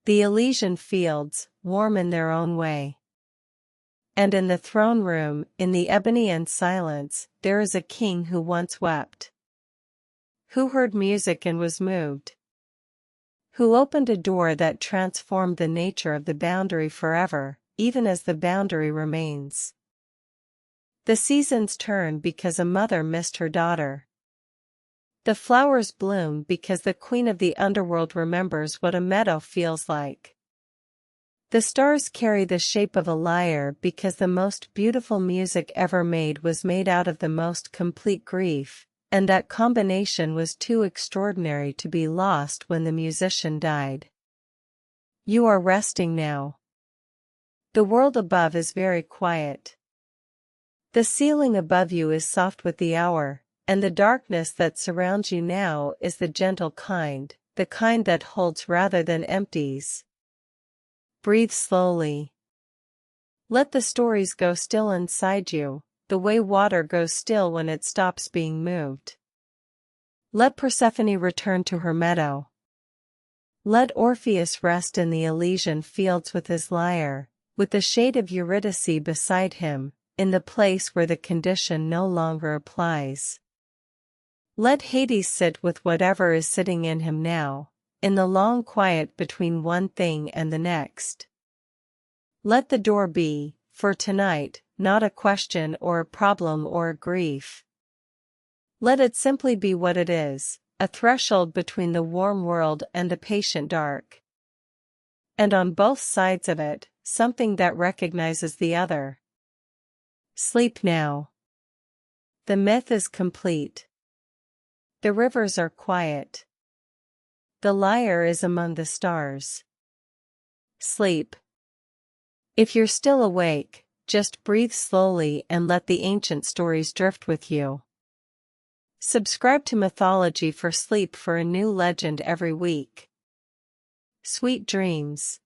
The Elysian fields, warm in their own way. And in the throne room, in the ebony and silence, there is a king who once wept. Who heard music and was moved. Who opened a door that transformed the nature of the boundary forever, even as the boundary remains. The seasons turn because a mother missed her daughter. The flowers bloom because the queen of the underworld remembers what a meadow feels like. The stars carry the shape of a lyre because the most beautiful music ever made was made out of the most complete grief, and that combination was too extraordinary to be lost when the musician died. You are resting now. The world above is very quiet. The ceiling above you is soft with the hour, and the darkness that surrounds you now is the gentle kind, the kind that holds rather than empties. Breathe slowly. Let the stories go still inside you, the way water goes still when it stops being moved. Let Persephone return to her meadow. Let Orpheus rest in the Elysian fields with his lyre, with the shade of Eurydice beside him, in the place where the condition no longer applies. Let Hades sit with whatever is sitting in him now, in the long quiet between one thing and the next. Let the door be, for tonight, not a question or a problem or a grief. Let it simply be what it is, a threshold between the warm world and the patient dark. And on both sides of it, something that recognizes the other. Sleep now. The myth is complete. The rivers are quiet. The lyre is among the stars. Sleep. If you're still awake, just breathe slowly and let the ancient stories drift with you. Subscribe to Mythology for sleep for a new legend every week. Sweet dreams.